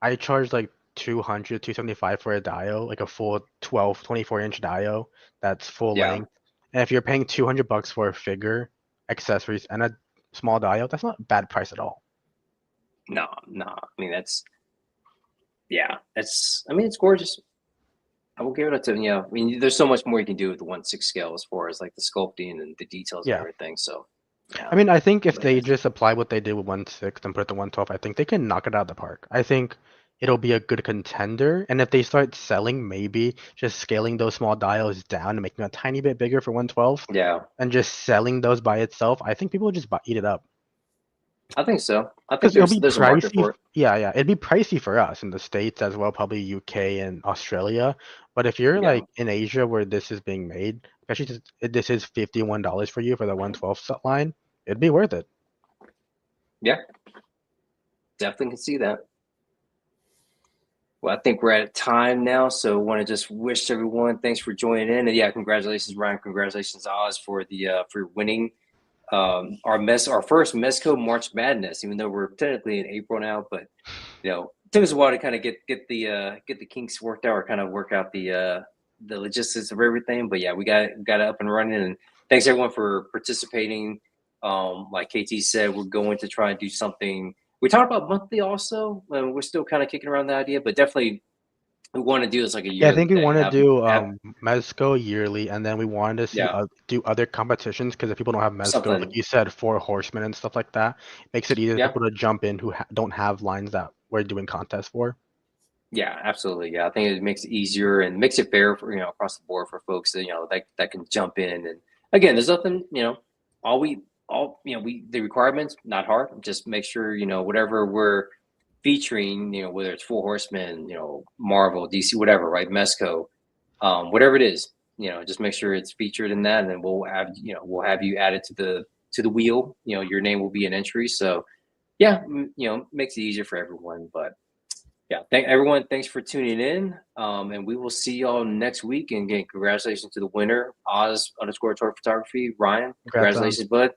I charged like 200, 275 for a dio, like a full 12, 24-inch dio that's full yeah, length. And if you're paying $200 for a figure, accessories, and a small dio, that's not a bad price at all. no, no. I mean, that's yeah, that's. I mean, it's gorgeous. I will give it up to I mean, there's so much more you can do with the 1/6 scale as far as like the sculpting and the details and Yeah. everything. So I yeah, mean, I think if but they just apply what they did with 1/6 and put it to 112, I think they can knock it out of the park. I think it'll be a good contender. And if they start selling, maybe just scaling those small dials down and making a tiny bit bigger for 112 yeah, and just selling those by itself, I think people will just eat it up. I think so. I think Because it'll be there's a market pricey. for it. Yeah, yeah. It'd be pricey for us in the States as well, probably UK and Australia. But if you're Yeah, like in Asia where this is being made, especially since this is $51 for you for the 112 line, it'd be worth it. yeah, definitely can see that. Well, I think we're at time now, so want to just wish everyone thanks for joining in, and yeah, congratulations, Ryan. Congratulations, Oz, for winning our first Mezco March Madness. Even though we're technically in April now, but it took us a while to kind of get the kinks worked out or kind of work out the logistics of everything. But yeah, we got it up and running, and thanks everyone for participating. Like KT said, we're going to try and do something. We talked about monthly also, and we're still kind of kicking around the idea, but definitely we want to do this like a Yeah, I yearly think we thing. want to do Have Mezco yearly, and then we wanted to see yeah, do other competitions because if people don't have Mezco, like something. you said, Four Horsemen and stuff like that, makes it easier for Yeah, people to jump in who don't have lines that we're doing contests for. yeah, absolutely. Yeah, I think it makes it easier and makes it fair for across the board for folks that that can jump in. And again, there's nothing all we all we the requirements not hard. Just make sure whatever we're featuring, whether it's Four Horsemen, Marvel, DC, whatever, right? Mesco, whatever it is, just make sure it's featured in that, and then we'll have you added to the wheel. Your name will be an entry. So yeah, makes it easier for everyone. But yeah, thank everyone. Thanks for tuning in. And we will see y'all next week. And again, congratulations to the winner, Oz_toy photography. Ryan, Congrats on. congratulations, bud.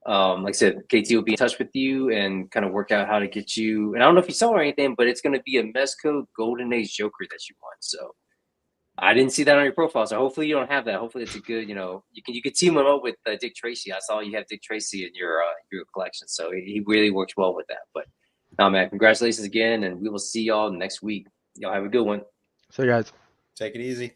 Like I said, KT will be in touch with you and kind of work out how to get you. And I don't know if you saw or anything, but it's going to be a Mezco Golden Age Joker that you want. So I didn't see that on your profile, so hopefully you don't have that. Hopefully it's a good, you can team him up with Dick Tracy. I saw you have Dick Tracy in your collection, so he really works well with that. But no, man, congratulations again, and we will see y'all next week. Y'all have a good one. So guys, take it easy.